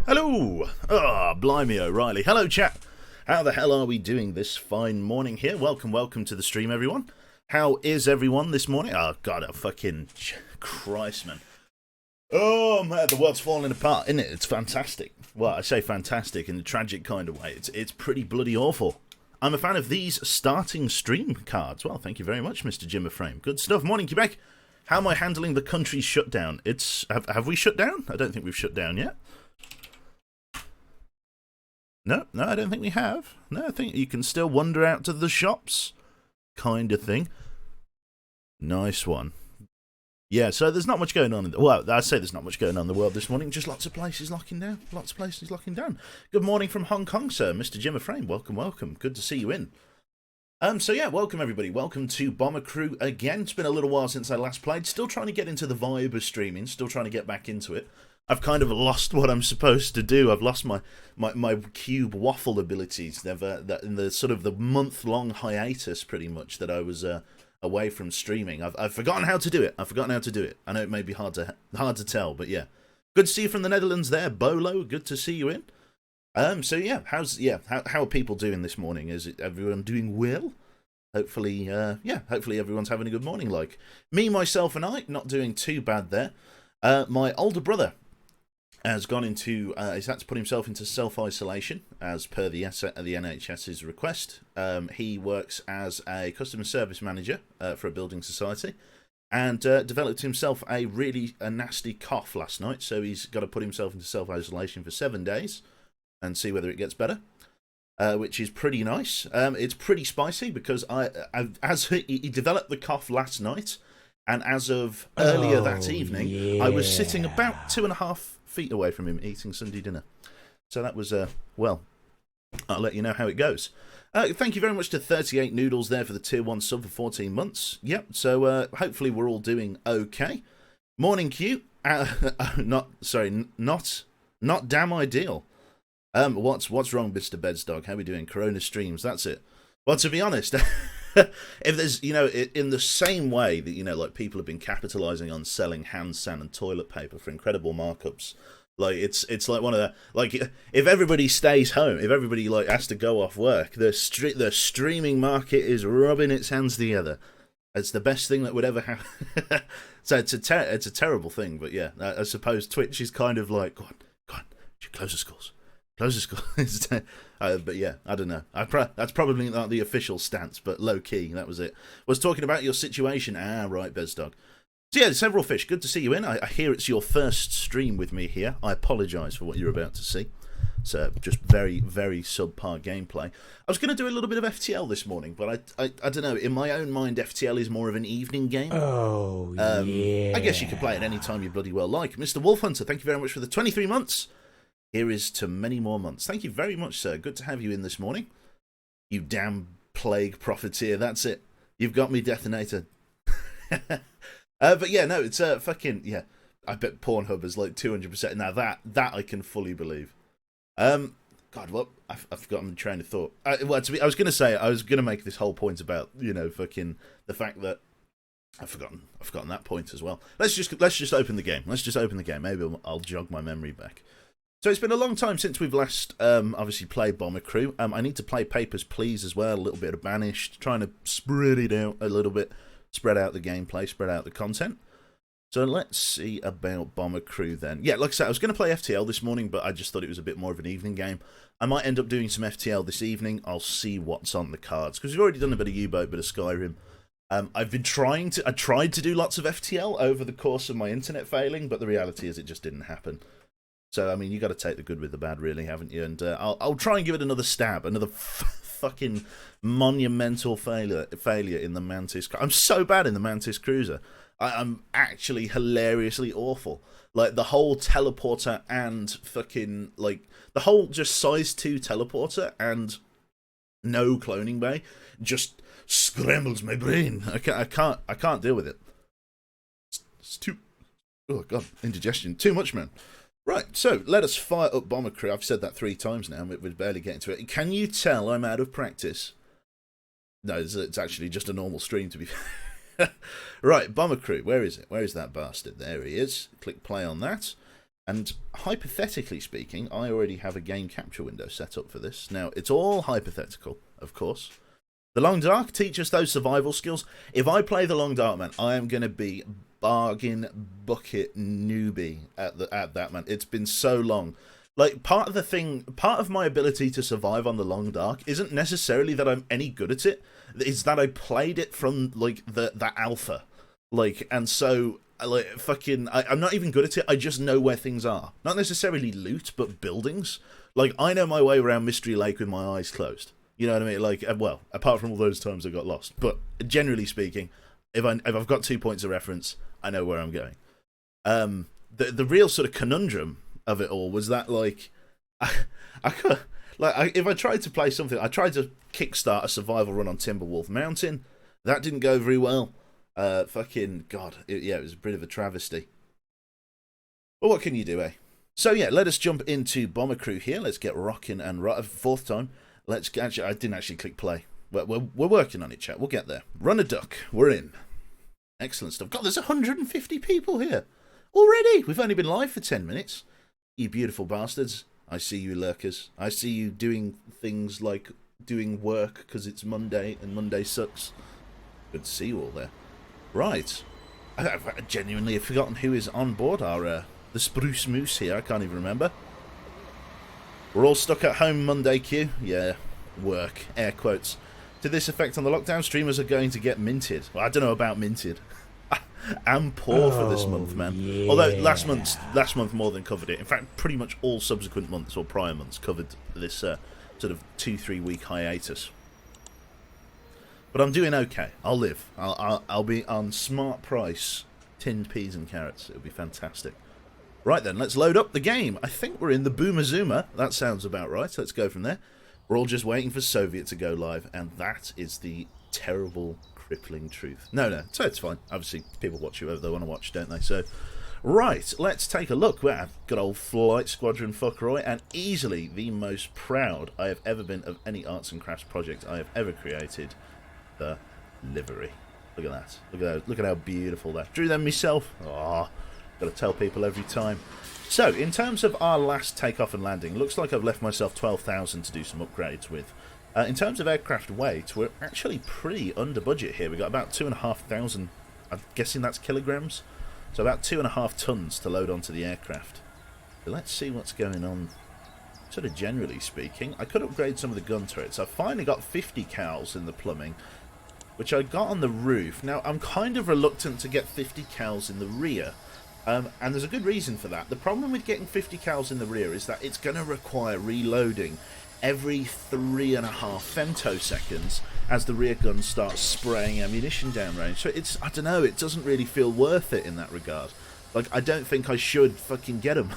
Hello! Blimey O'Reilly. Hello, chat. How the hell are we doing this fine morning here? Welcome to the stream, everyone. How is everyone this morning? Oh, God, fucking Christ, man. Oh, man, the world's falling apart, isn't it? It's fantastic. Well, I say fantastic in a tragic kind of way. It's pretty bloody awful. I'm a fan of these starting stream cards. Well, thank you very much, Mr. Jimmer Frame. Good stuff. Morning, Quebec. How am I handling the country's shutdown? Have we shut down? I don't think we've shut down yet. No, I don't think we have. No, I think you can still wander out to the shops, kind of thing. Nice one. Yeah, so there's not much going on. Well, I say there's not much going on in the world this morning. Just lots of places locking down. Good morning from Hong Kong, sir. Mr. Jimmer Frame, welcome. Good to see you in. So yeah, welcome everybody. Welcome to Bomber Crew again. It's been a little while since I last played. Still trying to get into the vibe of streaming. Still trying to get back into it. I've kind of lost what I'm supposed to do. I've lost my cube waffle abilities. They've in the sort of the month-long hiatus, pretty much, that I was away from streaming. I've forgotten how to do it. I know it may be hard to tell, but yeah. Good to see you from the Netherlands there, Bolo. Good to see you in. So yeah, how are people doing this morning? Is everyone doing well? Hopefully, hopefully everyone's having a good morning. Like me, myself, and I, not doing too bad there. My older brother has gone into, he's had to put himself into self-isolation as per the NHS's request. He works as a customer service manager for a building society and developed himself a nasty cough last night, so he's got to put himself into self-isolation for 7 days and see whether it gets better, which is pretty nice. It's pretty spicy because he developed the cough last night, and as of earlier that evening, I was sitting about 2.5 feet away from him eating Sunday dinner. So that was, well, I'll let you know how it goes. Thank you very much to 38 Noodles there for the Tier 1 sub for 14 months. Yep, so hopefully we're all doing okay. Morning, Q. Not damn ideal. What's wrong, Mr. Bedsdog? How are we doing? Corona streams, that's it. Well, to be honest, if there's, in the same way that, like people have been capitalizing on selling hand sand and toilet paper for incredible markups, like it's like one of the, like, if everybody stays home, if everybody like has to go off work, the streaming market is rubbing its hands together. It's the best thing that would ever happen. So it's a terrible thing, but yeah, I suppose Twitch is kind of like, go on, close the schools. But yeah, I don't know. That's probably not the official stance, but low key, that was it. Was talking about your situation. Right, Bezdog. So yeah, several fish. Good to see you in. I hear it's your first stream with me here. I apologise for what you're about to see. So just very, very subpar gameplay. I was going to do a little bit of FTL this morning, but I don't know. In my own mind, FTL is more of an evening game. Yeah. I guess you can play it any time you bloody well like. Mr. Wolf Hunter, thank you very much for the 23 months. Here is to many more months. Thank you very much, sir. Good to have you in this morning. You damn plague profiteer. That's it. You've got me detonated. But yeah, no, it's fucking, yeah. I bet Pornhub is like 200%. Now that I can fully believe. God, what? I've forgotten the train of thought. I was going to say, I was going to make this whole point about, fucking the fact that I've forgotten that point as well. Let's just open the game. Maybe I'll jog my memory back. So it's been a long time since we've last obviously played Bomber Crew. I need to play Papers, Please as well, a little bit of Banished, trying to spread it out a little bit, spread out the gameplay, spread out the content. So let's see about Bomber Crew then. Yeah, like I said, I was going to play FTL this morning, but I just thought it was a bit more of an evening game. I might end up doing some FTL this evening. I'll see what's on the cards, because we've already done a bit of U-Boat, a bit of Skyrim. I tried to do lots of FTL over the course of my internet failing, but the reality is it just didn't happen. So, I mean, you got to take the good with the bad, really, haven't you? And I'll try and give it another stab, another fucking monumental failure in the Mantis. I'm so bad in the Mantis Cruiser. I'm actually hilariously awful. Like, the whole teleporter and fucking, like, the whole just size 2 teleporter and no cloning bay just scrambles my brain. I can't deal with it. It's too, oh god, indigestion. Too much, man. Right, so let us fire up Bomber Crew. I've said that 3 times now, we're barely getting to it. Can you tell I'm out of practice? No, it's actually just a normal stream, to be fair. Right, Bomber Crew, where is it? Where is that bastard? There he is. Click play on that. And hypothetically speaking, I already have a game capture window set up for this. Now, it's all hypothetical, of course. The Long Dark teaches those survival skills. If I play the Long Dark, man, I am going to be bargain bucket newbie at that, man. It's been so long. Like, part of my ability to survive on the Long Dark isn't necessarily that I'm any good at it. It's that I played it from, like, the alpha. Like, and so, like, I'm not even good at it. I just know where things are. Not necessarily loot, but buildings. Like, I know my way around Mystery Lake with my eyes closed. You know what I mean? Like, well, apart from all those times I got lost. But generally speaking, if I've got 2 points of reference, I know where I'm going. The real sort of conundrum of it all was that, like, if I tried to play something, I tried to kickstart a survival run on Timberwolf Mountain. That didn't go very well. God, it was a bit of a travesty. But what can you do, eh? So yeah, let us jump into Bomber Crew here. Let's get rocking and fourth time. I didn't actually click play. We're working on it, chat. We'll get there. Run a duck. We're in. Excellent stuff. God, there's 150 people here already. We've only been live for 10 minutes. You beautiful bastards. I see you lurkers. I see you doing things like doing work because it's Monday and Monday sucks. Good to see you all there. Right. I genuinely have forgotten who is on board our the Spruce Moose here. I can't even remember. We're all stuck at home Monday, Q. Yeah, work. Air quotes. To this effect on the lockdown, streamers are going to get minted. Well, I don't know about minted. I'm poor for this month, man. Yeah. Although last month more than covered it. In fact, pretty much all subsequent months or prior months covered this sort of 2-3 week hiatus. But I'm doing okay. I'll live. I'll be on smart price, tinned peas and carrots. It'll be fantastic. Right then, let's load up the game. I think we're in the Boomer Zoomer. That sounds about right. Let's go from there. We're all just waiting for Soviet to go live, and that is the terrible, crippling truth. No, so it's fine. Obviously, people watch whoever they want to watch, don't they? So, right, let's take a look. We're good old Flight Squadron Fuckroy, and easily the most proud I have ever been of any arts and crafts project I have ever created. The livery. Look at that. Look at how beautiful that. Drew them myself. Ah. Got to tell people every time. So, in terms of our last takeoff and landing, looks like I've left myself 12,000 to do some upgrades with. In terms of aircraft weight, we're actually pretty under budget here. We've got about 2,500, I'm guessing that's kilograms. So about 2.5 tons to load onto the aircraft. So let's see what's going on, sort of generally speaking. I could upgrade some of the gun turrets. I've finally got 50 cals in the plumbing, which I got on the roof. Now, I'm kind of reluctant to get 50 cals in the rear. And there's a good reason for that. The problem with getting 50 cals in the rear is that it's going to require reloading every 3.5 femtoseconds as the rear gun starts spraying ammunition downrange. So it's, I don't know, it doesn't really feel worth it in that regard. Like, I don't think I should fucking get them.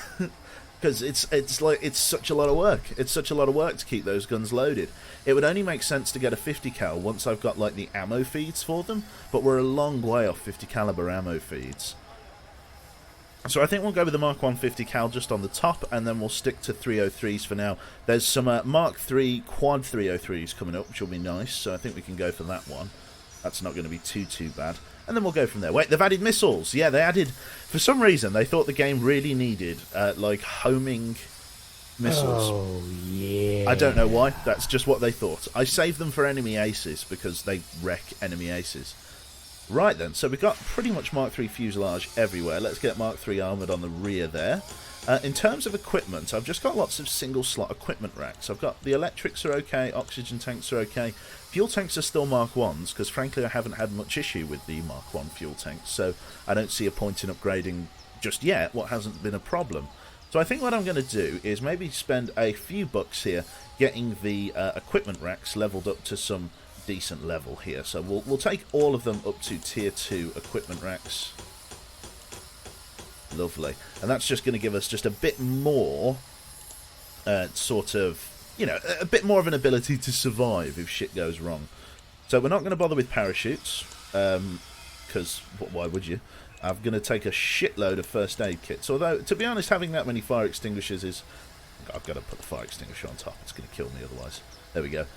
Because it's like, it's such a lot of work. It's such a lot of work to keep those guns loaded. It would only make sense to get a 50 cal once I've got, like, the ammo feeds for them. But we're a long way off 50 caliber ammo feeds. So I think we'll go with the Mark 150 cal just on the top, and then we'll stick to 303s for now. There's some Mark 3 quad 303s coming up, which will be nice, so I think we can go for that one. That's not going to be too bad. And then we'll go from there. Wait, they've added missiles. Yeah, they added... For some reason, they thought the game really needed, like, homing missiles. Oh, yeah. I don't know why. That's just what they thought. I saved them for enemy aces, because they wreck enemy aces. Right then, so we've got pretty much Mark III fuselage everywhere. Let's get Mark III armoured on the rear there. In terms of equipment, I've just got lots of single slot equipment racks. I've got the electrics are okay, oxygen tanks are okay. Fuel tanks are still Mark 1s, because frankly I haven't had much issue with the Mark 1 fuel tanks, so I don't see a point in upgrading just yet what hasn't been a problem. So I think what I'm going to do is maybe spend a few bucks here getting the equipment racks leveled up to some decent level here. So we'll take all of them up to tier 2 equipment racks. Lovely. And that's just going to give us just a bit more sort of, you know, a bit more of an ability to survive if shit goes wrong. So we're not going to bother with parachutes, because why would you? I'm going to take a shitload of first aid kits, although to be honest having that many fire extinguishers is... I've got to put the fire extinguisher on top, it's going to kill me otherwise. There we go.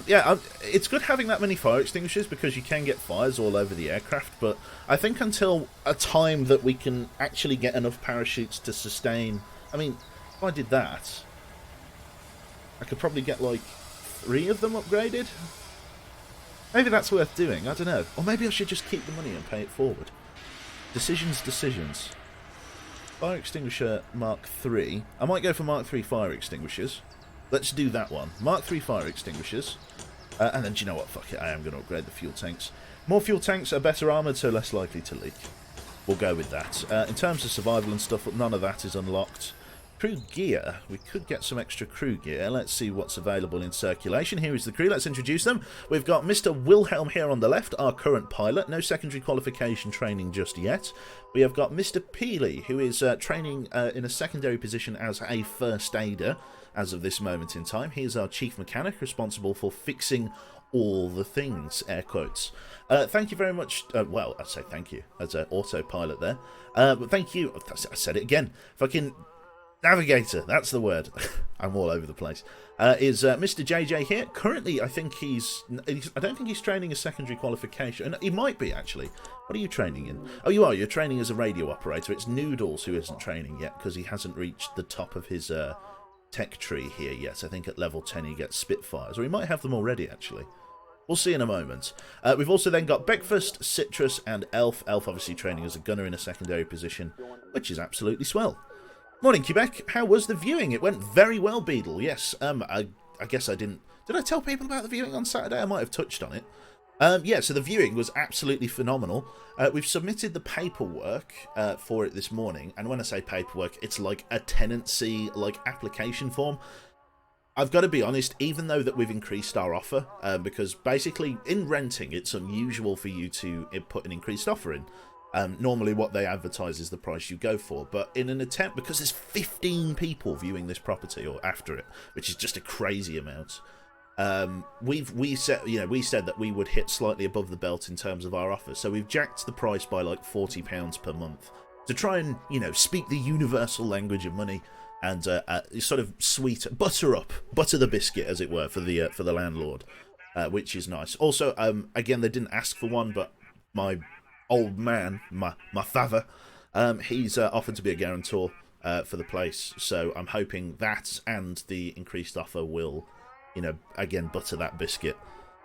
Yeah, it's good having that many fire extinguishers because you can get fires all over the aircraft, but I think until a time that we can actually get enough parachutes to sustain... I mean, if I did that, I could probably get, like, 3 of them upgraded. Maybe that's worth doing, I don't know. Or maybe I should just keep the money and pay it forward. Decisions. Fire extinguisher Mark 3. I might go for Mark 3 fire extinguishers. Let's do that one. Mark 3 fire extinguishers. And then, do you know what? Fuck it, I am going to upgrade the fuel tanks. More fuel tanks are better armoured, so less likely to leak. We'll go with that. In terms of survival and stuff, none of that is unlocked. Crew gear. We could get some extra crew gear. Let's see what's available in circulation. Here is the crew. Let's introduce them. We've got Mr. Wilhelm here on the left, our current pilot. No secondary qualification training just yet. We have got Mr. Peely, who is training in a secondary position as a first aider as of this moment in time. He is our chief mechanic, responsible for fixing all the things, air quotes. Thank you very much. Well, I say thank you as an autopilot there. But thank you. I said it again. Fucking... Navigator, that's the word. I'm all over the place. Is Mr. JJ here? Currently, I think I don't think he's training a secondary qualification. He might be, actually. What are you training in? Oh, you are. You're training as a radio operator. It's Noodles who isn't training yet because he hasn't reached the top of his tech tree here yet. I think at level 10 he gets Spitfires. Or he might have them already, actually. We'll see in a moment. We've also then got Breakfast, Citrus, and Elf. Elf obviously training as a gunner in a secondary position, which is absolutely swell. Morning, Quebec. How was the viewing? It went very well, Beadle. Yes, I guess I didn't... Did I tell people about the viewing on Saturday? I might have touched on it. Yeah, so the viewing was absolutely phenomenal. We've submitted the paperwork for it this morning. And when I say paperwork, it's like a tenancy, like, application form. I've got to be honest, even though that we've increased our offer, because basically in renting, it's unusual for you to put an increased offer in. Normally what they advertise is the price you go for, but in an attempt, because there's 15 people viewing this property or after it, which is just a crazy amount, we said that we would hit slightly above the belt in terms of our offer, so we've jacked the price by like £40 per month to try and, you know, speak the universal language of money and sort of butter the biscuit, as it were, for the landlord, which is nice. Also, again, they didn't ask for one, but my old man, my father, he's offered to be a guarantor for the place, so I'm hoping that and the increased offer will, you know, again, butter that biscuit.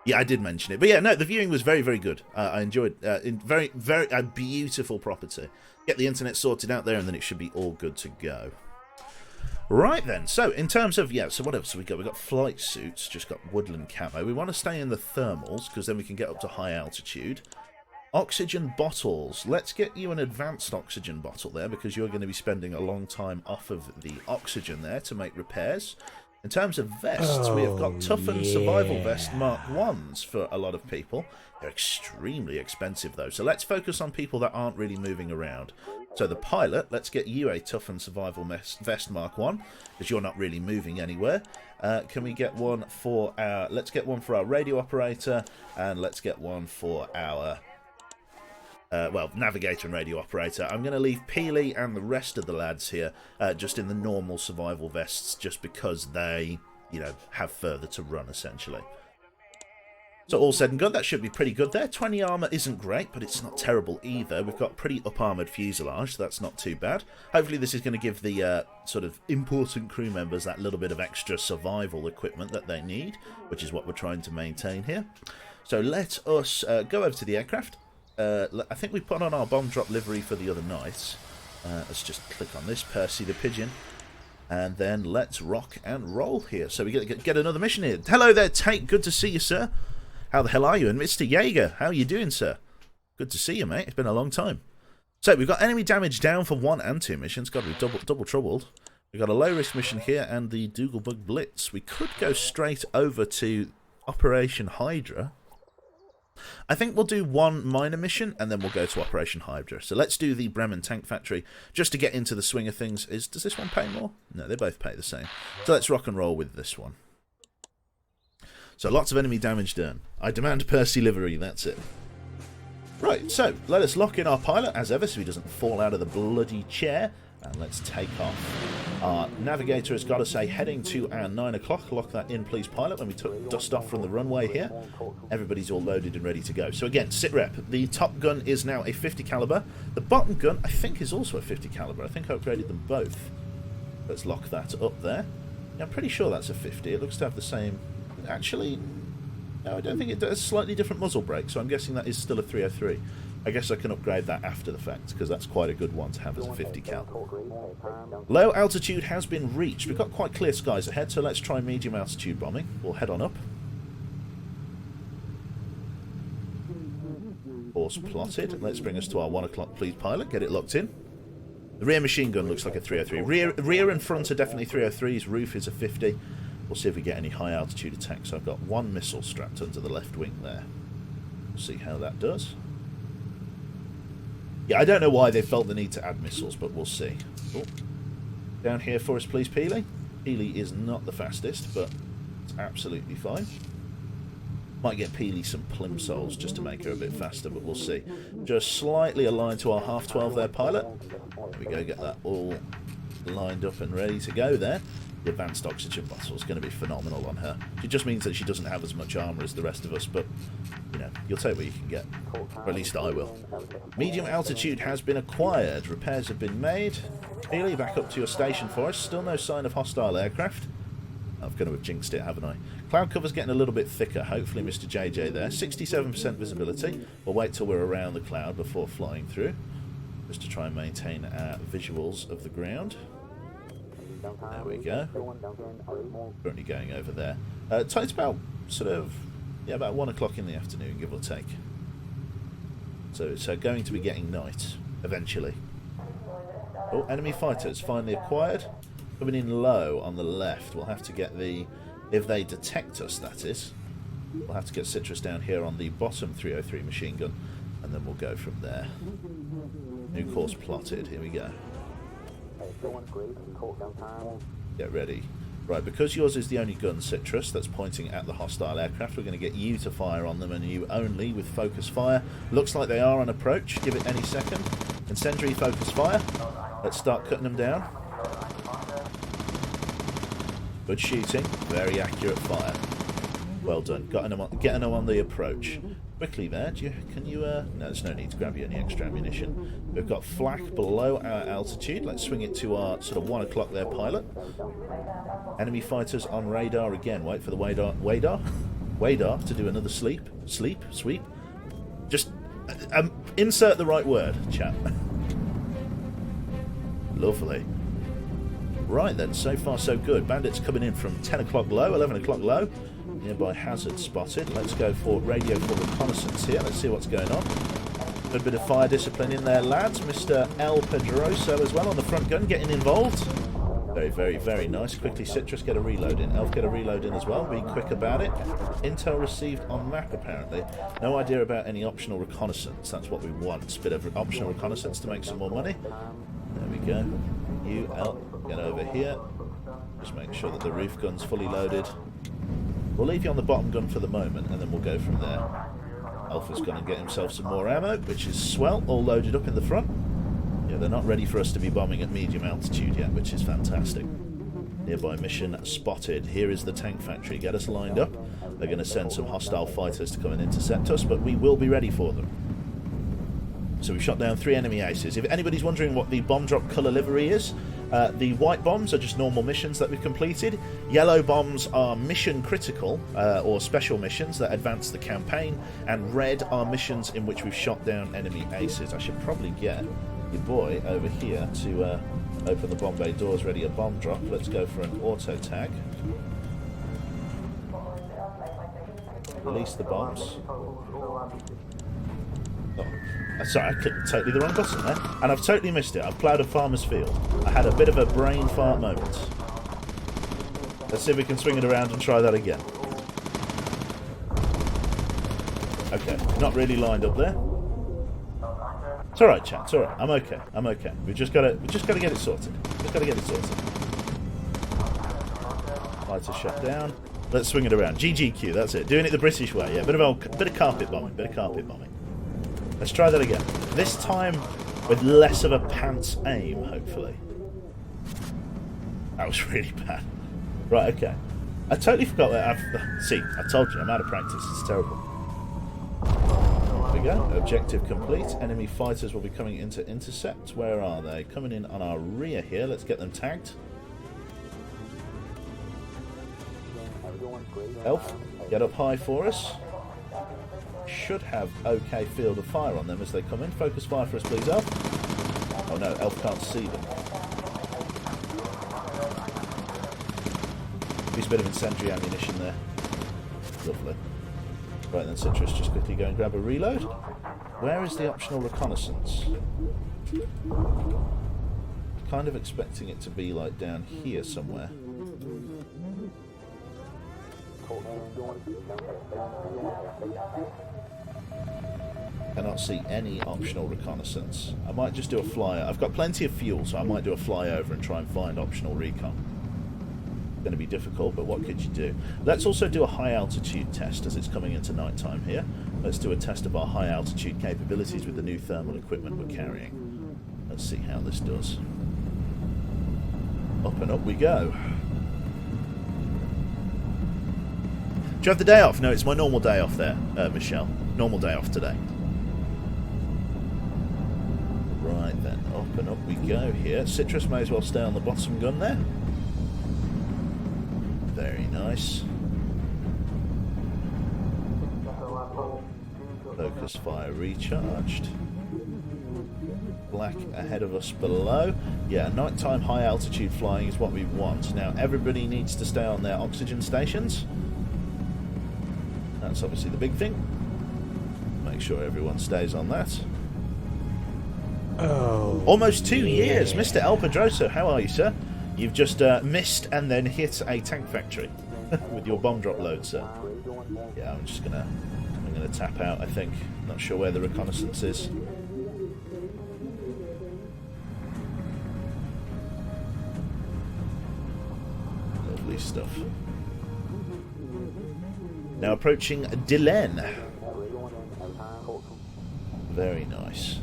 Yeah, I did mention it, but yeah, no, the viewing was very, very good. I enjoyed very a beautiful property. Get the internet sorted out there, and then it should be all good to go. Right then, so in terms of, yeah, so what else have we got? We've got flight suits, just got woodland camo. We want to stay in the thermals, because then we can get up to high altitude. Oxygen bottles. Let's get you an advanced oxygen bottle there, because you're going to be spending a long time off of the oxygen there to make repairs. In terms of vests, we have got toughened survival vest Mark 1s for a lot of people. They're extremely expensive though, so let's focus on people that aren't really moving around. So the pilot, let's get you a toughened survival vest Mark 1, because you're not really moving anywhere. Can we get one for our... Let's get one for our radio operator, and let's get one for our... well, navigator and radio operator. I'm going to leave Peely and the rest of the lads here just in the normal survival vests, just because they, you know, have further to run, essentially. So all said and done, that should be pretty good there. 20 armour isn't great, but it's not terrible either. We've got pretty up-armoured fuselage, so that's not too bad. Hopefully this is going to give the sort of important crew members that little bit of extra survival equipment that they need, which is what we're trying to maintain here. So let us go over to the aircraft. I think we put on our bomb drop livery for the other night. Let's just click on this, Percy the Pigeon, and then let's rock and roll here. So we get another mission here. Hello there, Tate. Good to see you, sir. How the hell are you? And Mr. Jaeger, how are you doing, sir? Good to see you, mate. It's been a long time. So we've got enemy damage down for 1 and 2 missions. God, we've double troubled. We've got a low risk mission here and the Dougalbug Blitz. We could go straight over to Operation Hydra. I think we'll do 1 minor mission and then we'll go to Operation Hydra. So let's do the Bremen Tank Factory just to get into the swing of things. Does this one pay more? No, they both pay the same. So let's rock and roll with this one. So lots of enemy damage done. I demand Percy livery, that's it. Right, so let us lock in our pilot as ever so he doesn't fall out of the bloody chair. And let's take off. Our navigator has got to say heading to our 9 o'clock. Lock that in, please, pilot, when we dust off from the runway here. Everybody's all loaded and ready to go. So again, sit rep. The top gun is now a 50 caliber. The bottom gun, I think, is also a 50 caliber. I think I upgraded them both. Let's lock that up there. Yeah, I'm pretty sure that's a 50. It looks to have the same... Actually, no, I don't think it does. Slightly different muzzle brake, so I'm guessing that is still a 303. I guess I can upgrade that after the fact, because that's quite a good one to have as a 50 cal. Low altitude has been reached. We've got quite clear skies ahead, so let's try medium altitude bombing. We'll head on up. Course plotted. Let's bring us to our 1 o'clock, please, pilot. Get it locked in. The rear machine gun looks like a 303. Rear and front are definitely 303s. Roof is a 50. We'll see if we get any high altitude attacks. I've got one missile strapped under the left wing there. We'll see how that does. Yeah, I don't know why they felt the need to add missiles, but we'll see. Oh. Down here for us, please, Peely. Peely is not the fastest, but it's absolutely fine. Might get Peely some plimsolls just to make her a bit faster, but we'll see. Just slightly aligned to our half 12 there, pilot. There we go, get that all lined up and ready to go there. The advanced oxygen bottle is going to be phenomenal on her. It just means that she doesn't have as much armour as the rest of us, but, you know, you'll take what you can get. Or at least I will. Medium altitude has been acquired. Repairs have been made. Peely, back up to your station for us. Still no sign of hostile aircraft. I've going to have jinxed it, haven't I? Cloud cover's getting a little bit thicker. Hopefully Mr. JJ there. 67% visibility. We'll wait till we're around the cloud before flying through, just to try and maintain our visuals of the ground. There we go. Currently going over there. Tide's about sort of, yeah, about 1 o'clock in the afternoon, give or take. So it's going to be getting night eventually. Oh, enemy fighters finally acquired. Coming in low on the left. We'll have to get the, if they detect us, that is. We'll have to get Citrus down here on the bottom 303 machine gun, and then we'll go from there. New course plotted. Here we go. Get ready. Right, because yours is the only gun, Citrus, that's pointing at the hostile aircraft, we're going to get you to fire on them, and you only, with focus fire. Looks like they are on approach. Give it any second. Incendiary focus fire. Let's start cutting them down. Good shooting. Very accurate fire. Well done. Getting them on the approach. Quickly there, can you, no, there's no need to grab you any extra ammunition. We've got flak below our altitude. Let's swing it to our sort of 1 o'clock there, pilot. Enemy fighters on radar again. Wait for the Wadar to do another sweep. Just insert the right word, chap. Lovely. Right then, so far so good. Bandits coming in from 10 o'clock low, 11 o'clock low. Nearby hazard spotted. Let's go for radio for reconnaissance here. Let's see what's going on. A bit of fire discipline in there, lads. Mr. El Pedroso as well on the front gun, getting involved. Very, very, very nice. Quickly, Citrus, get a reload in. Elf, get a reload in as well. Being quick about it. Intel received on map, apparently. No idea about any optional reconnaissance. That's what we want. A bit of optional reconnaissance to make some more money. There we go. You, Elf, get over here. Just make sure that the roof gun's fully loaded. We'll leave you on the bottom gun for the moment, and then we'll go from there. Alpha's going to get himself some more ammo, which is swell, all loaded up in the front. Yeah, they're not ready for us to be bombing at medium altitude yet, which is fantastic. Nearby mission spotted. Here is the tank factory. Get us lined up. They're going to send some hostile fighters to come and intercept us, but we will be ready for them. So we've shot down 3 enemy aces. If anybody's wondering what the bomb drop colour livery is, the white bombs are just normal missions that we've completed. Yellow bombs are mission critical, or special missions that advance the campaign. And red are missions in which we've shot down enemy aces. I should probably get your boy over here to open the bomb bay doors, ready a bomb drop. Let's go for an auto tag. Release the bombs. Oh, sorry, I clicked totally the wrong button there. And I've totally missed it. I've ploughed a farmer's field. I had a bit of a brain fart moment. Let's see if we can swing it around and try that again. Okay, not really lined up there. It's alright, chat, it's alright. I'm okay. I'm okay. We just gotta get it sorted. Just gotta get it sorted. Lights are shut down. Let's swing it around. GGQ, that's it. Doing it the British way, yeah. Bit of carpet bombing, Let's try that again. This time with less of a pants aim, hopefully. That was really bad. Right, okay. I totally forgot that see, I told you, I'm out of practice. It's terrible. There we go. Objective complete. Enemy fighters will be coming in to intercept. Where are they? Coming in on our rear here. Let's get them tagged. Elf, get up high for us. Should have okay field of fire on them as they come in. Focus fire for us, please, Elf. Oh no, Elf can't see them. Use a bit of incendiary ammunition there. Lovely. Right then, Citrus, just quickly go and grab a reload. Where is the optional reconnaissance? Kind of expecting it to be like down here somewhere. Cannot see any optional reconnaissance. I might just do a flyover. I've got plenty of fuel, so I might do a flyover and try and find optional recon. Going to be difficult, but what could you do? Let's also do a high altitude test as it's coming into night time here. Let's do a test of our high altitude capabilities with the new thermal equipment we're carrying. Let's see how this does. Up and up we go. Do you have the day off? No, it's my normal day off there, Michelle. Normal day off today. Right then, up and up we go here. Citrus may as well stay on the bottom gun there. Very nice. Focus fire recharged. Black ahead of us below. Yeah, nighttime high altitude flying is what we want. Now everybody needs to stay on their oxygen stations. That's obviously the big thing. Make sure everyone stays on that. Oh. Almost 2 years, Mr. El Pedroso. How are you, sir? You've just missed and then hit a tank factory with your bomb drop load, sir. Yeah, I'm gonna tap out, I think. Not sure where the reconnaissance is. Lovely stuff. Now approaching Dylan. Very nice.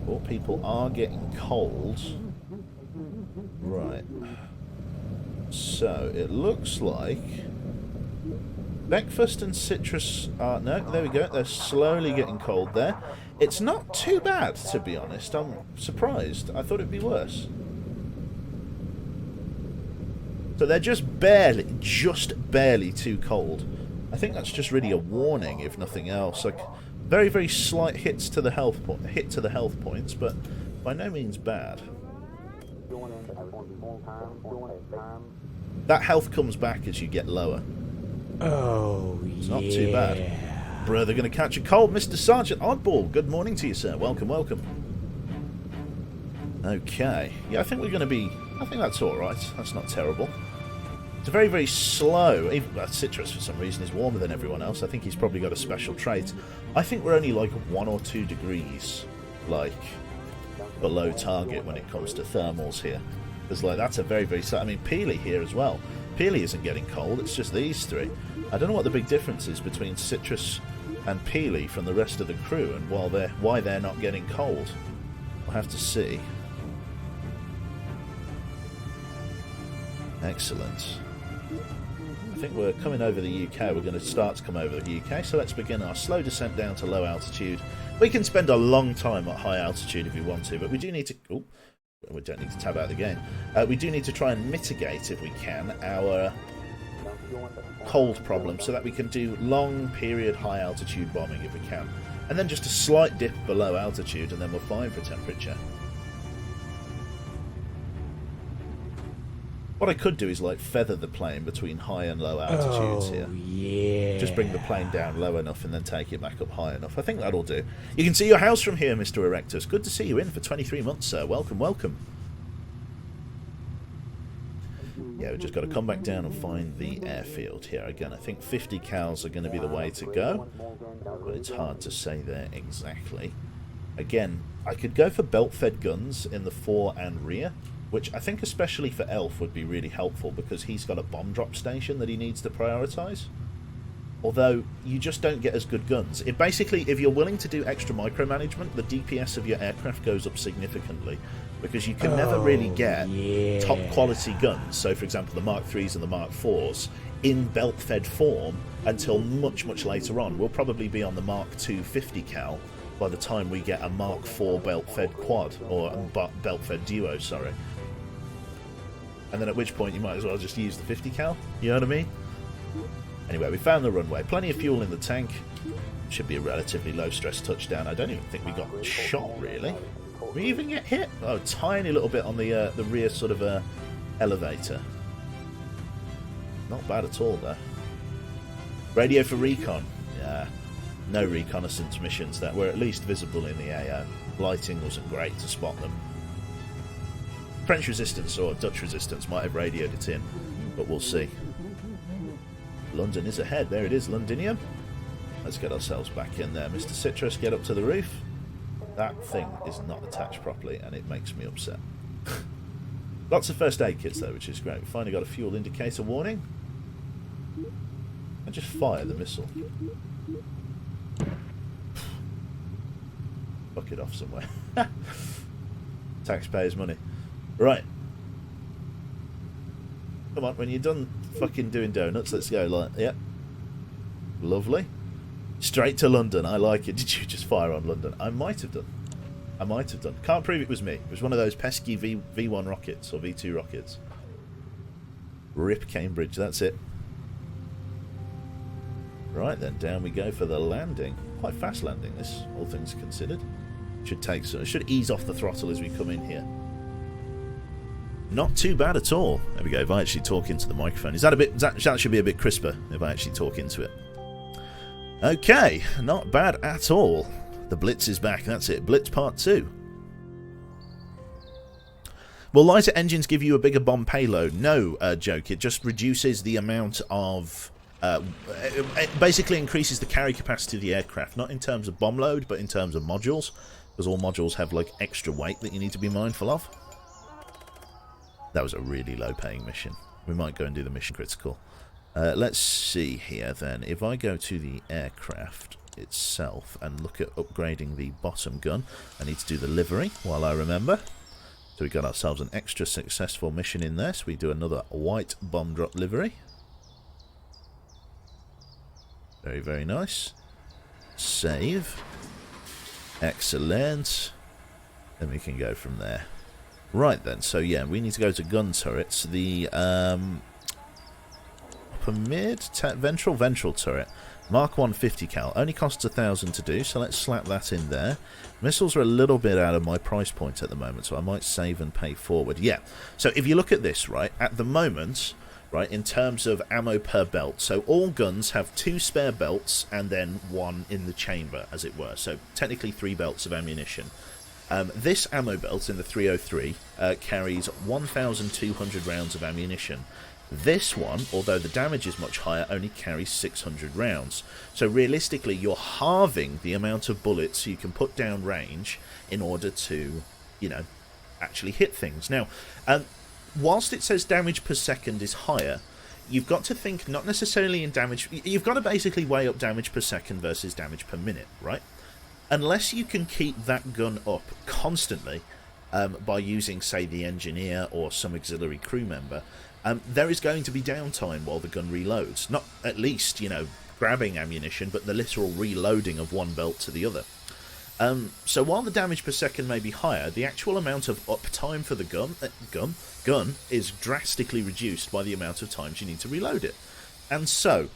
All people are getting cold. Right. So, it looks like Breakfast and Citrus are... No, there we go. They're slowly getting cold there. It's not too bad, to be honest. I'm surprised. I thought it'd be worse. So they're just barely too cold. I think that's just really a warning, if nothing else. Like, very, very slight hits to the health points, but by no means bad. That health comes back as you get lower. Oh, it's not too bad. Bruh, they're going to catch a cold. Mr. Sergeant Oddball, good morning to you, sir. Welcome, welcome. Okay. Yeah, I think we're going to be... I think that's alright. That's not terrible. It's a very, very slow... Even Citrus, for some reason, is warmer than everyone else. I think he's probably got a special trait. I think we're only like 1 or 2 degrees, like, below target when it comes to thermals here. Because, like, that's a very, very... I mean, Peely here as well. Peely isn't getting cold, it's just these three. I don't know what the big difference is between Citrus and Peely from the rest of the crew and why they're not getting cold. We'll have to see. Excellent. I think we're coming over the UK. We're going to start to come over the UK, so let's begin our slow descent down to low altitude. We can spend a long time at high altitude if we want to, but we do need to... Oh, we don't need to tab out the game. We do need to try and mitigate, if we can, our cold problem so that we can do long period high altitude bombing if we can. And then just a slight dip below altitude and then we're fine for temperature. What I could do is like feather the plane between high and low altitudes here. Yeah. Just bring the plane down low enough and then take it back up high enough. I think that'll do. You can see your house from here, Mr. Erectus. Good to see you in for 23 months, sir. Welcome, welcome. Yeah, we've just got to come back down and find the airfield here. Again, I think 50 cals are going to be the way to go, but it's hard to say there exactly. Again, I could go for belt-fed guns in the fore and rear, which I think especially for Elf would be really helpful because he's got a bomb drop station that he needs to prioritise. Although you just don't get as good guns. It basically, if you're willing to do extra micromanagement, the DPS of your aircraft goes up significantly, because you can never really get top quality guns. So, for example, the Mark IIIs and the Mark IVs in belt-fed form until much, much later on. We'll probably be on the Mark II 50 cal by the time we get a Mark IV belt-fed quad, or a belt-fed duo, sorry. And then at which point you might as well just use the 50 cal, you know what I mean? Anyway, we found the runway. Plenty of fuel in the tank. Should be a relatively low-stress touchdown. I don't even think we got shot, really. Did we even get hit? Oh, a tiny little bit on the rear sort of elevator. Not bad at all, though. Radio for recon. Yeah. No reconnaissance missions that were at least visible in the AO. Lighting wasn't great to spot them. French resistance or Dutch resistance might have radioed it in, but we'll see. London is ahead. There it is, Londinium. Let's get ourselves back in there. Mr. Citrus, get up to the roof. That thing is not attached properly, and it makes me upset. Lots of first aid kits, though, which is great. We finally got a fuel indicator warning. And just fire the missile. Fuck it off somewhere. Taxpayers' money. Right. Come on, when you're done fucking doing donuts, let's go. Like, yep. Lovely. Straight to London. I like it. Did you just fire on London? I might have done. Can't prove it was me. It was one of those pesky V1 rockets or V2 rockets. Rip Cambridge. That's it. Right then, down we go for the landing. Quite fast landing, this, all things considered. Should ease off the throttle as we come in here. Not too bad at all. There we go. If I actually talk into the microphone, that should be a bit crisper if I actually talk into it. Okay, not bad at all. The Blitz is back. That's it. Blitz Part 2. Will lighter engines give you a bigger bomb payload? No, joke. It just reduces the amount of... it basically increases the carry capacity of the aircraft, not in terms of bomb load, but in terms of modules, because all modules have like extra weight that you need to be mindful of. That was a really low-paying mission. We might go and do the mission critical. Let's see here, then. If I go to the aircraft itself and look at upgrading the bottom gun, I need to do the livery while I remember. So we got ourselves an extra successful mission in there. So we do another white bomb drop livery. Very, very nice. Save. Excellent. Then we can go from there. Right then, so yeah, we need to go to gun turrets. The upper mid, ventral turret. Mark 150 cal. Only costs 1,000 to do, so let's slap that in there. Missiles are a little bit out of my price point at the moment, so I might save and pay forward. Yeah, so if you look at this, right, at the moment, right, in terms of ammo per belt, so all guns have 2 spare belts and then 1 in the chamber, as it were. So technically 3 belts of ammunition. This ammo belt in the 303 carries 1,200 rounds of ammunition. This one, although the damage is much higher, only carries 600 rounds. So realistically, you're halving the amount of bullets you can put down range in order to, you know, actually hit things. Now, whilst it says damage per second is higher, you've got to think not necessarily in damage. You've got to basically weigh up damage per second versus damage per minute, right? Unless you can keep that gun up constantly by using, say, the engineer or some auxiliary crew member, there is going to be downtime while the gun reloads. Not at least, you know, grabbing ammunition, but the literal reloading of one belt to the other. So while the damage per second may be higher, the actual amount of uptime for the gun is drastically reduced by the amount of times you need to reload it. And so...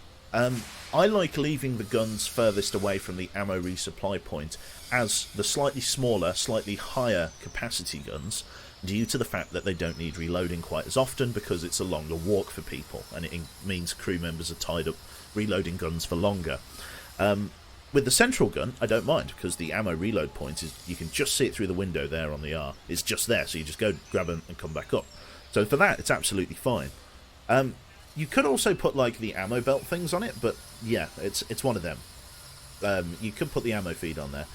I like leaving the guns furthest away from the ammo resupply point as the slightly smaller, slightly higher capacity guns, due to the fact that they don't need reloading quite as often because it's a longer walk for people, and it means crew members are tied up reloading guns for longer. With the central gun, I don't mind, because the ammo reload point is, you can just see it through the window there on the R. It's just there, so you just go grab them and come back up. So for that, it's absolutely fine. You could also put, like, the ammo belt things on it, but, yeah, it's one of them. You could put the ammo feed on there.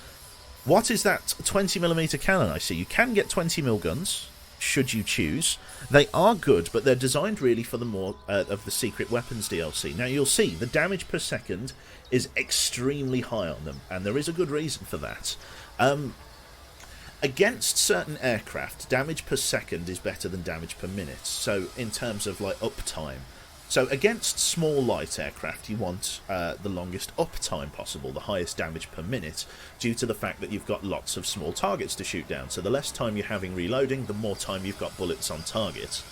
What is that 20mm cannon I see? You can get 20mm guns. should you choose. They are good, but they're designed really for the more of the secret weapons DLC. Now you'll see the damage per second is extremely high on them, and there is a good reason for that. Against certain aircraft, damage per second is better than damage per minute, so in terms of like uptime. So against small light aircraft, you want the longest uptime possible, the highest damage per minute, due to the fact that you've got lots of small targets to shoot down. So the less time you're having reloading, the more time you've got bullets on target.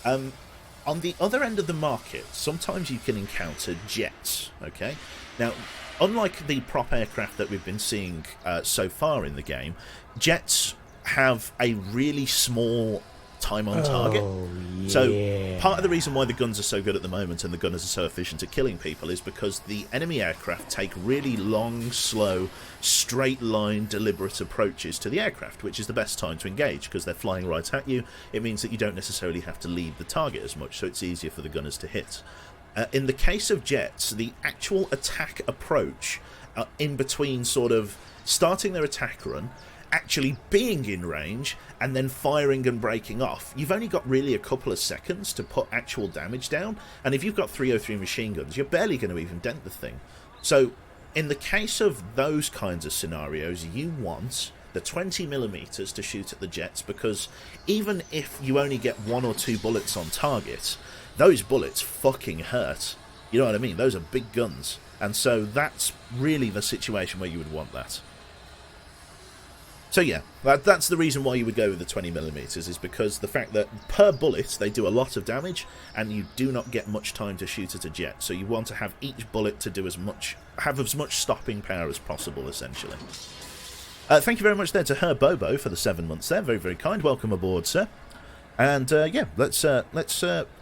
On the other end of the market, sometimes you can encounter jets, okay? Now, unlike the prop aircraft that we've been seeing so far in the game, jets have a really small time on target. So part of the reason why the guns are so good at the moment and the gunners are so efficient at killing people is because the enemy aircraft take really long, slow, straight line, deliberate approaches to the aircraft, which is the best time to engage because they're flying right at you. It means that you don't necessarily have to lead the target as much, so it's easier for the gunners to hit. In the case of jets, the actual attack approach in between sort of starting their attack run, actually being in range, and then firing and breaking off, you've only got really a couple of seconds to put actual damage down, and if you've got 303 machine guns, you're barely going to even dent the thing. So in the case of those kinds of scenarios, you want the 20mm to shoot at the jets, because even if you only get 1 or 2 bullets on target, those bullets fucking hurt. You know what I mean? Those are big guns, and so that's really the situation where you would want that. So yeah, that's the reason why you would go with the 20mm, is because the fact that per bullet they do a lot of damage, and you do not get much time to shoot at a jet. So you want to have each bullet to do have as much stopping power as possible, essentially. Thank you very much there to Her Bobo for the 7 months there. Very, very kind. Welcome aboard, sir. And yeah, let's I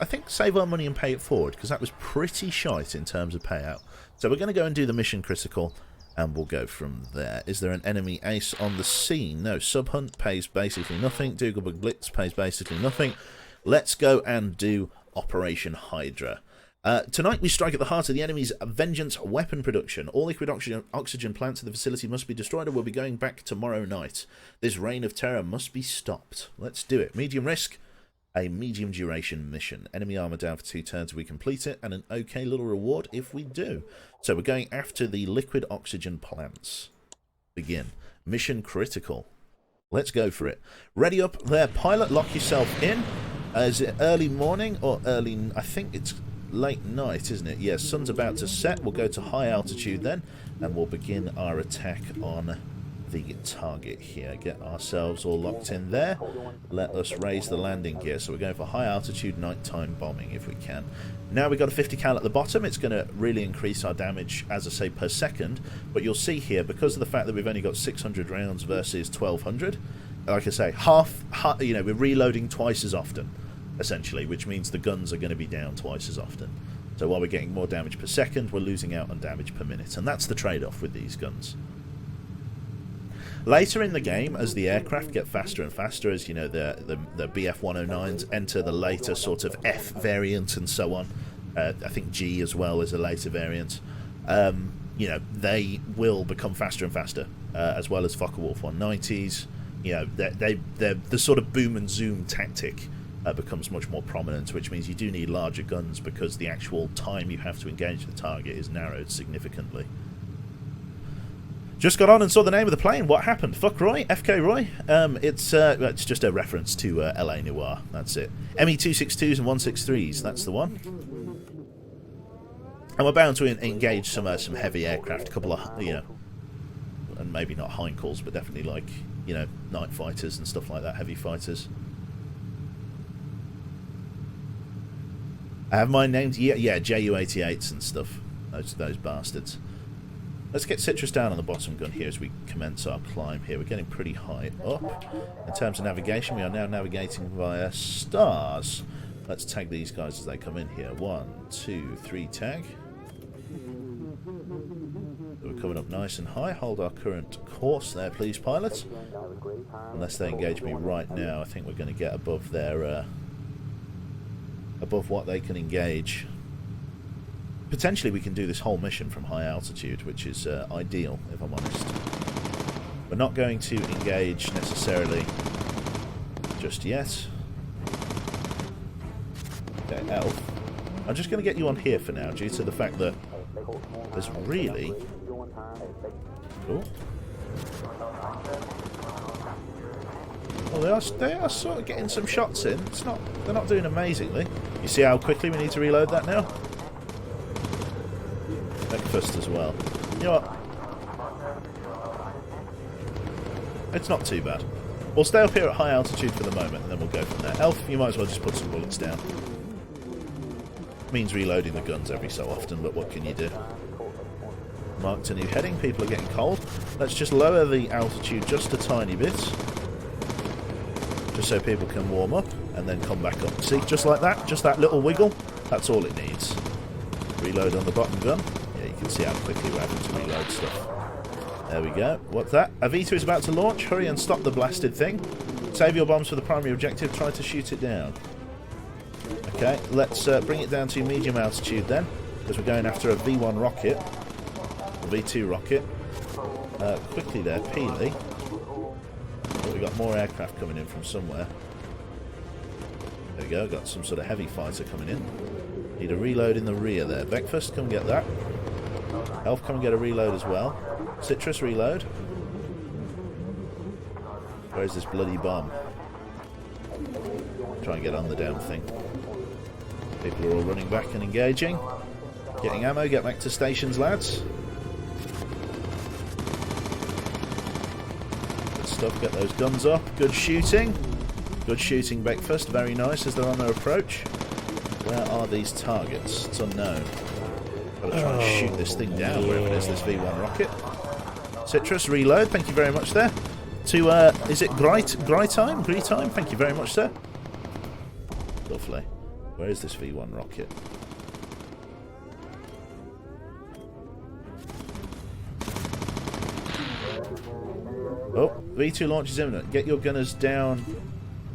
think save our money and pay it forward, because that was pretty shite in terms of payout. So we're going to go and do the mission critical, and we'll go from there. Is there an enemy ace on the scene? No. Subhunt pays basically nothing. Dougalbug Blitz pays basically nothing. Let's go and do Operation Hydra. Tonight we strike at the heart of the enemy's vengeance weapon production. All liquid oxygen plants in the facility must be destroyed, or we'll be going back tomorrow night. This reign of terror must be stopped. Let's do it. Medium risk, a medium duration mission. Enemy armor down for 2 turns if we complete it, and an okay little reward if we do. So we're going after the liquid oxygen plants. Begin. Mission critical. Let's go for it. Ready up there, pilot. Lock yourself in. Is it early morning or early... I think it's late night, isn't it? Yes, sun's about to set. We'll go to high altitude then, and we'll begin our attack on the target here. Get ourselves all locked in there. Let us raise the landing gear. So we're going for high altitude nighttime bombing if we can. Now we've got a 50 cal at the bottom. It's going to really increase our damage, as I say, per second. But you'll see here, because of the fact that we've only got 600 rounds versus 1200, like I say, half you know, we're reloading twice as often, essentially, which means the guns are going to be down twice as often. So while we're getting more damage per second, we're losing out on damage per minute, and that's the trade-off with these guns. Later in the game, as the aircraft get faster and faster, as you know, the BF-109s enter the later sort of F variant and so on, I think G as well is a later variant, you know, they will become faster and faster, as well as Focke-Wulf 190s. You know, the sort of boom and zoom tactic becomes much more prominent, which means you do need larger guns because the actual time you have to engage the target is narrowed significantly. Just got on and saw the name of the plane. What happened? Fuck Roy? FK Roy? It's just a reference to LA Noire. That's it. ME-262s and 163s. That's the one. And we're bound to engage some heavy aircraft. A couple of, you know, and maybe not Heinkels, but definitely like, you know, night fighters and stuff like that. Heavy fighters. I have mine named, yeah, Ju-88s and stuff. Those bastards. Let's get Citrus down on the bottom gun here as we commence our climb here. We're getting pretty high up. In terms of navigation, we are now navigating via stars. Let's tag these guys as they come in here. 1, 2, 3 tag. We're coming up nice and high. Hold our current course there, please, pilots. Unless they engage me right now, I think we're going to get above their... above what they can engage. Potentially we can do this whole mission from high altitude, which is ideal, if I'm honest. We're not going to engage necessarily just yet. Okay, Elf. I'm just going to get you on here for now, due to the fact that there's really... Cool. Well, they are sort of getting some shots in. They're not doing amazingly. You see how quickly we need to reload that now? Breakfast as well. You know what? It's not too bad. We'll stay up here at high altitude for the moment, and then we'll go from there. Elf, you might as well just put some bullets down. Means reloading the guns every so often, but what can you do? Marked a new heading. People are getting cold. Let's just lower the altitude just a tiny bit. Just so people can warm up, and then come back up. See, just like that. Just that little wiggle. That's all it needs. Reload on the bottom gun. Yeah, you can see how quickly we're having to reload stuff. There we go. What's that? A V2 is about to launch. Hurry and stop the blasted thing. Save your bombs for the primary objective. Try to shoot it down. Okay, let's bring it down to medium altitude then, because we're going after a V1 rocket. A V2 rocket. Quickly there, Peely. But we've got more aircraft coming in from somewhere. There we go, got some sort of heavy fighter coming in. Need a reload in the rear there. Breakfast, come get that. Elf, come and get a reload as well. Citrus, reload. Where's this bloody bomb? Try and get on the damn thing. People are all running back and engaging. Getting ammo, get back to stations, lads. Good stuff, get those guns up. Good shooting. Good shooting, Breakfast. Very nice as they're on their approach. Where are these targets? It's unknown. Gotta try and shoot this thing down wherever it is, this V1 rocket. Citrus, reload. Thank you very much there. To, is it Greitime? Greitime? Thank you very much, sir. Lovely. Where is this V1 rocket? Oh, V2 launch is imminent. Get your gunners down.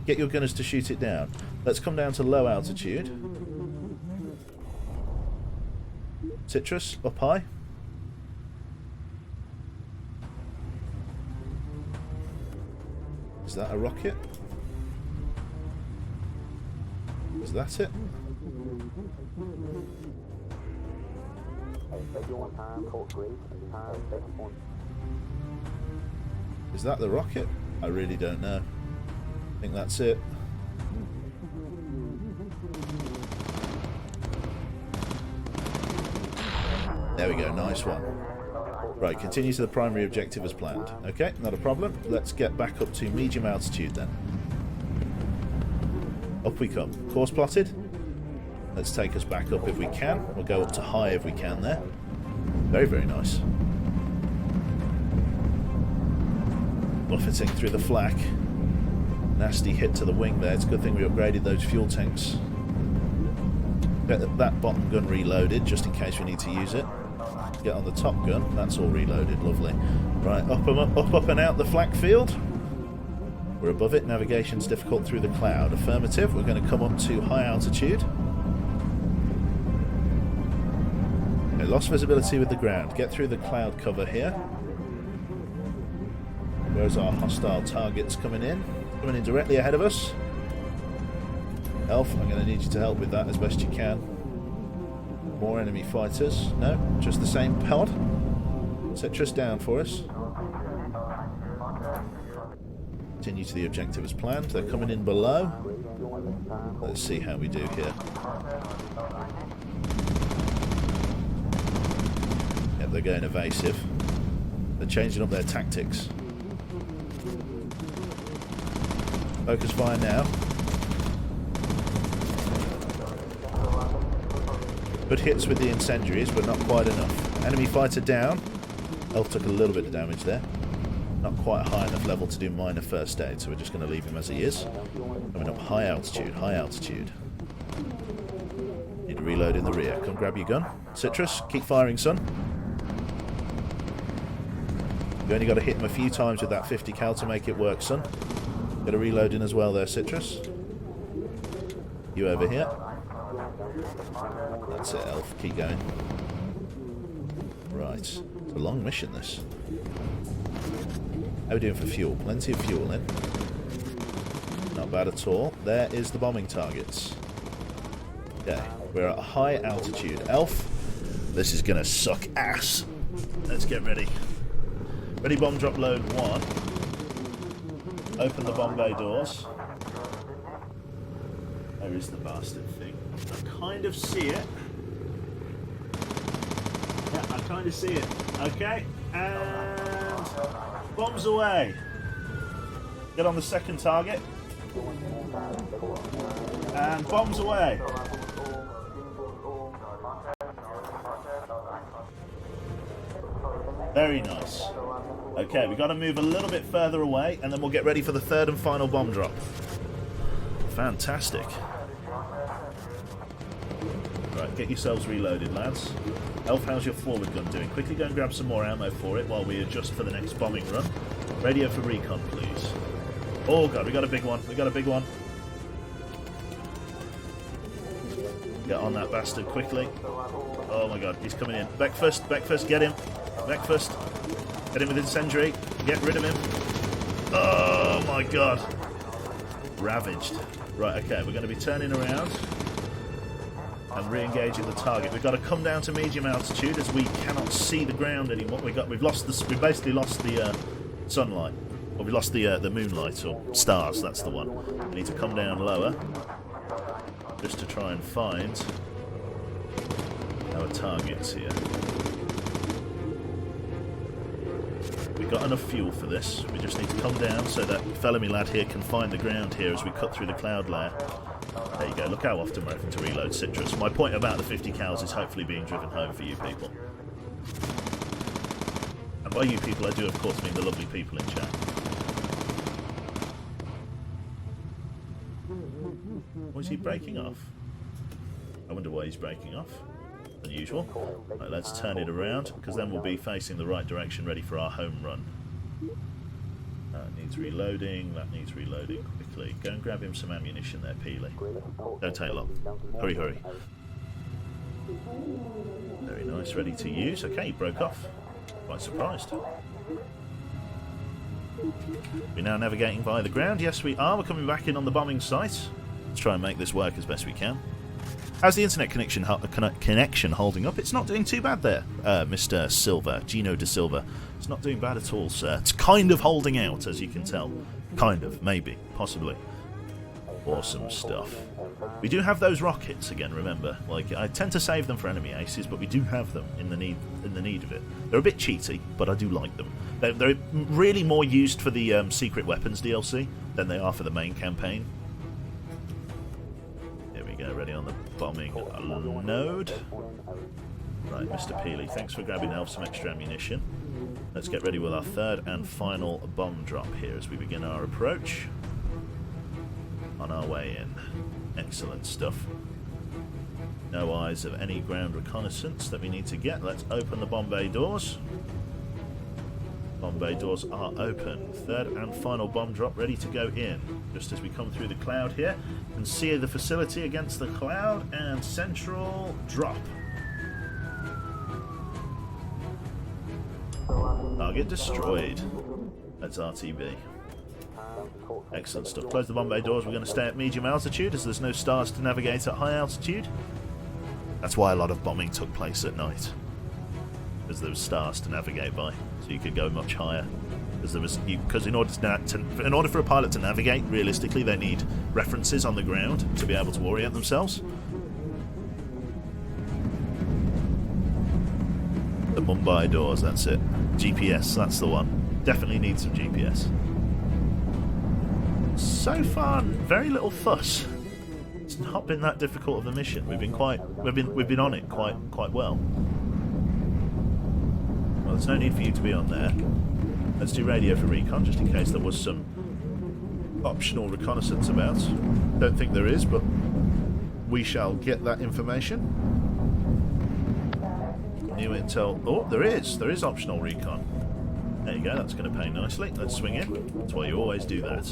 Get your gunners to shoot it down. Let's come down to low altitude. Citrus, up high. Is that a rocket? Is that it? Is that the rocket? I really don't know. I think that's it. There we go, nice one. Right, continue to the primary objective as planned. Okay, not a problem. Let's get back up to medium altitude then. Up we come. Course plotted. Let's take us back up if we can. We'll go up to high if we can there. Very, very nice. Buffeting through the flak. Nasty hit to the wing there. It's a good thing we upgraded those fuel tanks. Get that bottom gun reloaded just in case we need to use it. Get on the top gun. That's all reloaded. Lovely. Right, up and out the flak field. We're above it. Navigation's difficult through the cloud. Affirmative. We're going to come up to high altitude. Okay, lost visibility with the ground. Get through the cloud cover here. Where's our hostile targets coming in? Coming in directly ahead of us. Elf, I'm going to need you to help with that as best you can. More enemy fighters. No, just the same pod. Citrus down for us. Continue to the objective as planned. They're coming in below. Let's see how we do here. Yep, they're going evasive. They're changing up their tactics. Focus fire now. Good hits with the incendiaries, but not quite enough. Enemy fighter down. Elf took a little bit of damage there. Not quite high enough level to do minor first aid, so we're just going to leave him as he is. Coming up high altitude, high altitude. Need to reload in the rear. Come grab your gun. Citrus, keep firing, son. You've only got to hit him a few times with that 50 cal to make it work, son. Got to reload in as well there, Citrus. You over here. That's it, Elf. Keep going. Right. It's a long mission, this. How are we doing for fuel? Plenty of fuel in. Not bad at all. There is the bombing targets. Okay, we're at a high altitude. Elf, this is gonna suck ass. Let's get ready. Ready, bomb drop load 1. Open the bomb bay doors. Where is the bastard thing? I kind of see it. Yeah, I kind of see it. Okay, and bombs away. Get on the second target. And bombs away. Very nice. Okay, we've got to move a little bit further away, and then we'll get ready for the third and final bomb drop. Fantastic. Right, get yourselves reloaded, lads. Elf, how's your forward gun doing? Quickly go and grab some more ammo for it while we adjust for the next bombing run. Radio for recon, please. Oh god, we got a big one. We got a big one. Get on that bastard quickly. Oh my god, he's coming in. Breakfast, get him. Breakfast. Get him with incendiary. Get rid of him. Oh my god. Ravaged. Right, okay, we're going to be turning around and re-engaging the target. We've got to come down to medium altitude as we cannot see the ground anymore. We basically lost the sunlight. Well, we lost the moonlight, or stars, that's the one. We need to come down lower just to try and find our targets here. We've got enough fuel for this. We just need to come down so that fellow me lad here can find the ground here as we cut through the cloud layer. There you go. Look how often we're having to reload Citrus. My point about the 50 cals is hopefully being driven home for you people. And by you people, I do of course mean the lovely people in chat. Why is he breaking off? I wonder why he's breaking off. Unusual. Right, let's turn it around, because then we'll be facing the right direction, ready for our home run. That needs reloading. That needs reloading quickly. Go and grab him some ammunition there, Peely. Don't take long. Hurry, hurry. Very nice. Ready to use. Okay, he broke off. Quite surprised. We're now navigating via the ground. Yes, we are. We're coming back in on the bombing site. Let's try and make this work as best we can. How's the internet connection holding up? It's not doing too bad there, Mr. Silva, Gino de Silva. It's not doing bad at all, sir. It's kind of holding out, as you can tell. Kind of, maybe, possibly. Awesome stuff. We do have those rockets again. Remember, like I tend to save them for enemy aces, but we do have them in the need of it. They're a bit cheaty, but I do like them. They're really more used for the secret weapons DLC than they are for the main campaign. Ready on the bombing node. Right, Mr. Peely, thanks for grabbing Elf some extra ammunition. Let's get ready with our third and final bomb drop here as we begin our approach. On our way in. Excellent stuff. No eyes of any ground reconnaissance that we need to get. Let's open the bomb bay doors. Bomb bay doors are open. Third and final bomb drop ready to go in. Just as we come through the cloud here, you can see the facility against the cloud and central drop. Target destroyed. That's RTB. Excellent stuff. Close the bomb bay doors. We're going to stay at medium altitude as there's no stars to navigate at high altitude. That's why a lot of bombing took place at night. Because there was stars to navigate by, so you could go much higher. Because in order for a pilot to navigate realistically, they need references on the ground to be able to orient themselves. The Mumbai doors, that's it. GPS, that's the one. Definitely need some GPS. So far, very little fuss. It's not been that difficult of a mission. We've been on it quite well. Well, there's no need for you to be on there. Let's do radio for recon, just in case there was some optional reconnaissance about. Don't think there is, but we shall get that information. New intel. Oh, there is optional recon. There you go, that's going to pay nicely. Let's swing in. That's why you always do that.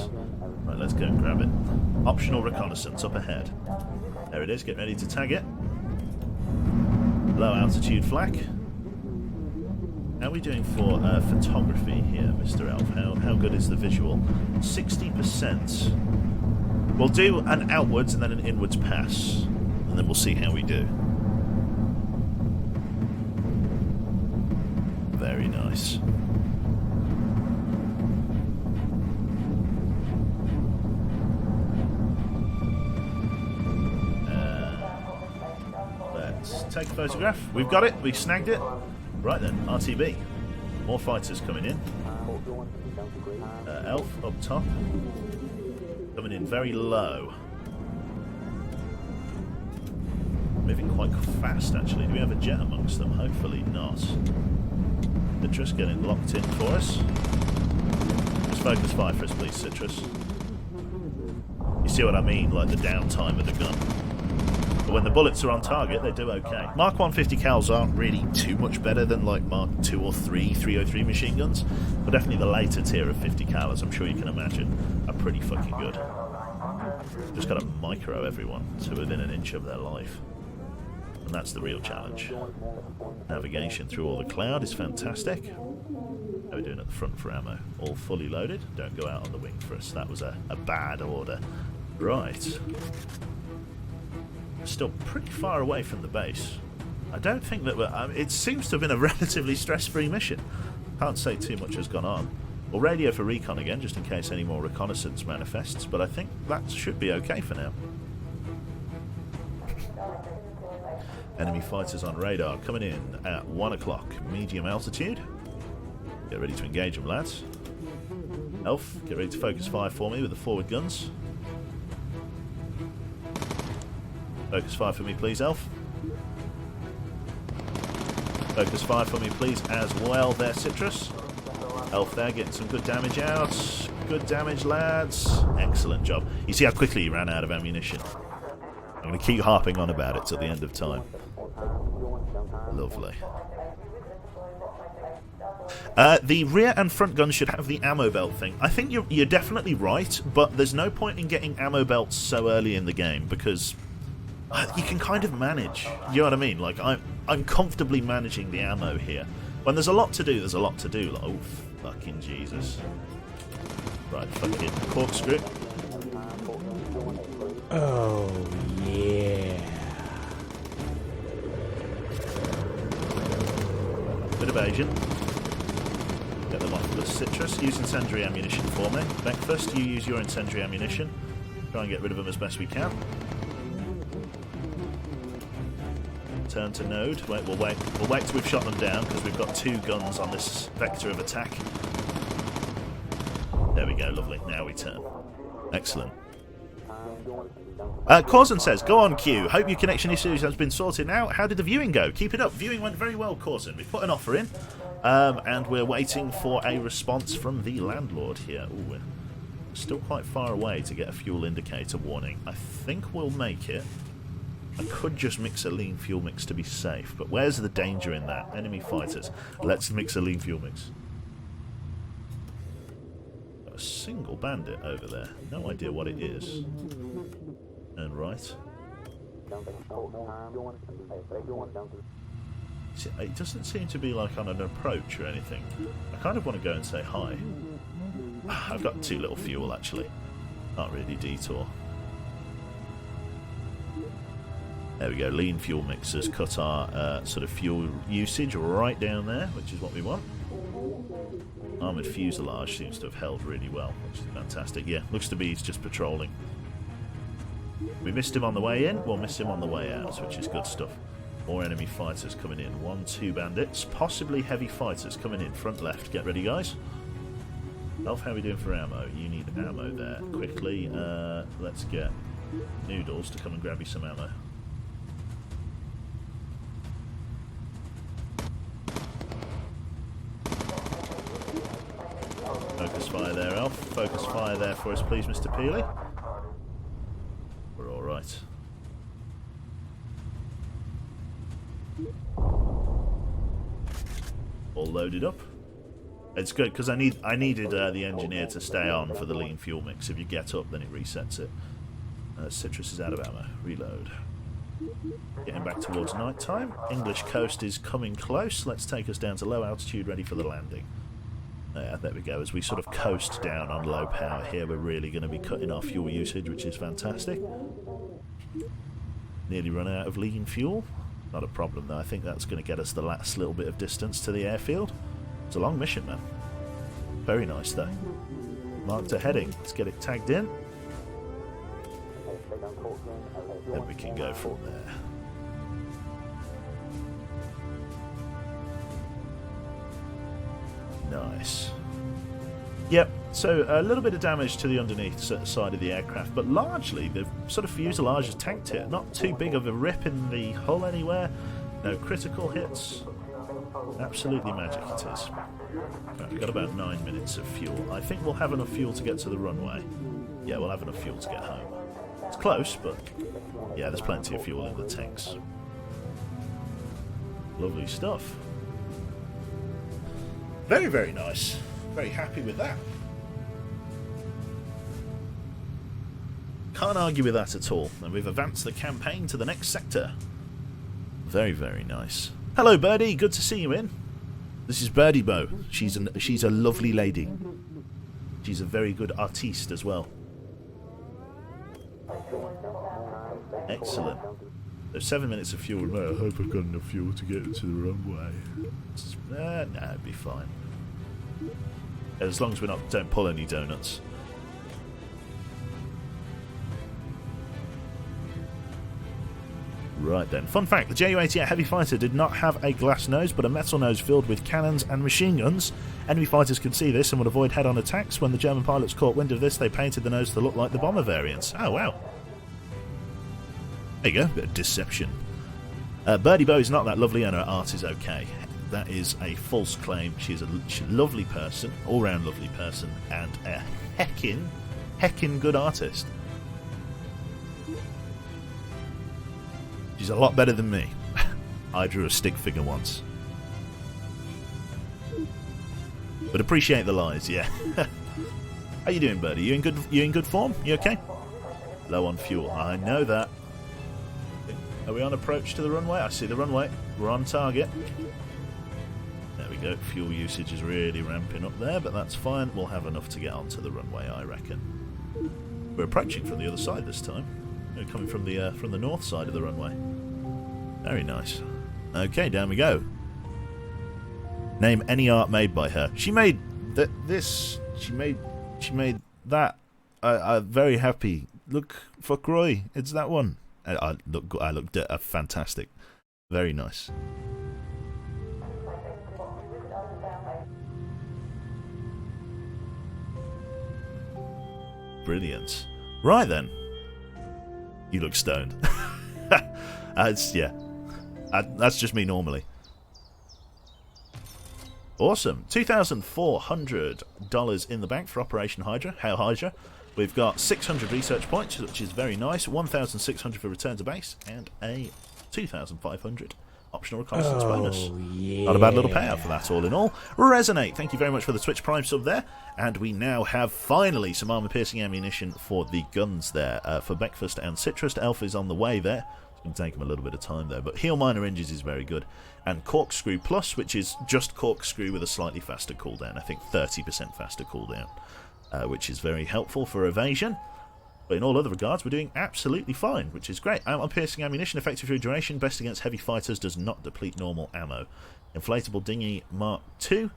Right, let's go and grab it. Optional reconnaissance up ahead. There it is, get ready to tag it. Low altitude flak. How are we doing for photography here, Mr. Elf? How good is the visual? 60%. We'll do an outwards and then an inwards pass, and then we'll see how we do. Very nice. Let's take a photograph. We've got it. We snagged it. Right then, RTB. More fighters coming in. Elf up top. Coming in very low. Moving quite fast, actually. Do we have a jet amongst them? Hopefully not. Citrus getting locked in for us. Just focus fire for us, please, Citrus. You see what I mean? Like the downtime of the gun. But when the bullets are on target, they do okay. Mark 150 cals aren't really too much better than like Mark 2 or 3 303 machine guns, but definitely the later tier of 50 cal, as I'm sure you can imagine, are pretty fucking good. Just got to micro everyone to within an inch of their life. And that's the real challenge. Navigation through all the cloud is fantastic. How are we doing at the front for ammo? All fully loaded. Don't go out on the wing for us. That was a bad order. Right. Still pretty far away from the base. I don't think that it seems to have been a relatively stress-free mission. Can't say too much has gone on. We'll radio for recon again, just in case any more reconnaissance manifests, but I think that should be okay for now. Enemy fighters on radar coming in at 1 o'clock, medium altitude. Get ready to engage them, lads. Elf, get ready to focus fire for me with the forward guns. Focus fire for me, please, Elf. Focus fire for me, please, as well there, Citrus. Elf there, getting some good damage out. Good damage, lads. Excellent job. You see how quickly he ran out of ammunition? I'm going to keep harping on about it till the end of time. Lovely. The rear and front guns should have the ammo belt thing. I think you're definitely right, but there's no point in getting ammo belts so early in the game, because you can kind of manage. You know what I mean? Like, I'm comfortably managing the ammo here. When there's a lot to do, there's a lot to do. Like, oh, fucking Jesus. Right, fucking corkscrew. Oh, yeah. Bit of Asian. Get them off with Citrus. Use incendiary ammunition for me. Breakfast, you use your incendiary ammunition. Try and get rid of them as best we can. Turn to node. Wait, we'll wait till we've shot them down, because we've got 2 guns on this vector of attack. There we go, lovely. Now we turn. Excellent. Corson says, go on, Q. Hope your connection issues has been sorted now. How did the viewing go? Keep it up. Viewing went very well, Corson. We've put an offer in, and we're waiting for a response from the landlord here. Ooh, we're still quite far away to get a fuel indicator warning. I think we'll make it. I could just mix a lean fuel mix to be safe, but where's the danger in that? Enemy fighters. Let's mix a lean fuel mix. Got a single bandit over there. No idea what it is. And right. It doesn't seem to be like on an approach or anything. I kind of want to go and say hi. I've got 2 little fuel, actually. Can't really detour. There we go, lean fuel mixers cut our sort of fuel usage right down there, which is what we want. Armoured fuselage seems to have held really well, which is fantastic. Yeah, looks to be he's just patrolling. We missed him on the way in, we'll miss him on the way out, which is good stuff. More enemy fighters coming in. 1, 2 bandits, possibly heavy fighters coming in. Front left, get ready, guys. Elf, how are we doing for ammo? You need ammo there. Quickly, let's get Noodles to come and grab you some ammo. Focus fire there, Elf. Focus fire there for us, please, Mr. Peely. We're alright. All loaded up. It's good, because I needed the engineer to stay on for the lean fuel mix. If you get up, then it resets it. Citrus is out of ammo. Reload. Getting back towards night time. English coast is coming close. Let's take us down to low altitude, ready for the landing. Yeah, there we go. As we sort of coast down on low power here, we're really going to be cutting our fuel usage, which is fantastic. Nearly run out of lean fuel. Not a problem, though. I think that's going to get us the last little bit of distance to the airfield. It's a long mission, man. Very nice, though. Marked a heading. Let's get it tagged in. Then we can go from there. Nice. Yep, so a little bit of damage to the underneath side of the aircraft, but largely the sort of fuselage is tanked it. Not too big of a rip in the hull anywhere. No critical hits. Absolutely magic it is. Right, we've got about 9 minutes of fuel. I think we'll have enough fuel to get to the runway. Yeah, we'll have enough fuel to get home. It's close, but yeah, there's plenty of fuel in the tanks. Lovely stuff. Very, very nice. Very happy with that. Can't argue with that at all. And we've advanced the campaign to the next sector. Very, very nice. Hello, Birdie. Good to see you in. This is Birdie Bo. She's a lovely lady. She's a very good artiste as well. Excellent. There's 7 minutes of fuel. I hope I've got enough fuel to get to the runway. No, it'd be fine. As long as we don't pull any donuts. Right then. Fun fact, the Ju-88 Heavy Fighter did not have a glass nose, but a metal nose filled with cannons and machine guns. Enemy fighters could see this and would avoid head-on attacks. When the German pilots caught wind of this, they painted the nose to look like the bomber variants. Oh, wow. There you go, bit of deception. Birdie Bo is not that lovely and her art is okay. That is a false claim. She's a lovely person, all-round lovely person, and a heckin' good artist. She's a lot better than me. I drew a stick figure once. But appreciate the lies, yeah. How you doing, Birdie? You in good form? You okay? Low on fuel. I know that. Are we on approach to the runway? I see the runway. We're on target. There we go. Fuel usage is really ramping up there, but that's fine. We'll have enough to get onto the runway, I reckon. We're approaching from the other side this time. We're coming from the north side of the runway. Very nice. Okay, down we go. Name any art made by her. She made this. She made that. I'm very happy. Look, fuck Roy. It's that one. I looked at fantastic. Very nice. Brilliant. Right then. You look stoned. Yeah. That's just me normally. Awesome. $2,400 in the bank for Operation Hydra. Hail Hydra. We've got 600 research points, which is very nice. 1,600 for return to base, and a 2,500 optional reconnaissance bonus. Yeah. Not a bad little payout for that, all in all. Resonate, thank you very much for the Twitch Prime sub there. And we now have, finally, some armor-piercing ammunition for the guns there. For Breakfast and Citrus, Elf is on the way there. It's going to take him a little bit of time, though. But Heal Minor Injuries is very good. And Corkscrew Plus, which is just Corkscrew with a slightly faster cooldown. I think 30% faster cooldown. Which is very helpful for evasion. But in all other regards, we're doing absolutely fine, which is great. Armor-piercing ammunition, effective for duration, best against heavy fighters, does not deplete normal ammo. Inflatable Dinghy Mark II.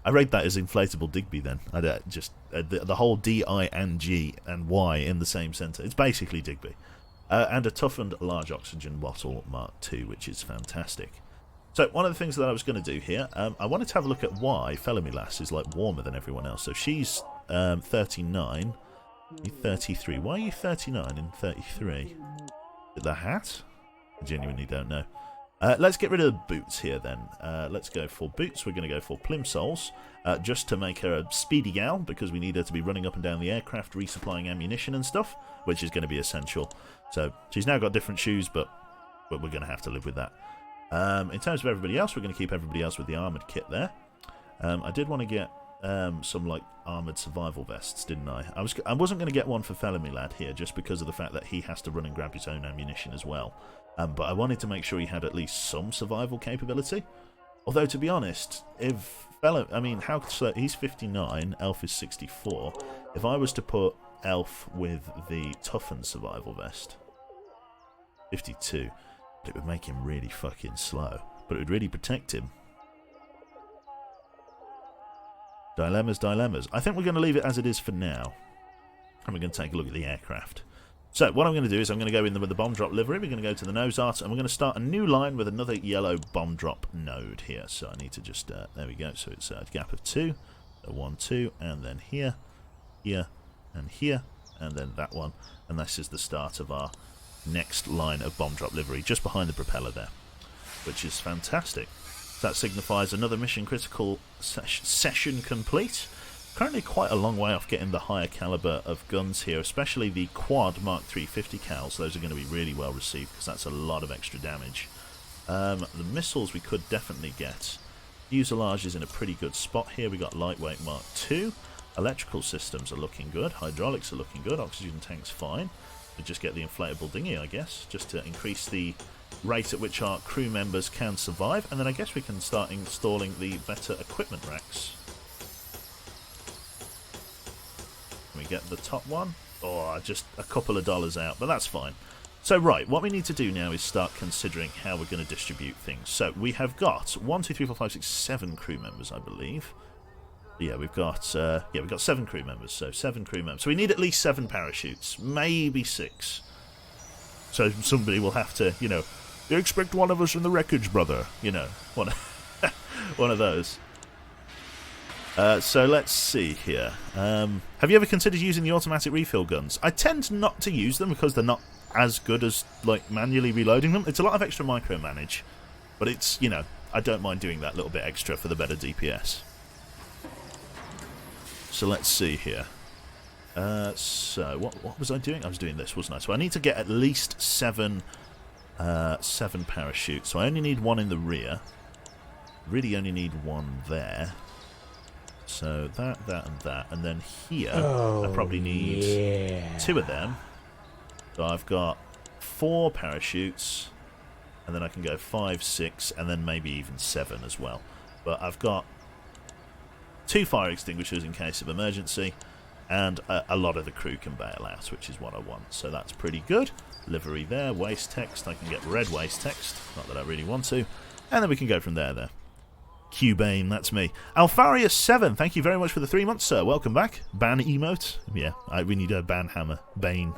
I rate that as Inflatable Digby then. The whole D-I and G and Y in the same sentence. It's basically Digby. And a toughened large oxygen bottle Mark II, which is fantastic. So one of the things that I was going to do here, I wanted to have a look at why Felony Lass is like warmer than everyone else. So she's 39. You're 33. Why are you 39 and 33? The hat? I genuinely don't know. Let's get rid of the boots here then. Let's go for boots. We're going to go for plimsolls, just to make her a speedy gal, because we need her to be running up and down the aircraft, resupplying ammunition and stuff, which is going to be essential. So she's now got different shoes, but we're going to have to live with that. In terms of everybody else, we're going to keep everybody else with the armoured kit there. I did want to get some like armoured survival vests, didn't I? I wasn't going to get one for Felony Lad here, just because of the fact that he has to run and grab his own ammunition as well. But I wanted to make sure he had at least some survival capability. Although, to be honest, if fella, I mean, how slow? He's 59, Elf is 64. If I was to put Elf with the toughened survival vest, 52, it would make him really fucking slow, but it would really protect him. Dilemmas, dilemmas. I think we're going to leave it as it is for now. And we're going to take a look at the aircraft. So what I'm going to do is I'm going to go in with the bomb drop livery. We're going to go to the nose art, and we're going to start a new line with another yellow bomb drop node here. So I need to just, there we go. So it's a gap of 2, a 1, 2, and then here, here, and here, and then that one. And this is the start of our next line of bomb drop livery, just behind the propeller there, which is fantastic. That signifies another mission critical session complete. Currently quite a long way off getting the higher caliber of guns here, especially the quad Mark 350 cals. Those are going to be really well received because that's a lot of extra damage. The missiles we could definitely get. Fuselage is in a pretty good spot here. We got lightweight Mark 2. Electrical systems are looking good. Hydraulics are looking good. Oxygen tanks fine. We just get the inflatable dinghy, I guess, just to increase the rate at which our crew members can survive. And then I guess we can start installing the better equipment racks. We get the top one, or just a couple of dollars out, but that's fine. So right, what we need to do now is start considering how we're going to distribute things. So we have got 1, 2, 3, 4, 5, 6, 7 crew members, I believe. Yeah, we've got 7 crew members, so 7 crew members. So we need at least 7 parachutes, maybe 6. So somebody will have to, you know, you expect one of us in the wreckage, brother. You know, one of those. So let's see here. Have you ever considered using the automatic refill guns? I tend not to use them because they're not as good as like manually reloading them. It's a lot of extra micromanage, but it's, you know, I don't mind doing that little bit extra for the better DPS. So let's see here. So what was I doing? I was doing this, wasn't I? So I need to get at least 7 parachutes. So I only need 1 in the rear. Really only need 1 there. So that, and that. And then here, I probably need 2 of them. So I've got 4 parachutes. And then I can go 5, 6, and then maybe even 7 as well. But I've got 2 fire extinguishers in case of emergency. And a lot of the crew can bail out, which is what I want. So that's pretty good. Livery there, waste text. I can get red waste text. Not that I really want to. And then we can go from there. Cubane, that's me. Alfarius7, thank you very much for the 3 months, sir. Welcome back. Ban emote. Yeah, we need a ban hammer. Bane.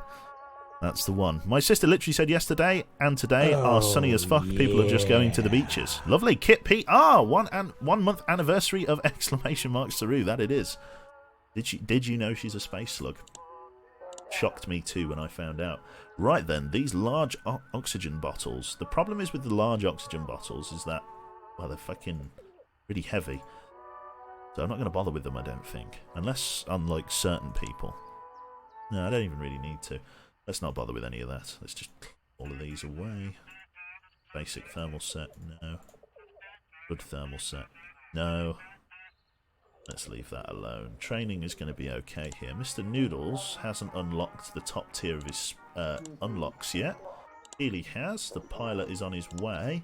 That's the one. My sister literally said yesterday and today are sunny as fuck. People are just going to the beaches. Lovely. Kit PR, 1 month anniversary of exclamation mark Saru. That it is. Did you know she's a space slug? Shocked me too when I found out. Right then, these large oxygen bottles. The problem is with the large oxygen bottles is that, well, they're fucking pretty heavy. So I'm not going to bother with them, I don't think. Unless, unlike certain people. No, I don't even really need to. Let's not bother with any of that. Let's just all of these away. Basic thermal set, no. Good thermal set, no. Let's leave that alone. Training is going to be okay here. Mr. Noodles hasn't unlocked the top tier of his unlocks yet. Healy has. The pilot is on his way.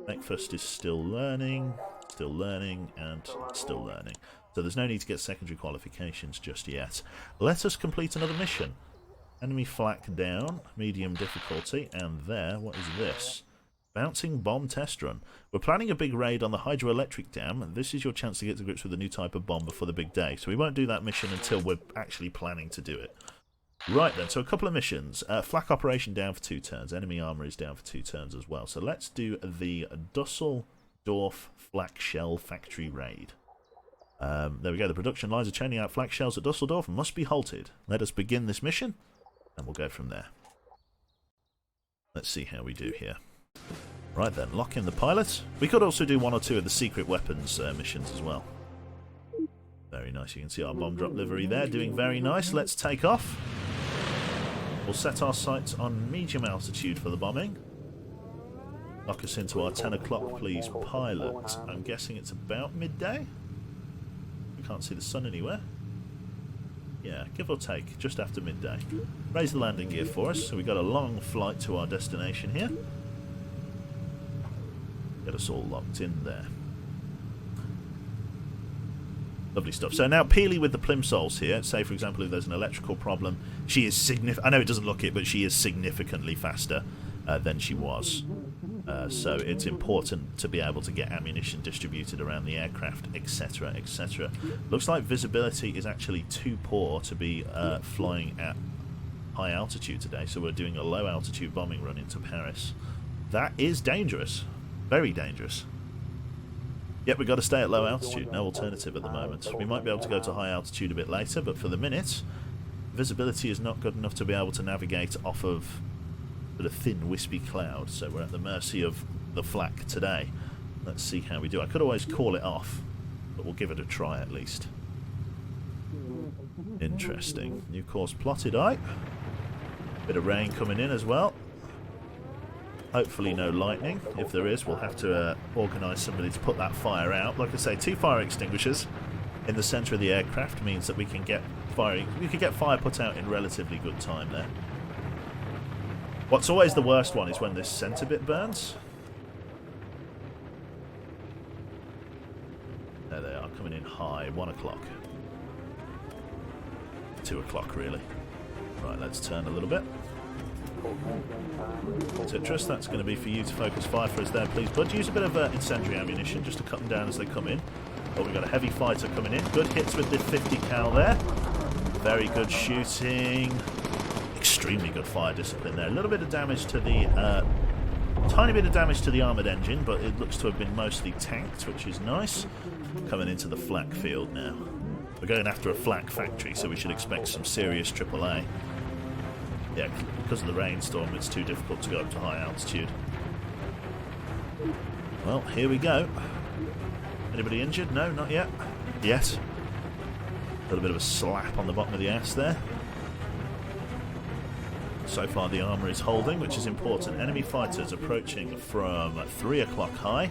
McFirst is still learning, and still learning. So there's no need to get secondary qualifications just yet. Let us complete another mission. Enemy flak down, medium difficulty, and there, what is this? Bouncing bomb test run. We're planning a big raid on the hydroelectric dam, and this is your chance to get to grips with a new type of bomb before the big day. So we won't do that mission until we're actually planning to do it. Right then, so a couple of missions. Flak operation down for 2 turns. Enemy armour is down for 2 turns as well. So let's do the Dusseldorf flak shell factory raid. There we go. The production lines are churning out flak shells at Dusseldorf and must be halted. Let us begin this mission, and we'll go from there. Let's see how we do here. Right then, lock in the pilot. We could also do 1 or 2 of the secret weapons missions as well. Very nice. You can see our bomb drop livery there, doing very nice. Let's take off. We'll set our sights on medium altitude for the bombing. Lock us into our 10 o'clock, please, pilot. I'm guessing it's about midday. We can't see the sun anywhere. Yeah, give or take, just after midday. Raise the landing gear for us, so we've got a long flight to our destination here. Get us all locked in there. Lovely stuff. So now Peely with the plimsolls here. Say, for example, if there's an electrical problem, she is I know it doesn't look it, but she is significantly faster than she was. So it's important to be able to get ammunition distributed around the aircraft, etc., etc. Looks like visibility is actually too poor to be flying at high altitude today, so we're doing a low altitude bombing run into Paris. That is dangerous. Very dangerous. Yep, we've got to stay at low altitude. No alternative at the moment. We might be able to go to high altitude a bit later, but for the minute, visibility is not good enough to be able to navigate off of a thin, wispy cloud. So we're at the mercy of the flak today. Let's see how we do. I could always call it off, but we'll give it a try at least. Interesting. New course plotted, aye. Bit of rain coming in as well. Hopefully no lightning. If there is, we'll have to organise somebody to put that fire out. Like I say, 2 fire extinguishers in the centre of the aircraft means that we can get fire put out in relatively good time there. What's always the worst one is when this centre bit burns. There they are, coming in high. 1 o'clock. 2 o'clock, really. Right, let's turn a little bit. Citrus, that's going to be for you to focus fire for us there, please, bud. Use a bit of incendiary ammunition just to cut them down as they come in. Oh, we've got a heavy fighter coming in. Good hits with the 50 cal there. Very good shooting. Extremely good fire discipline there. A little bit of damage to the... tiny bit of damage to the armoured engine, but it looks to have been mostly tanked, which is nice. Coming into the flak field now. We're going after a flak factory, so we should expect some serious AAA. Yeah, because of the rainstorm, it's too difficult to go up to high altitude. Well, here we go. Anybody injured? No, not yet. Yet. A little bit of a slap on the bottom of the ass there. So far the armour is holding, which is important. Enemy fighters approaching from 3 o'clock high.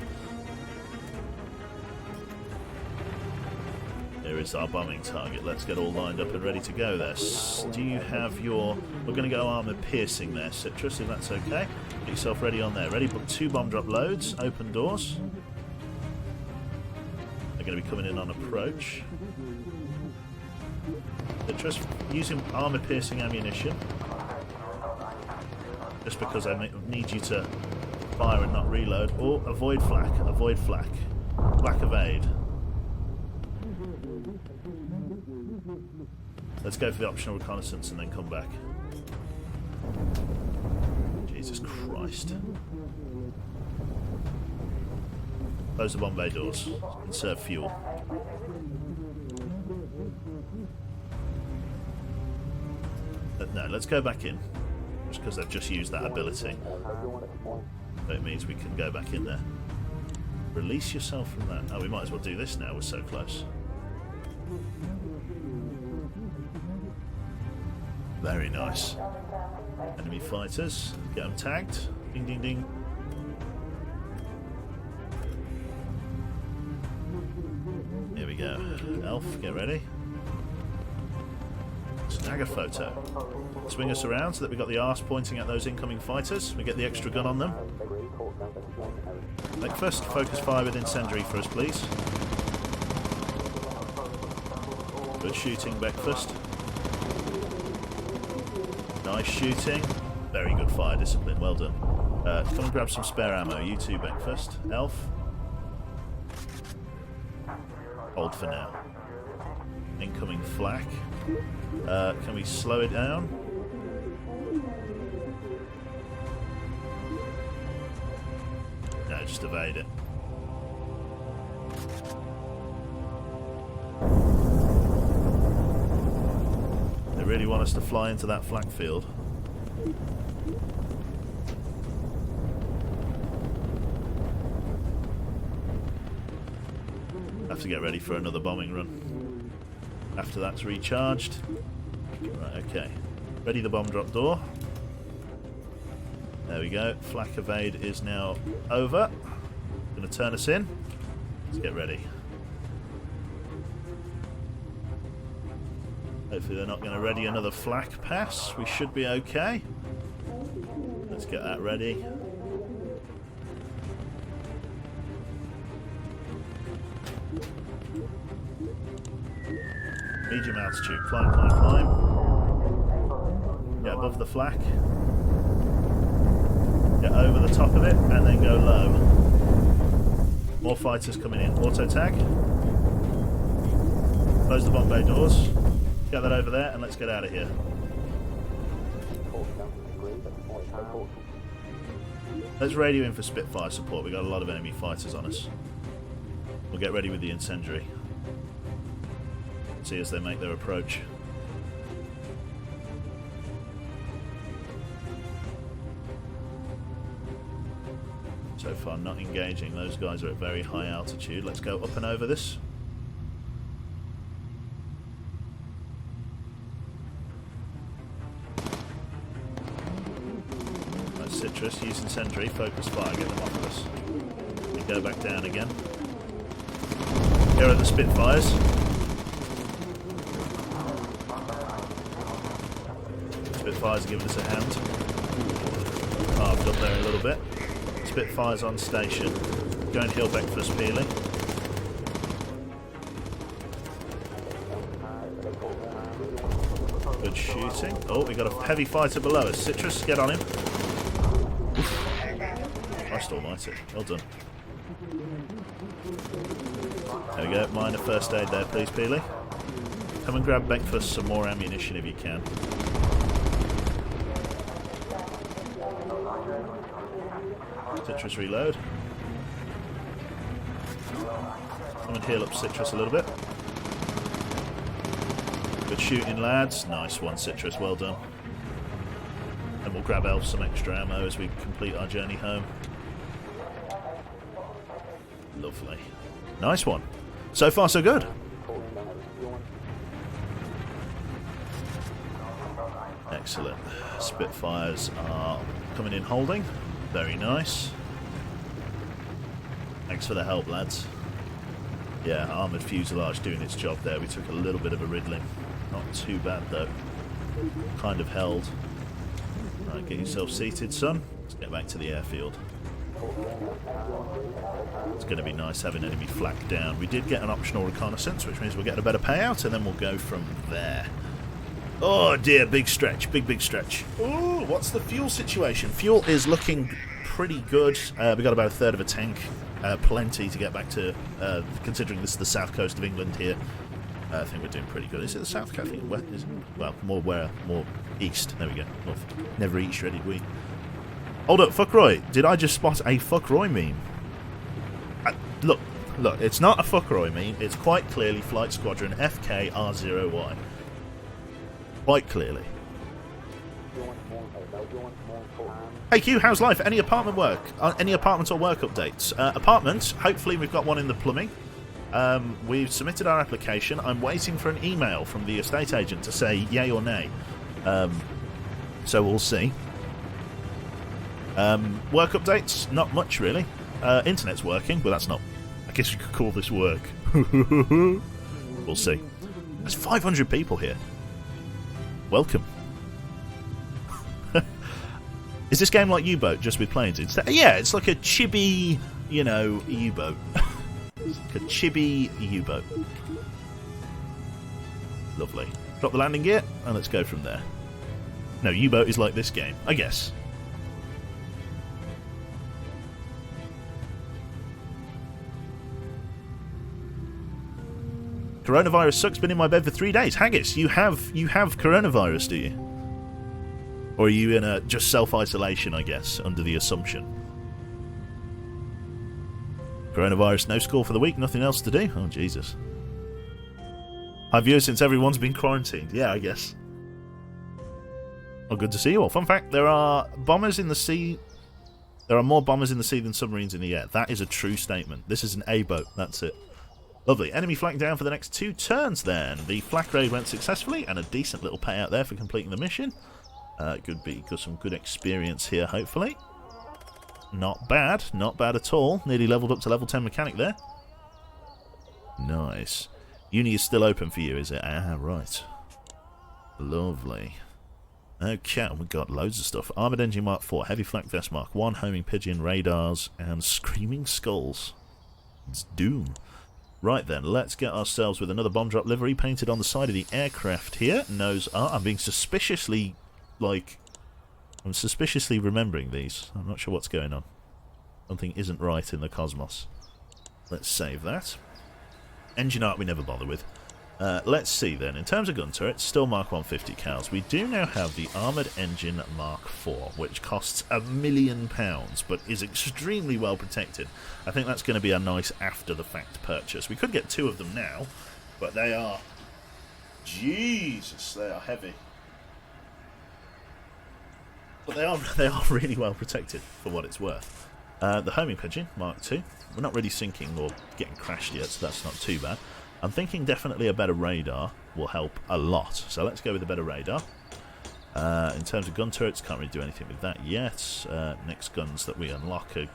Here is our bombing target. Let's get all lined up and ready to go there. Do you have your... We're going to go armour piercing there, Citrus, if that's okay. Get yourself ready on there. Ready, 2 bomb drop loads. Open doors. They're going to be coming in on approach. Citrus, using armour piercing ammunition. Just because I need you to fire and not reload. Or avoid flak. Avoid flak. Flak evade. Let's go for the optional reconnaissance and then come back. Jesus Christ. Close the bomb bay doors. Conserve fuel. No, let's go back in. Just because they've just used that ability. So it means we can go back in there. Release yourself from that. Oh, we might as well do this now. We're so close. Very nice. Enemy fighters. Get them tagged. Ding, ding, ding. Here we go. Elf, get ready. Snag a photo. Swing us around so that we've got the arse pointing at those incoming fighters. We get the extra gun on them. Breakfast, focus fire with incendiary for us, please. Good shooting, Breakfast. Nice shooting. Very good fire discipline. Well done. Come and grab some spare ammo. You too, Breakfast. Elf. Hold for now. Incoming flak. Can we slow it down? No, just evade it. They really want us to fly into that flak field. Have to get ready for another bombing run. After that's recharged. Right, okay. Ready the bomb drop door. There we go. Flak evade is now over. Going to turn us in. Let's get ready. Hopefully they're not going to ready another flak pass. We should be okay. Let's get that ready. altitude. Climb, climb, climb. Get above the flak. Get over the top of it, and then go low. More fighters coming in. Auto tag. Close the bomb bay doors. Get that over there, and let's get out of here. Let's radio in for Spitfire support. We've got a lot of enemy fighters on us. We'll get ready with the incendiary. See as they make their approach. So far not engaging. Those guys are at very high altitude. Let's go up and over this. That's Citrus. Use incendiary. Focus fire. Get them off of us. We go back down again. Here are the Spitfires. Spitfires are giving us a hand. Carved up there a little bit. Spitfires on station. Go and heal breakfast peeling. Good shooting. Oh, we got a heavy fighter below us. Citrus, get on him. Oof. Christ almighty. Well done. There we go. Minor first aid there, please, Peely. Come and grab breakfast some more ammunition if you can. Citrus reload. Come and heal up Citrus a little bit. Good shooting, lads. Nice one, Citrus. Well done. And we'll grab Elf some extra ammo as we complete our journey home. Lovely. Nice one. So far, so good. Excellent. Spitfires are coming in holding. Very nice. Thanks for the help, lads. Yeah, armoured fuselage doing its job there. We took a little bit of a riddling. Not too bad, though. Kind of held. Right, get yourself seated, son. Let's get back to the airfield. It's going to be nice having enemy flak down. We did get an optional reconnaissance, which means we'll get a better payout, and then we'll go from there. Oh dear, big stretch, big stretch. Ooh, what's the fuel situation? Fuel is looking pretty good. We got about a third of a tank. Plenty to get back to, considering this is the south coast of England here. I think we're doing pretty good. Is it the south coast? I think west, is it? Well, more east. There we go. North. Never eat shredded wheat. Hold up, fuck Roy. Did I just spot a fuck Roy meme? Look, it's not a fuck Roy meme. It's quite clearly Flight Squadron FKR0Y. Quite clearly. Hey Q, how's life? Any apartment work? Any apartment or work updates? Apartment, hopefully we've got one in the plumbing. We've submitted our application. I'm waiting for an email from the estate agent to say yay or nay. So we'll see. Work updates? Not much really. Internet's working, but that's not... I guess you could call this work. We'll see. There's 500 people here. Welcome. Is this game like U-Boat, just with planes instead? Yeah, it's like a chibi, U-Boat. Like a chibi U-Boat. Lovely. Drop the landing gear, and let's go from there. No, U-Boat is like this game, I guess. Coronavirus sucks, been in my bed for 3 days. Haggis, you have coronavirus, do you? Or are you in a just self-isolation, I guess, under the assumption? Coronavirus, no school for the week, nothing else to do? Oh, Jesus. I've viewed since everyone's been quarantined. Yeah, I guess. Oh, good to see you all. Fun fact, there are bombers in the sea... There are more bombers in the sea than submarines in the air. That is a true statement. This is an A-boat, that's it. Lovely. Enemy flak down for the next 2 turns then. The flak raid went successfully, and a decent little payout there for completing the mission. Could be some good experience here, hopefully. Not bad at all. Nearly leveled up to level 10 mechanic there. Nice. Uni is still open for you, is it? Ah, right. Lovely. Okay, we've got loads of stuff. Armoured Engine Mark 4, Heavy Flak Vest Mark 1, Homing Pigeon, Radars, and Screaming Skulls. It's Doom. Right then, let's get ourselves with another bomb drop livery painted on the side of the aircraft here. Nose art. I'm being suspiciously, I'm suspiciously remembering these. I'm not sure what's going on. Something isn't right in the cosmos. Let's save that. Engine art we never bother with. Let's see then. In terms of gun turrets, still Mark 150 cals. We do now have the Armoured Engine Mark IV, which costs £1 million, but is extremely well protected. I think that's going to be a nice after-the-fact purchase. We could get 2 of them now, but they are... Jesus, they are heavy. But they are really well protected, for what it's worth. The Homing Pigeon, Mark II. We're not really sinking or getting crashed yet, so that's not too bad. I'm thinking definitely a better radar will help a lot. So let's go with a better radar. In terms of gun turrets, can't really do anything with that yet. Next guns that we unlock are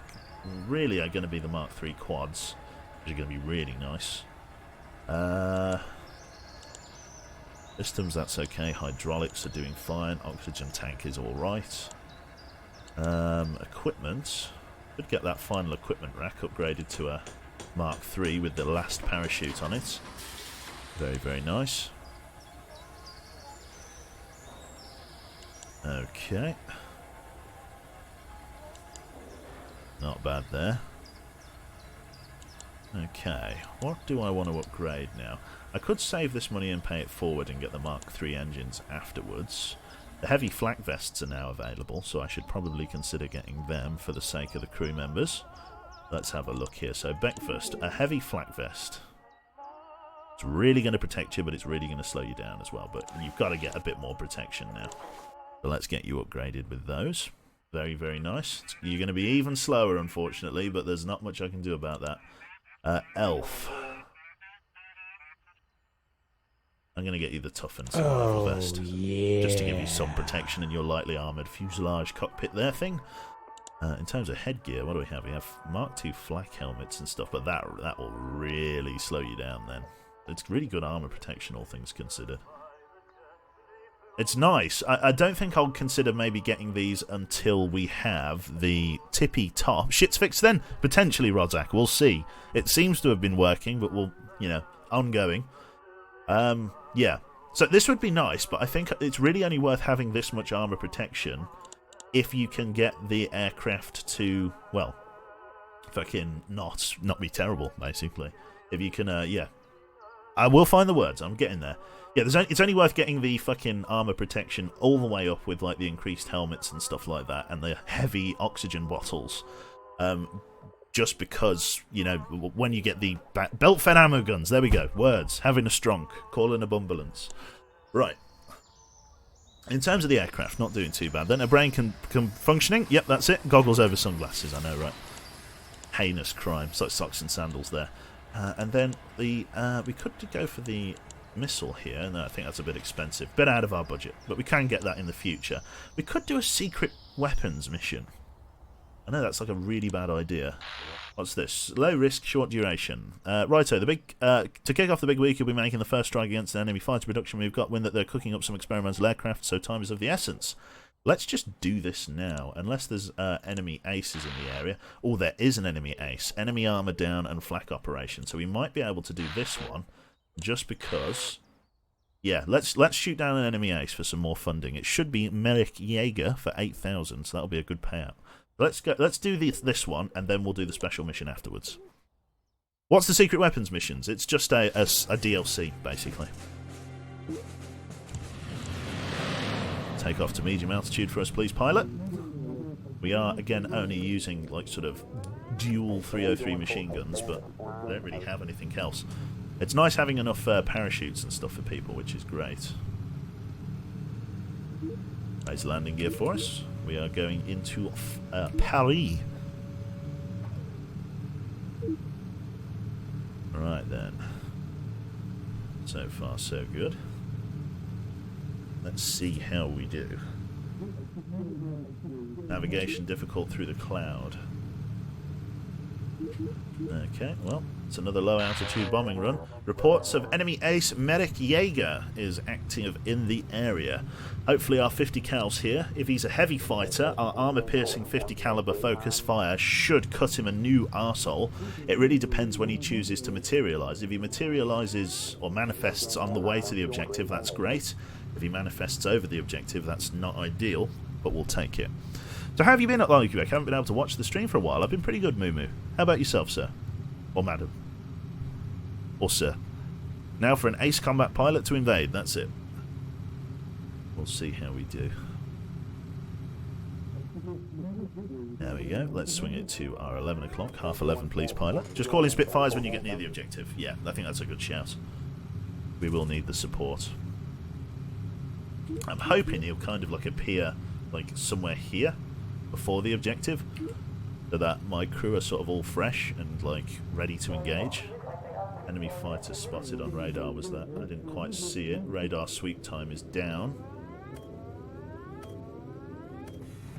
going to be the Mark III quads, which are going to be really nice. Systems, that's okay. Hydraulics are doing fine. Oxygen tank is alright. Equipment. Could get that final equipment rack upgraded to a Mark III with the last parachute on it. Very, very nice. Okay. Not bad there. Okay, what do I want to upgrade now? I could save this money and pay it forward and get the Mark III engines afterwards. The heavy flak vests are now available, so I should probably consider getting them for the sake of the crew members. Let's have a look here. So, breakfast, a heavy flak vest. It's really going to protect you, but it's really going to slow you down as well. But you've got to get a bit more protection now. So let's get you upgraded with those. Very, very nice. You're going to be even slower, unfortunately, but there's not much I can do about that. Elf. I'm going to get you the toughened survival vest. Yeah. Just to give you some protection in your lightly armoured fuselage cockpit there thing. In terms of headgear, what do we have? We have Mark II flak helmets and stuff, but that will really slow you down then. It's really good armour protection, all things considered. It's nice. I don't think I'll consider maybe getting these until we have the tippy top. Shit's fixed then, potentially, Rodzak. We'll see. It seems to have been working, but we'll, ongoing. Yeah. So this would be nice, but I think it's really only worth having this much armour protection if you can get the aircraft to, well, fucking not be terrible, basically. If you can, yeah. I will find the words, I'm getting there. Yeah, it's only worth getting the fucking armour protection all the way up with, like, the increased helmets and stuff like that, and the heavy oxygen bottles. Just because, when you get the belt-fed ammo guns, there we go, words, having a strong, calling a bumbulance. Right. In terms of the aircraft, not doing too bad. Then a brain can functioning. Yep, that's it. Goggles over sunglasses, I know, right? Heinous crime. So socks and sandals there. And then we could go for the missile here, and I think that's a bit expensive. Bit out of our budget, but we can get that in the future. We could do a secret weapons mission. I know that's like a really bad idea. What's this? Low risk, short duration. Righto, to kick off the big week, you'll be making the first strike against an enemy fighter production. We've got wind that they're cooking up some experimental aircraft, so time is of the essence. Let's just do this now, unless there's enemy aces in the area. Oh, there is an enemy ace. Enemy armor down and flak operation. So we might be able to do this one, just because... Yeah, let's shoot down an enemy ace for some more funding. It should be Merrick Jaeger for 8,000, so that'll be a good payout. Let's do this one, and then we'll do the special mission afterwards. What's the secret weapons missions? It's just a DLC, basically. Take off to medium altitude for us, please, pilot. We are, again, only using, like, sort of dual 303 machine guns, but we don't really have anything else. It's nice having enough parachutes and stuff for people, which is great. Raise the landing gear for us. We are going into Paris. Right then. So far, so good. Let's see how we do. Navigation difficult through the cloud. Okay, well, It's another low-altitude bombing run. Reports of enemy ace Medic Jaeger is active in the area. Hopefully our 50 cals here. If he's a heavy fighter, our armor-piercing 50 caliber focus fire should cut him a new arsehole. It really depends when he chooses to materialise. If he materialises or manifests on the way to the objective, that's great. If he manifests over the objective, that's not ideal, but we'll take it. So how have you been at Quebec? I haven't been able to watch the stream for a while. I've been pretty good, Moo Moo. How about yourself, sir? Or madam? Or sir? Now for an ace combat pilot to invade, that's it. We'll see how we do. There we go. Let's swing it to our 11 o'clock. Half 11, please, pilot. Just call in Spitfires when you get near the objective. Yeah, I think that's a good shout. We will need the support. I'm hoping he'll kind of like appear like somewhere here before the objective, so that my crew are sort of all fresh and like ready to engage. Enemy fighter spotted on radar was that. I didn't quite see it. Radar sweep time is down.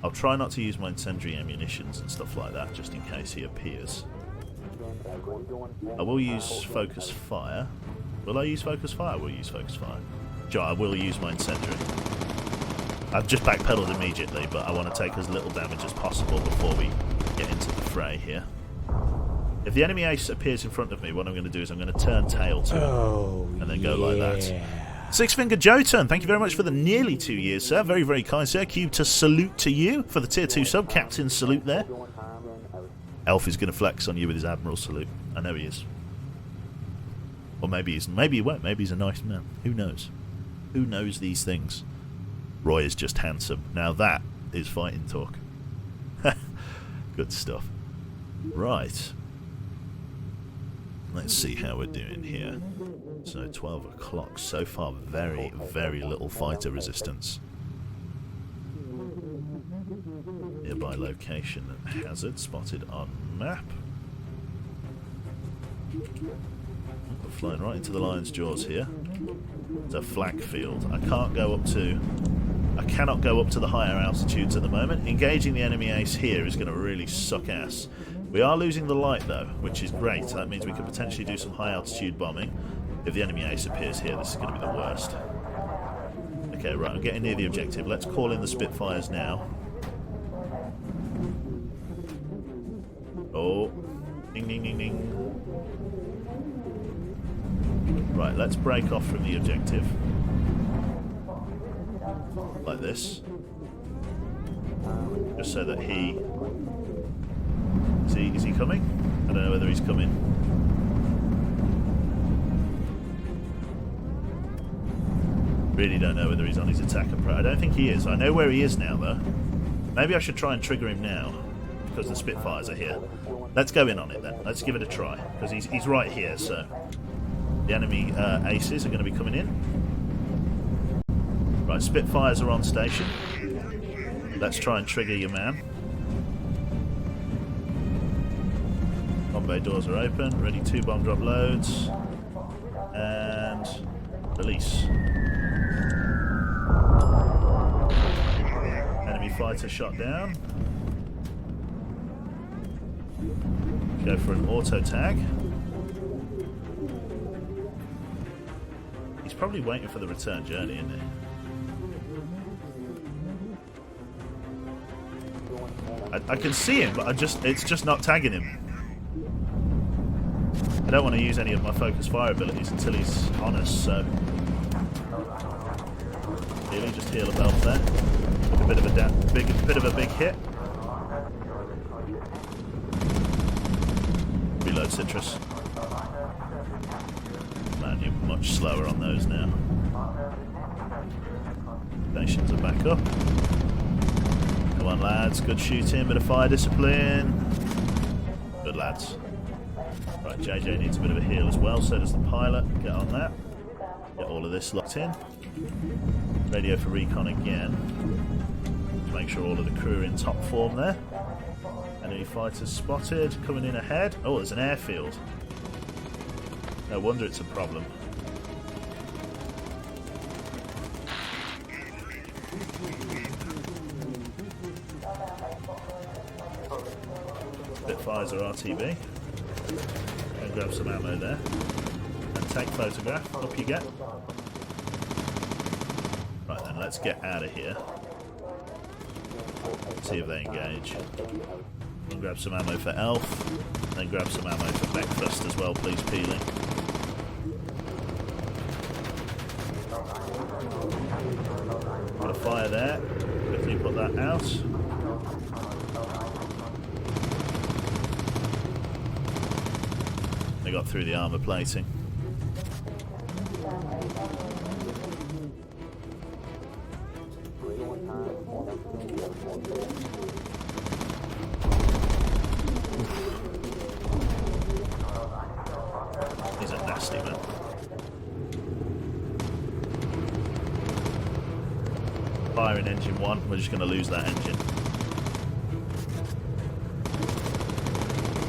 I'll try not to use my incendiary ammunitions and stuff like that, just in case he appears. I will use focus fire. Will I use focus fire? I will use focus fire. Sure, I will use my incendiary. I've just backpedaled immediately, but I want to take as little damage as possible before we get into the fray here. If the enemy ace appears in front of me, what I'm going to do is I'm going to turn tail to him and then go like that. Six Finger Jotun, thank you very much for the nearly 2 years, sir. Very, very kind, sir. Cube to salute to you for the tier 2 sub. Captain salute there. Elf is going to flex on you with his Admiral salute. I know he is. Or maybe he's, maybe he won't. Maybe he's a nice man. Who knows? Who knows these things? Roy is just handsome. Now that is fighting talk. Good stuff. Right. Let's see how we're doing here. So 12 o'clock. So far, very, very little fighter resistance. Nearby location and hazard spotted on map. We're flying right into the lion's jaws here. It's a flak field. I cannot go up to the higher altitudes at the moment. Engaging the enemy ace here is going to really suck ass. We are losing the light though, which is great. That means we could potentially do some high altitude bombing. If the enemy ace appears here, this is going to be the worst. Okay, right, I'm getting near the objective. Let's call in the Spitfires now. Oh, ding ding ding ding. Right, let's break off from the objective. Like this. Just so that he... Is he coming? I don't know whether he's coming. Really don't know whether he's on his attack approach. I don't think he is. I know where he is now, though. Maybe I should try and trigger him now, because the Spitfires are here. Let's go in on it, then. Let's give it a try, because he's right here, so... The enemy aces are going to be coming in. Right, Spitfires are on station. Let's try and trigger your man. Bomb bay doors are open. Ready 2 bomb drop loads. And release. Enemy fighter shot down. Go for an auto tag. He's probably waiting for the return journey, isn't he? I can see him, but it's just not tagging him. I don't want to use any of my focus fire abilities until he's on us, so... Really, just heal above there. Took a bit of a big hit. Reload Citrus. Man, you're much slower on those now. Stations are back up. Come on, lads. Good shooting, bit of fire discipline. Good, lads. Right, JJ needs a bit of a heal as well, so does the pilot. Get on that. Get all of this locked in. Radio for recon again. To make sure all of the crew are in top form there. Enemy fighters spotted. Coming in ahead. Oh, there's an airfield. No wonder it's a problem. Spitfires are RTB. And grab some ammo there. And take photograph. Up you get. Right then, let's get out of here. See if they engage. And grab some ammo for Elf. Then grab some ammo for breakfast as well, please, Peeling. Got a fire there. Quickly put that out. They got through the armor plating. These are nasty, man. Fire in engine 1. We're just going to lose that engine.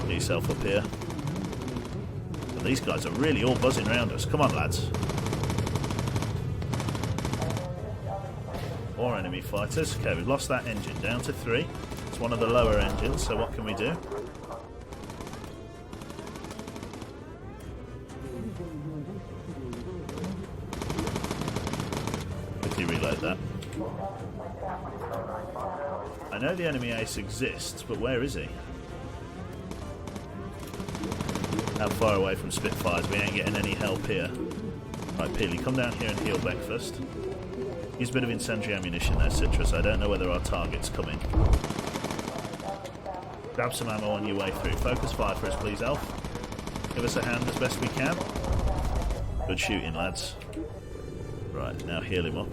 Get yourself up here. And these guys are really all buzzing around us. Come on, lads. 4 enemy fighters. Okay, we've lost that engine. Down to 3. It's one of the lower engines, so what can we do? Quickly reload that. I know the enemy ace exists, but where is he? How far away from Spitfires? We ain't getting any help here. Right, Peely, come down here and heal breakfast. Use a bit of incendiary ammunition there, Citrus. I don't know whether our target's coming. Grab some ammo on your way through. Focus fire for us, please, Elf. Give us a hand as best we can. Good shooting, lads. Right, now heal him up.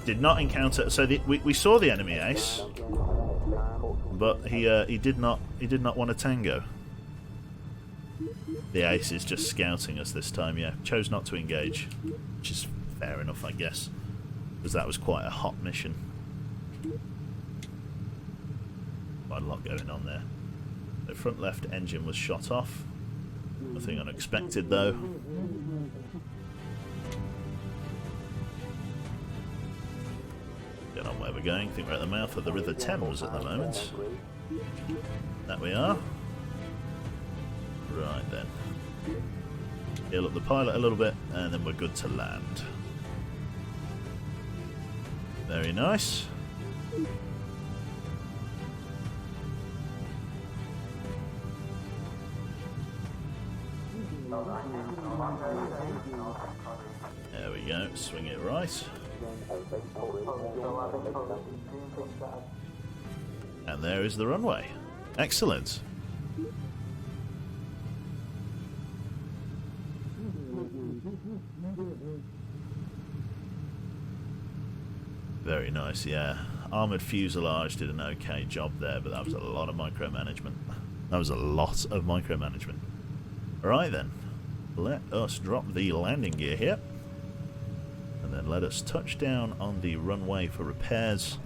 Did not encounter. So we saw the enemy ace, but he did not want a tango. The ace is just scouting us this time. Yeah, chose not to engage, which is fair enough, I guess, because that was quite a hot mission. Quite a lot going on there. The front left engine was shot off. Nothing unexpected though. Get on where we're going. I think we're at the mouth of the River Thames at the moment. That we are. Right then. Heal up the pilot a little bit, and then we're good to land. Very nice. There we go, swing it right. And there is the runway. Excellent. Very nice, yeah. Armoured fuselage did an okay job there, but that was a lot of micromanagement. That was a lot of micromanagement. Alright then, let us drop the landing gear here. And then let us touch down on the runway for repairs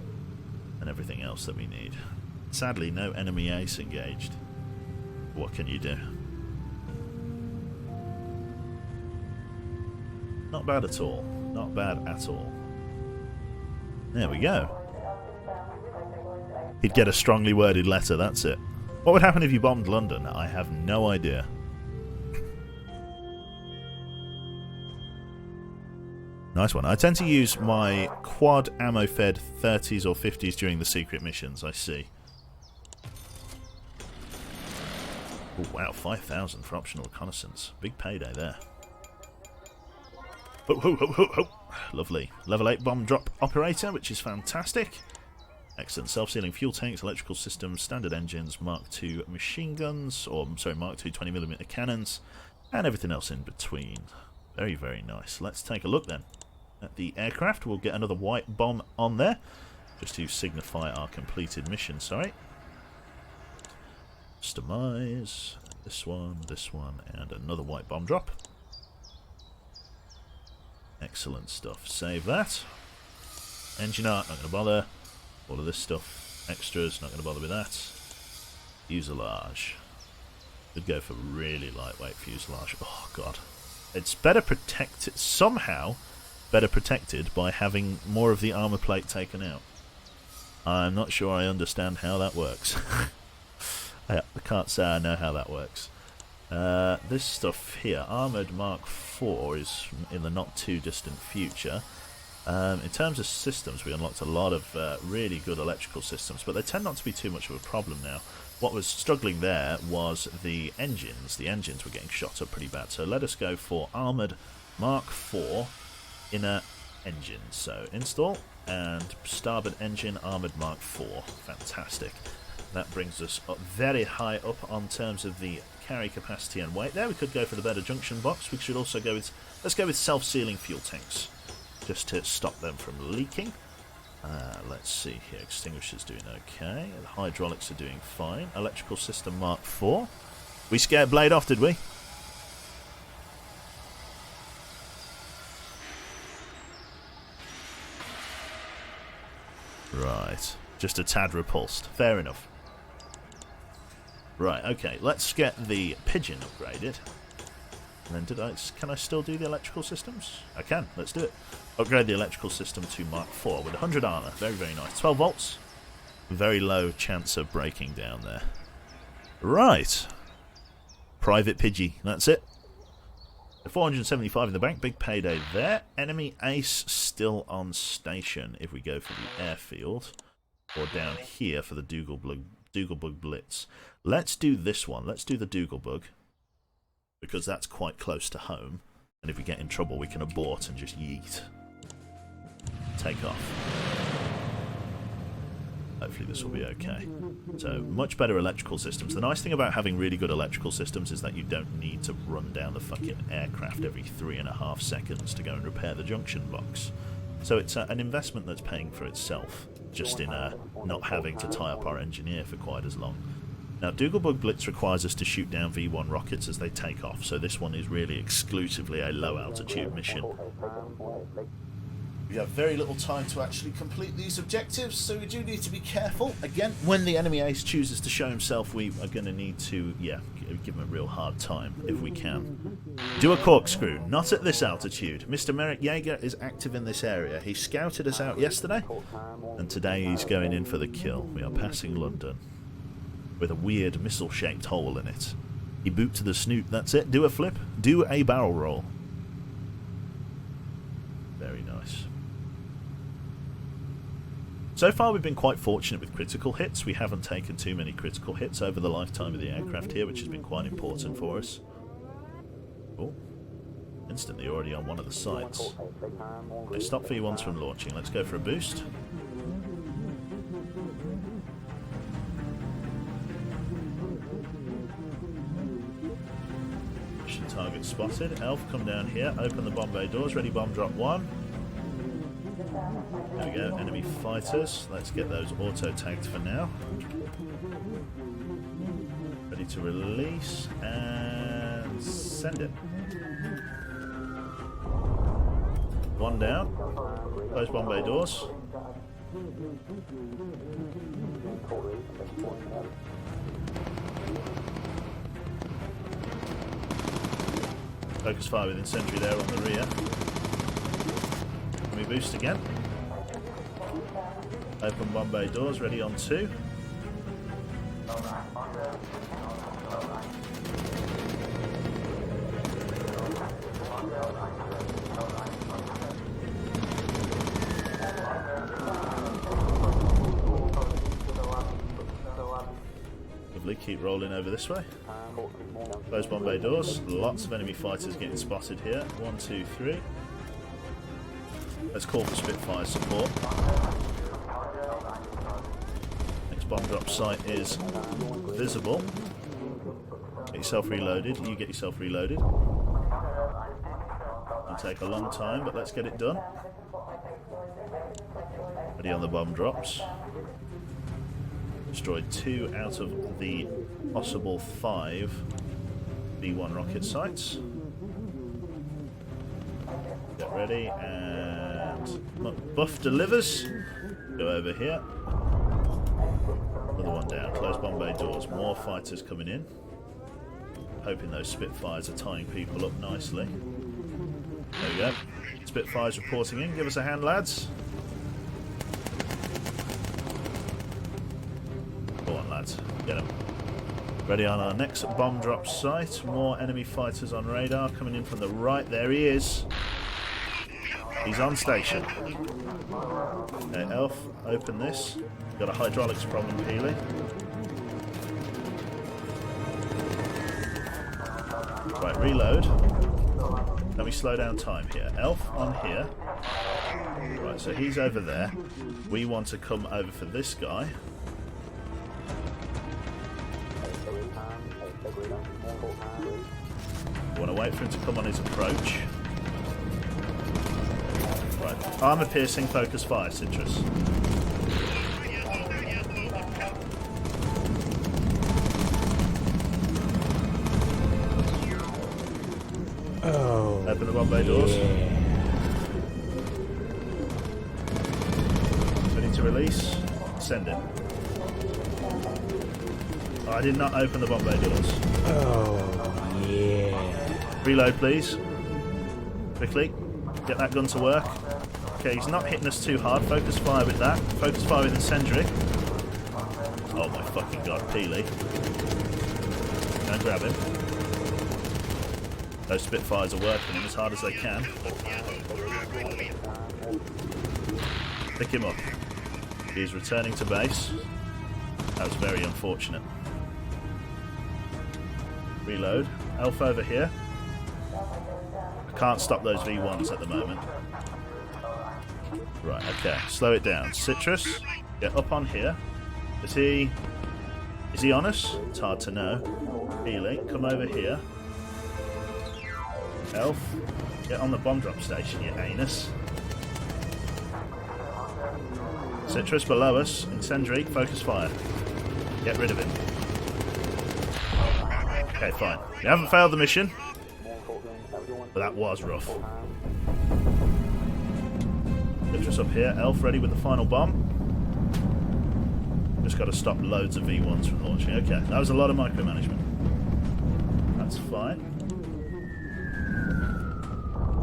and everything else that we need. Sadly, no enemy ace engaged. What can you do? Not bad at all. Not bad at all. There we go. He'd get a strongly worded letter, that's it. What would happen if you bombed London? I have no idea. Nice one. I tend to use my quad ammo fed 30s or 50s during the secret missions, I see. Oh wow, 5,000 for optional reconnaissance. Big payday there. Ho, ho, ho, ho, ho. Lovely. Level 8 bomb drop operator, which is fantastic. Excellent. Self-sealing fuel tanks, electrical systems, standard engines, Mark II machine guns, or sorry, Mark II 20mm cannons, and everything else in between. Very, very nice. Let's take a look then at the aircraft. We'll get another white bomb on there, just to signify our completed mission, sorry. Customize. This one, and another white bomb drop. Excellent stuff. Save that. Engine art, not going to bother. All of this stuff, extras, not going to bother with that. Fuselage. Could go for really lightweight fuselage. Oh god. It's better protected, somehow better protected by having more of the armor plate taken out. I'm not sure I understand how that works. I can't say I know how that works. This stuff here, Armoured Mark IV, is in the not too distant future. In terms of systems, we unlocked a lot of really good electrical systems, but they tend not to be too much of a problem now. What was struggling there was the engines. The engines were getting shot up pretty bad, so let us go for Armoured Mark IV inner engine. So install, and starboard engine Armoured Mark IV. Fantastic. That brings us up very high up on terms of the carry capacity and weight. There, we could go for the better junction box. We should also go with, let's go with self-sealing fuel tanks, just to stop them from leaking. Let's see here. Extinguishers doing okay. The hydraulics are doing fine. Electrical system Mark IV. We scared Blade off, did we? Right. Just a tad repulsed. Fair enough. Right, okay. Let's get the Pigeon upgraded. And then can I still do the electrical systems? I can. Let's do it. Upgrade the electrical system to Mark IV with 100 armour. Very, very nice. 12 volts. Very low chance of breaking down there. Right. Private Pidgey. That's it. 475 in the bank. Big payday there. Enemy ace still on station if we go for the airfield. Or down here for the Dougalbug Blitz. Let's do this one. Let's do the Dougalbug, because that's quite close to home, and if we get in trouble we can abort and just yeet. Take off. Hopefully this will be okay. So, much better electrical systems. The nice thing about having really good electrical systems is that you don't need to run down the fucking aircraft every 3.5 seconds to go and repair the junction box. So it's an investment that's paying for itself, just in not having to tie up our engineer for quite as long. Now, Dougalbug Blitz requires us to shoot down V1 rockets as they take off, so this one is really exclusively a low-altitude mission. We have very little time to actually complete these objectives, so we do need to be careful. Again, when the enemy ace chooses to show himself, we are going to need to, give him a real hard time, if we can. Do a corkscrew, not at this altitude. Mr. Merrick Yeager is active in this area. He scouted us out yesterday, and today he's going in for the kill. We are passing London, with a weird missile-shaped hole in it. He boot to the snoot, that's it. Do a flip, do a barrel roll. Very nice. So far we've been quite fortunate with critical hits. We haven't taken too many critical hits over the lifetime of the aircraft here, which has been quite important for us. Oh, instantly already on one of the sites. They stop V1s from launching. Let's go for a boost. Mission target spotted. Elf, come down here. Open the bomb bay doors. Ready, bomb drop 1. There we go, enemy fighters. Let's get those auto-tagged for now. Ready to release and send it. One down. Close bomb bay doors. Focus fire within sentry there on the rear. Can we boost again? Open bomb bay doors, ready on 2. Lovely, keep rolling over this way. Close bomb bay doors, lots of enemy fighters getting spotted here. 1, 2, 3. Let's call for Spitfire support. Next bomb drop site is visible. Get yourself reloaded. You get yourself reloaded. It'll take a long time, but let's get it done. Ready on the bomb drops. Destroyed 2 out of the possible 5 B1 rocket sites. Get ready and buff delivers. Go over here. Another one down. Close bomb bay doors. More fighters coming in. Hoping those Spitfires are tying people up nicely. There we go. Spitfires reporting in. Give us a hand, lads. Go on, lads. Get them. Ready on our next bomb drop site. More enemy fighters on radar coming in from the right. There he is. He's on station. Okay, Elf, open this. Got a hydraulics problem, Peely. Right, reload. Let me slow down time here. Elf on here. Right, so he's over there. We want to come over for this guy. Want to wait for him to come on his approach. Right, armor piercing, focus fire, Citrus. Oh. Open the bomb bay doors. Yeah. Ready to release. Send it. Oh, I did not open the bomb bay doors. Oh, yeah. Reload, please. Quickly. Get that gun to work. Okay, he's not hitting us too hard. Focus fire with that. Focus fire with incendiary. Oh my fucking god, Peely. Go and grab him. Those Spitfires are working him as hard as they can. Pick him up. He's returning to base. That was very unfortunate. Reload. Elf over here. I can't stop those V1s at the moment. Right, okay. Slow it down. Citrus, get up on here. Is he on us? It's hard to know. Peely, come over here. Elf, get on the bomb drop station, you anus. Citrus below us. Incendiary, focus fire. Get rid of him. Okay, fine. We haven't failed the mission. But that was rough. Citrus up here. Elf ready with the final bomb. Just got to stop loads of V1s from launching. Okay, that was a lot of micromanagement. That's fine.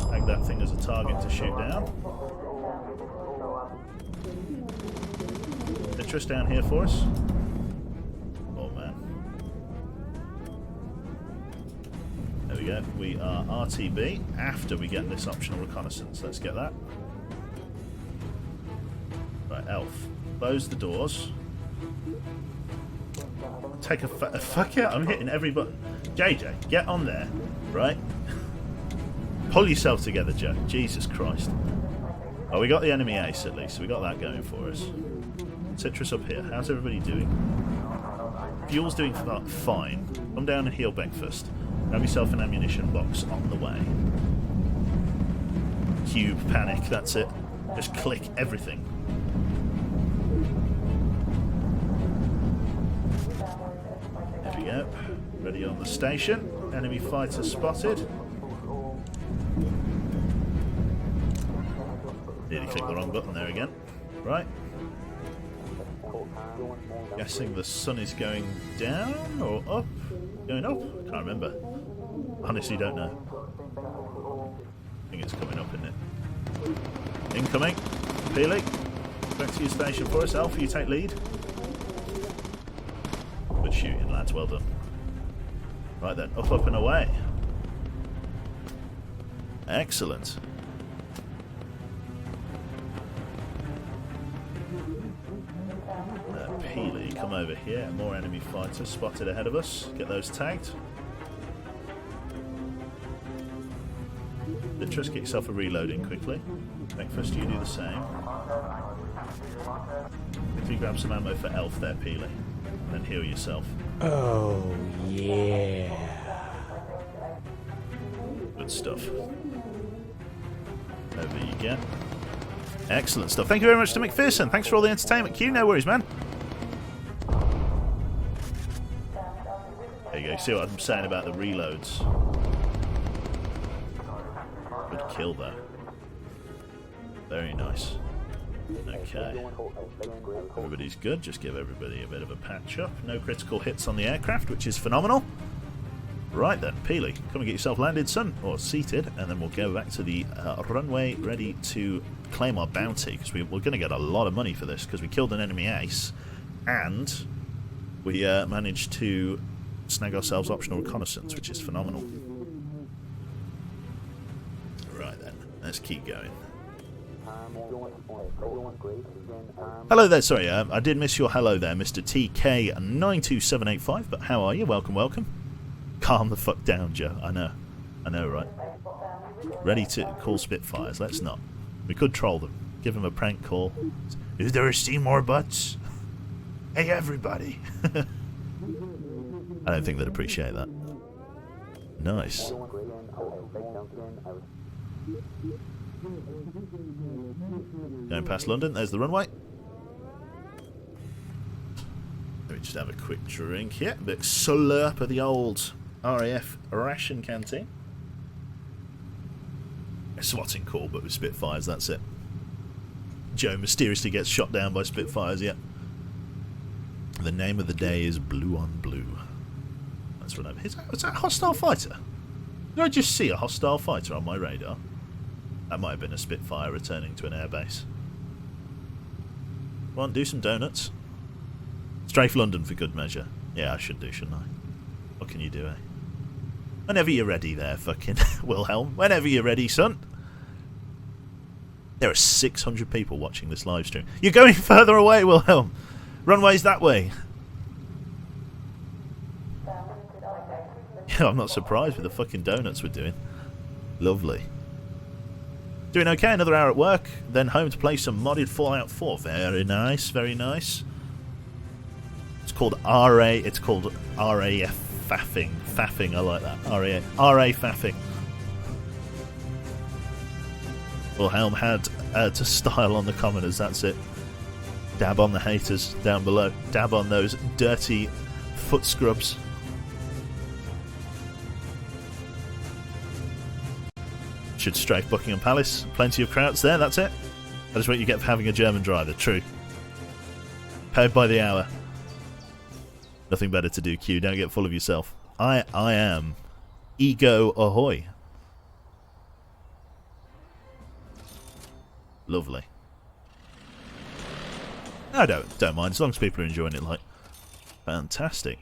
Tag that thing as a target to shoot down. Citrus down here for us. Oh man. There we go. We are RTB after we get this optional reconnaissance. Let's get that. Right, Elf. Close the doors. Take a fuck out. I'm hitting every button. JJ, get on there. Right? Pull yourself together, Joe. Jesus Christ. Oh, we got the enemy ace at least. We got that going for us. Citrus up here. How's everybody doing? Fuel's doing fine. Come down and heal breakfast. Grab yourself an ammunition box on the way. Cube panic. That's it. Just click everything. There we go. Ready on the station. Enemy fighter spotted. Nearly clicked the wrong button there again. Right. Guessing the sun is going down or up? Going up? Can't remember. Honestly, don't know. I think it's coming up, isn't it? Incoming. Peely. Back to your station for us. Alpha, you take lead. Good shooting, lads. Well done. Right then. Up, up and away. Excellent. Peely, come over here. More enemy fighters spotted ahead of us. Get those tagged. Citrus, get yourself a reload in quickly. Breakfast, you do the same. Quickly grab some ammo for Elf there, Peely. And then heal yourself. Oh, yeah. Good stuff. Over you get. Excellent stuff. Thank you very much to McPherson. Thanks for all the entertainment, Q. No worries, man. There you go. See what I'm saying about the reloads. Good kill there. Very nice. Okay. Everybody's good. Just give everybody a bit of a patch up. No critical hits on the aircraft, which is phenomenal. Right then, Peely, come and get yourself landed, son, or seated, and then we'll go back to the runway ready to claim our bounty, because we're going to get a lot of money for this, because we killed an enemy ace, and we managed to snag ourselves optional reconnaissance, which is phenomenal. Right then, let's keep going. Hello there, sorry, I did miss your hello there, Mr. TK92785, but how are you? Welcome, welcome. Calm the fuck down, Joe. I know, right? Ready to call Spitfires, let's not. We could troll them, give them a prank call. Is there a Seymour Butts? Hey, everybody. I don't think they'd appreciate that. Nice. Going past London, there's the runway. Let me just have a quick drink here. A bit slurp of the old RAF ration canteen. A swatting call, but with Spitfires, that's it. Joe mysteriously gets shot down by Spitfires, yeah. The name of the day is Blue on Blue. That's what I'm... Was that a hostile fighter? Did I just see a hostile fighter on my radar? That might have been a Spitfire returning to an airbase. Come on, do some donuts. Strafe London for good measure. Yeah, I should do, shouldn't I? What can you do, eh? Whenever you're ready there, fucking Wilhelm. Whenever you're ready, son. There are 600 people watching this live stream. You're going further away, Wilhelm. Runway's that way. Yeah, I'm not surprised with the fucking donuts we're doing. Lovely. Doing okay, another hour at work, then home to play some modded Fallout 4. Very nice, very nice. It's called RAF faffing. Faffing, I like that. RA faffing. Wilhelm had to style on the commoners, that's it. Dab on the haters down below. Dab on those dirty foot scrubs. Should strafe Buckingham Palace. Plenty of crowds there, that's it. That is what you get for having a German driver, true. Paid by the hour. Nothing better to do, Q. Don't get full of yourself. I am Ego Ahoy. Lovely. I don't mind, as long as people are enjoying it, like. Fantastic.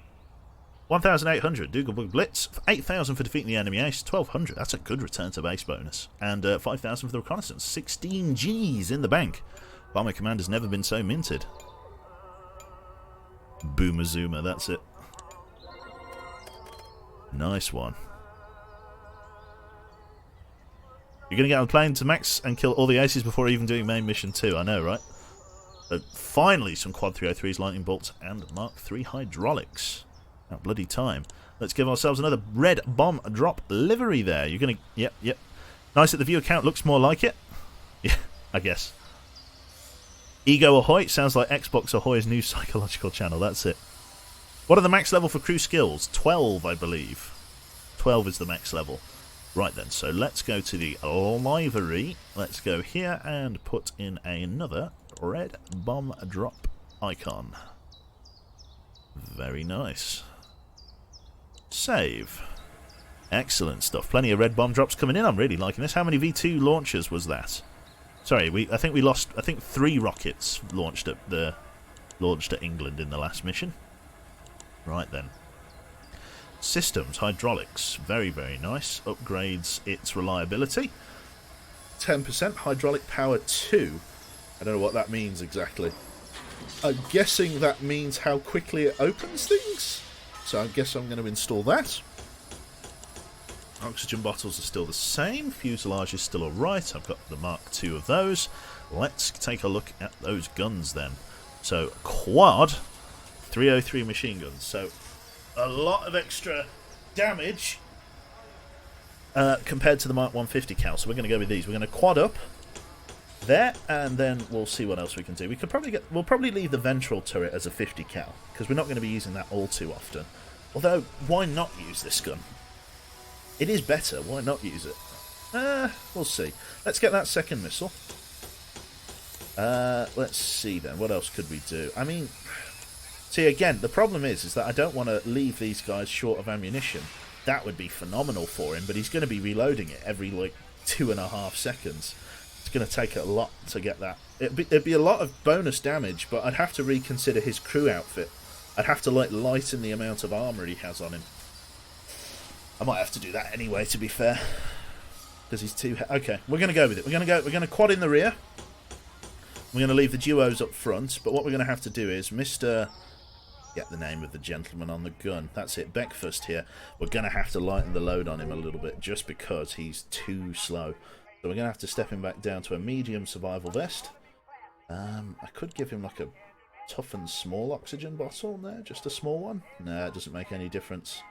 1,800, Dougal Blitz. 8,000 for defeating the enemy ace. 1,200, that's a good return to base bonus. And 5,000 for the reconnaissance. 16 G's in the bank. Bomber Command has never been so minted. Boomer Zoomer, that's it. Nice one. You're going to get on the plane to max and kill all the aces before even doing main mission 2, I know, right? But finally, some Quad 303s, Lightning Bolts, and Mark III hydraulics. That bloody time. Let's give ourselves another red bomb drop livery there. You're going to... Yep. Nice that the viewer count looks more like it. Yeah, I guess. Ego Ahoy sounds like Xbox Ahoy's new psychological channel. That's it. What are the max level for crew skills? 12, I believe. 12 is the max level. Right then, so let's go to the livery. Let's go here and put in another red bomb drop icon. Very nice. Save. Excellent stuff. Plenty of red bomb drops coming in. I'm really liking this. How many V2 launchers was that? Sorry, I think we lost. I think 3 rockets launched at England in the last mission. Right then. Systems, hydraulics, very, very nice. Upgrades its reliability. 10% hydraulic power 2. I don't know what that means exactly. I'm guessing that means how quickly it opens things. So I guess I'm going to install that. Oxygen bottles are still the same. Fuselage is still alright. I've got the Mark II of those. Let's take a look at those guns then. So, quad 303 machine guns. So, a lot of extra damage compared to the Mark 150 cal. So we're going to go with these. We're going to quad up there, and then we'll see what else we can do. We'll probably leave the ventral turret as a 50 cal because we're not going to be using that all too often. Although, why not use this gun? It is better. Why not use it? We'll see. Let's get that second missile. Let's see then. What else could we do? I mean, see, again, the problem is that I don't want to leave these guys short of ammunition. That would be phenomenal for him, but he's going to be reloading it every, 2.5 seconds. It's going to take a lot to get that. It'd be a lot of bonus damage, but I'd have to reconsider his crew outfit. I'd have to like lighten the amount of armour he has on him. I might have to do that anyway, to be fair, because he's too. Okay, we're going to go with it. We're going to quad in the rear. We're going to leave the duos up front. But what we're going to have to do is Mr. Get the name of the gentleman on the gun. That's it, Beckfast here. We're going to have to lighten the load on him a little bit, just because he's too slow. So we're going to have to step him back down to a medium survival vest. I could give him like a toughened small oxygen bottle there, just a small one. No, it doesn't make any difference.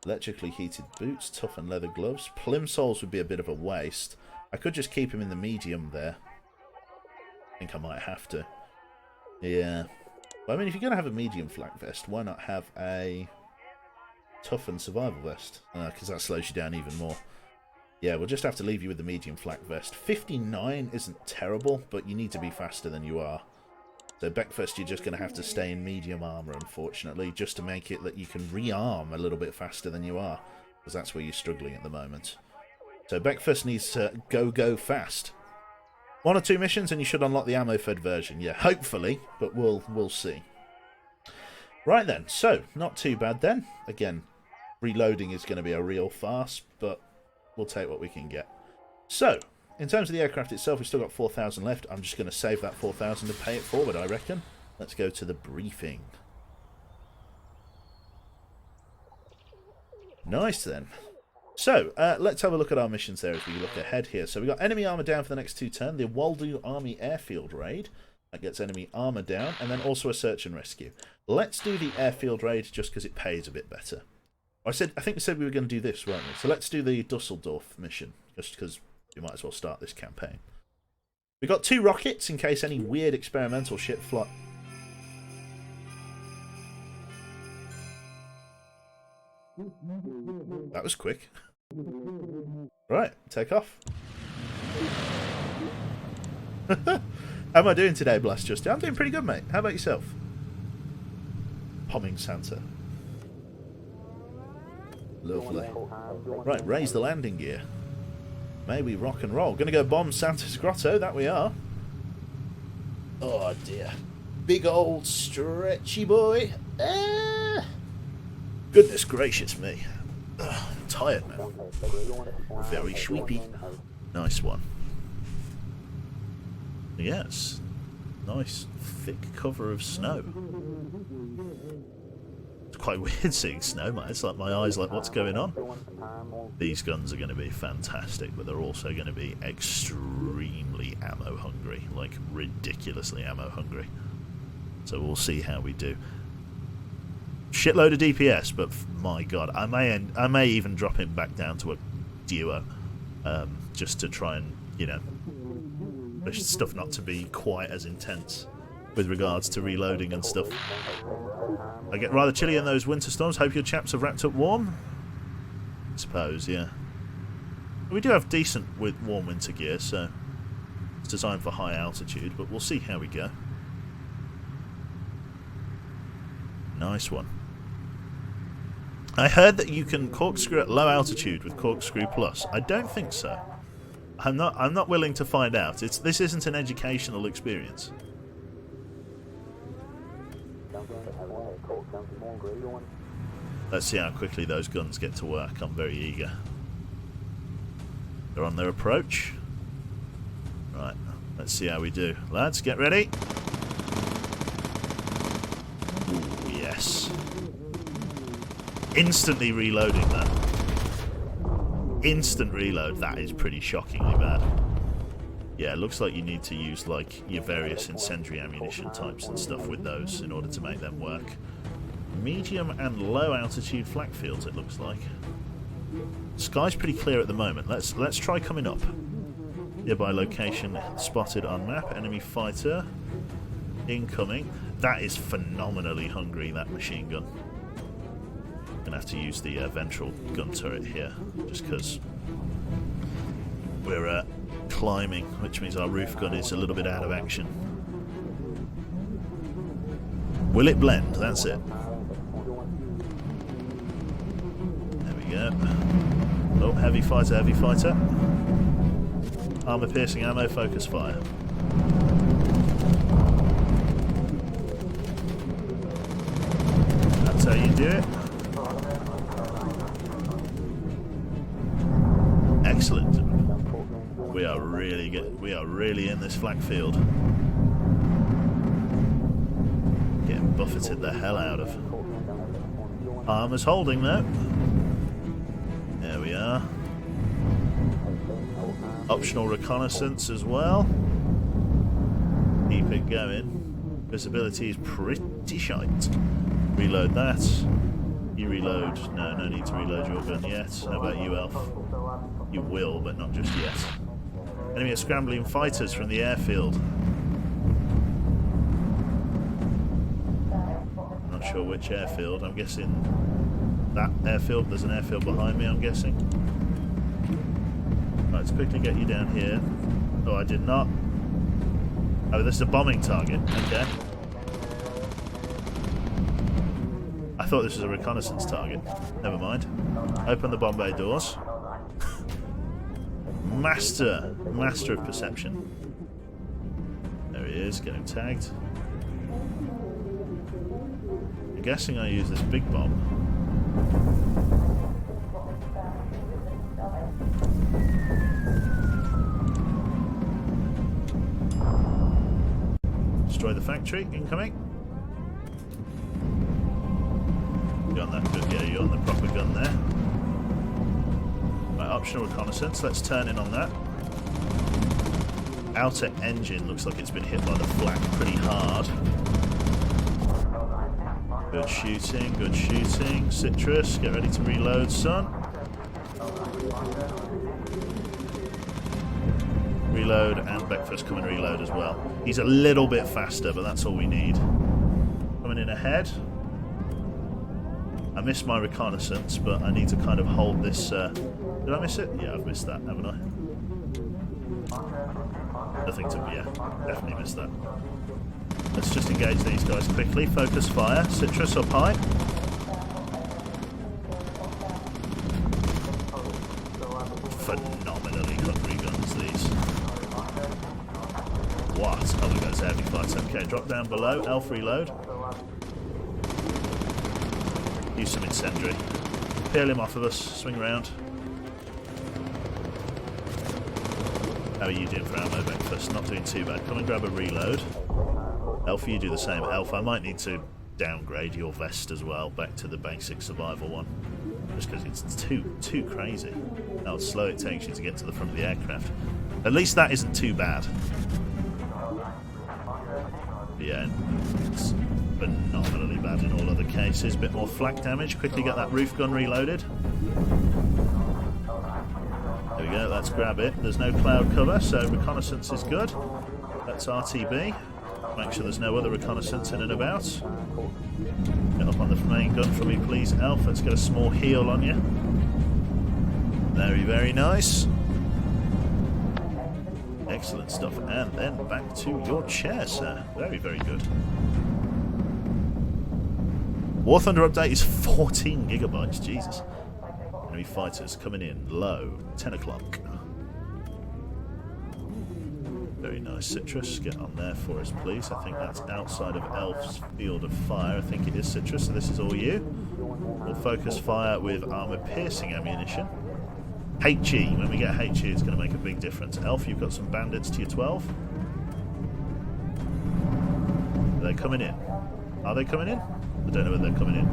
Electrically heated boots, toughened leather gloves. Plimsolls would be a bit of a waste. I could just keep him in the medium there. I think I might have to. Yeah. But, I mean, if you're going to have a medium flak vest, why not have a toughened survival vest? Because that slows you down even more. Yeah, we'll just have to leave you with the medium flak vest. 59 isn't terrible, but you need to be faster than you are. So Beckfast, you're just going to have to stay in medium armour, unfortunately, just to make it that you can rearm a little bit faster than you are, because that's where you're struggling at the moment. So Beckfast needs to go fast. 1 or 2 missions and you should unlock the ammo-fed version. Yeah, hopefully, but we'll see. Right then, so, not too bad then. Again, reloading is going to be a real farce, but we'll take what we can get. So, in terms of the aircraft itself, we've still got 4,000 left. I'm just going to save that 4,000 and pay it forward, I reckon. Let's go to the briefing. Nice then. So, let's have a look at our missions there as we look ahead here. So we've got enemy armour down for the next 2 turns. The Waldo Army Airfield Raid. That gets enemy armour down. And then also a search and rescue. Let's do the Airfield Raid just because it pays a bit better. I think we said we were going to do this, weren't we? So let's do the Dusseldorf mission, just because we might as well start this campaign. We've got 2 rockets in case any weird experimental shit fly. That was quick. Right, take off. How am I doing today, Blast Justin? I'm doing pretty good, mate. How about yourself? Pomming Santa. Lovely. Right, raise the landing gear. May we rock and roll. Gonna go bomb Santa's Grotto, that we are. Oh dear. Big old stretchy boy. Goodness gracious me. I'm tired now. Very sweepy. Nice one. Yes. Nice thick cover of snow. It's quite weird seeing snow, mate. It's like my eyes like, what's going on? These guns are going to be fantastic, but they're also going to be extremely ammo hungry. Like, ridiculously ammo hungry. So we'll see how we do. Shitload of DPS, but my god, I may even drop him back down to a duo, just to try and, you know, push stuff not to be quite as intense with regards to reloading and stuff. I get rather chilly in those winter storms. Hope your chaps have wrapped up warm. I suppose, yeah. We do have decent warm winter gear, so it's designed for high altitude, but we'll see how we go. Nice one. I heard that you can corkscrew at low altitude with Corkscrew Plus. I don't think so. I'm not willing to find out. This isn't an educational experience. Let's see how quickly those guns get to work. I'm very eager. They're on their approach. Right, let's see how we do. Lads, get ready. Ooh, yes. Instantly reloading that. Instant reload, that is pretty shockingly bad. Yeah, it looks like you need to use like your various incendiary ammunition types and stuff with those in order to make them work. Medium and low altitude flak fields, it looks like. Sky's pretty clear at the moment. Let's try coming up. Nearby location spotted on map. Enemy fighter incoming. That is phenomenally hungry, that machine gun. Gonna have to use the ventral gun turret here, just because we're climbing, which means our roof gun is a little bit out of action. Will it blend? That's it. There we go. Oh, heavy fighter, heavy fighter. Armor piercing ammo, focus fire. you do it. Excellent. We are really good. We are really in this flak field. Getting buffeted the hell out of. Armour's holding though. There we are. Optional reconnaissance as well. Keep it going. Visibility is pretty shite. Reload that. You reload. No, no need to reload your gun yet. How about you, Elf? You will, but not just yet. Enemy are scrambling fighters from the airfield. Not sure which airfield. I'm guessing that airfield. There's an airfield behind me, I'm guessing. Right, let's quickly get you down here. Oh, I did not. Oh, this is a bombing target. Okay. I thought this was a reconnaissance target. Never mind. Open the bomb bay doors. Master of perception. There he is, getting tagged. I'm guessing I use this big bomb. Destroy the factory, incoming. You're on that good, yeah, you're on the proper gun there. Right, optional reconnaissance, let's turn in on that. Outer engine looks like it's been hit by the flak pretty hard. Good shooting, good shooting. Citrus, get ready to reload, son. Reload, and Breakfast come and reload as well. He's a little bit faster, but that's all we need. Coming in ahead. I missed my reconnaissance, but I need to kind of hold this... did I miss it? Yeah, I've missed that, haven't I? Nothing to... yeah, definitely missed that. Let's just engage these guys quickly. Focus fire. Citrus up high. Phenomenally hungry guns, these. What? Oh my god, it's heavy fights. Okay, drop down below. Elf reload. Use some incendiary. Peel him off of us. Swing around. How are you doing for ammo, Breakfast? Not doing too bad. Come and grab a reload. Elf, you do the same. Elf, I might need to downgrade your vest as well, back to the basic survival one. Just because it's too crazy. How slow it takes you to get to the front of the aircraft. At least that isn't too bad. But yeah, it's phenomenally bad in all other cases. Bit more flak damage. Quickly get that roof gun reloaded. There we go, let's grab it. There's no cloud cover, so reconnaissance is good. That's RTB. Make sure there's no other reconnaissance in and about. Get up on the main gun for me, please, Elf. Let's get a small heal on you. Very, very nice. Excellent stuff. And then back to your chair, sir. Very, very good. War Thunder update is 14 gigabytes. Jesus. Enemy fighters coming in low. 10 o'clock. Very nice. Citrus, get on there for us, please. I think that's outside of Elf's field of fire. I think it is, Citrus, so this is all you. We'll focus fire with armor-piercing ammunition. HE. When we get HE, it's going to make a big difference. Elf, you've got some bandits to your 12. Are they coming in? Are they coming in? I don't know whether they're coming in.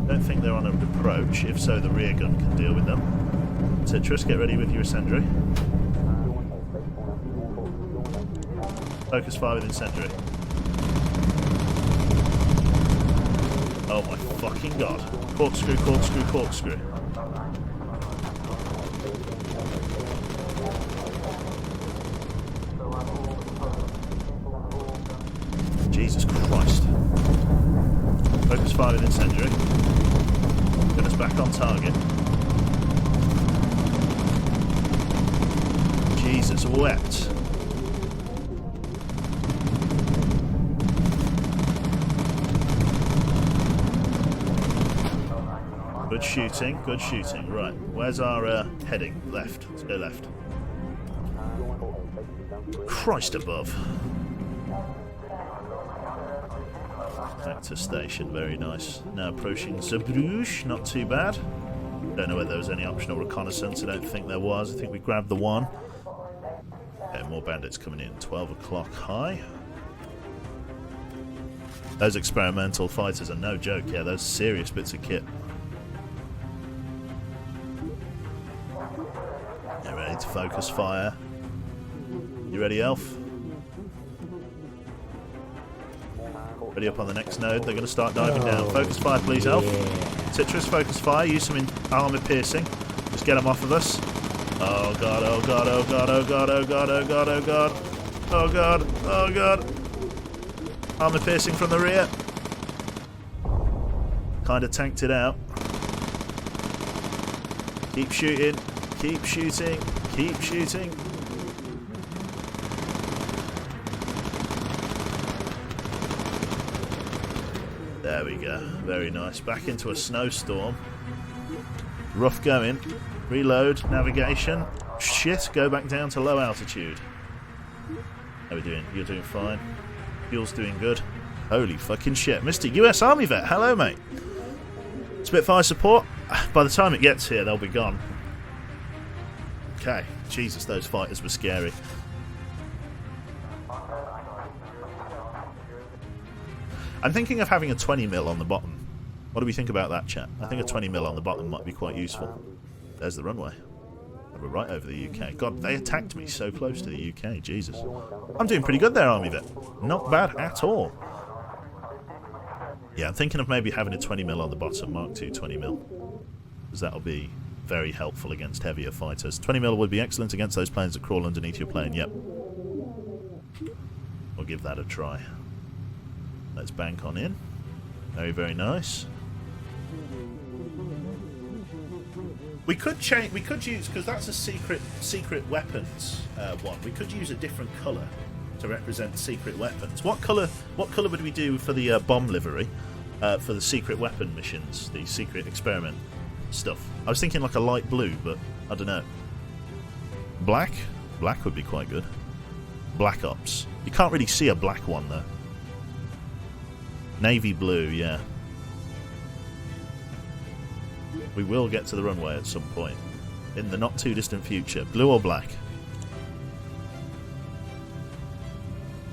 I don't think they're on an approach. If so, the rear gun can deal with them. Citrus, get ready with your incendiary. Focus fire with incendiary. Oh my fucking god. Corkscrew, corkscrew, corkscrew. Jesus Christ. Focus fire with incendiary. Get us back on target. Jesus wept. Good shooting, good shooting. Right, where's our heading? Left. Let's go left. Christ above. reactor station, very nice. Now approaching Zerbruges, not too bad. Don't know whether there was any optional reconnaissance, I don't think there was. I think we grabbed the one. Okay, more bandits coming in. 12 o'clock high. Those experimental fighters are no joke, yeah, those serious bits of kit. They're ready to focus fire. You ready, Elf? Ready up on the next node. They're going to start diving down. Focus fire, please, Elf. Citrus, focus fire. Use some armor piercing. Just get them off of us. Oh god, oh god, oh god, oh god, oh god, oh god, oh god. Oh god, oh god. Armor piercing from the rear. Kind of tanked it out. Keep shooting. Keep shooting. Keep shooting. There we go. Very nice. Back into a snowstorm. Rough going. Reload. Navigation. Shit. Go back down to low altitude. How are we doing? You're doing fine. Fuel's doing good. Holy fucking shit. Mr. US Army Vet. Hello, mate. Spitfire support. By the time it gets here, they'll be gone. Okay. Jesus, those fighters were scary. I'm thinking of having a 20mm on the bottom. What do we think about that, chat? I think a 20mm on the bottom might be quite useful. There's the runway. We're right over the UK. God, they attacked me so close to the UK. Jesus. I'm doing pretty good there, Army Vet. Not bad at all. Yeah, I'm thinking of maybe having a 20mm on the bottom, Mark II 20mm. Because that'll be very helpful against heavier fighters. 20mm would be excellent against those planes that crawl underneath your plane, yep. We'll give that a try. Let's bank on in. Very, very nice. We could change. We could use, because that's a secret weapons one. We could use a different colour to represent secret weapons. What colour would we do for the bomb livery for the secret weapon missions, the secret experiment stuff? I was thinking like a light blue, but I don't know. Black? Black would be quite good. Black Ops. You can't really see a black one though. Navy blue, yeah. We will get to the runway at some point. In the not too distant future. Blue or black?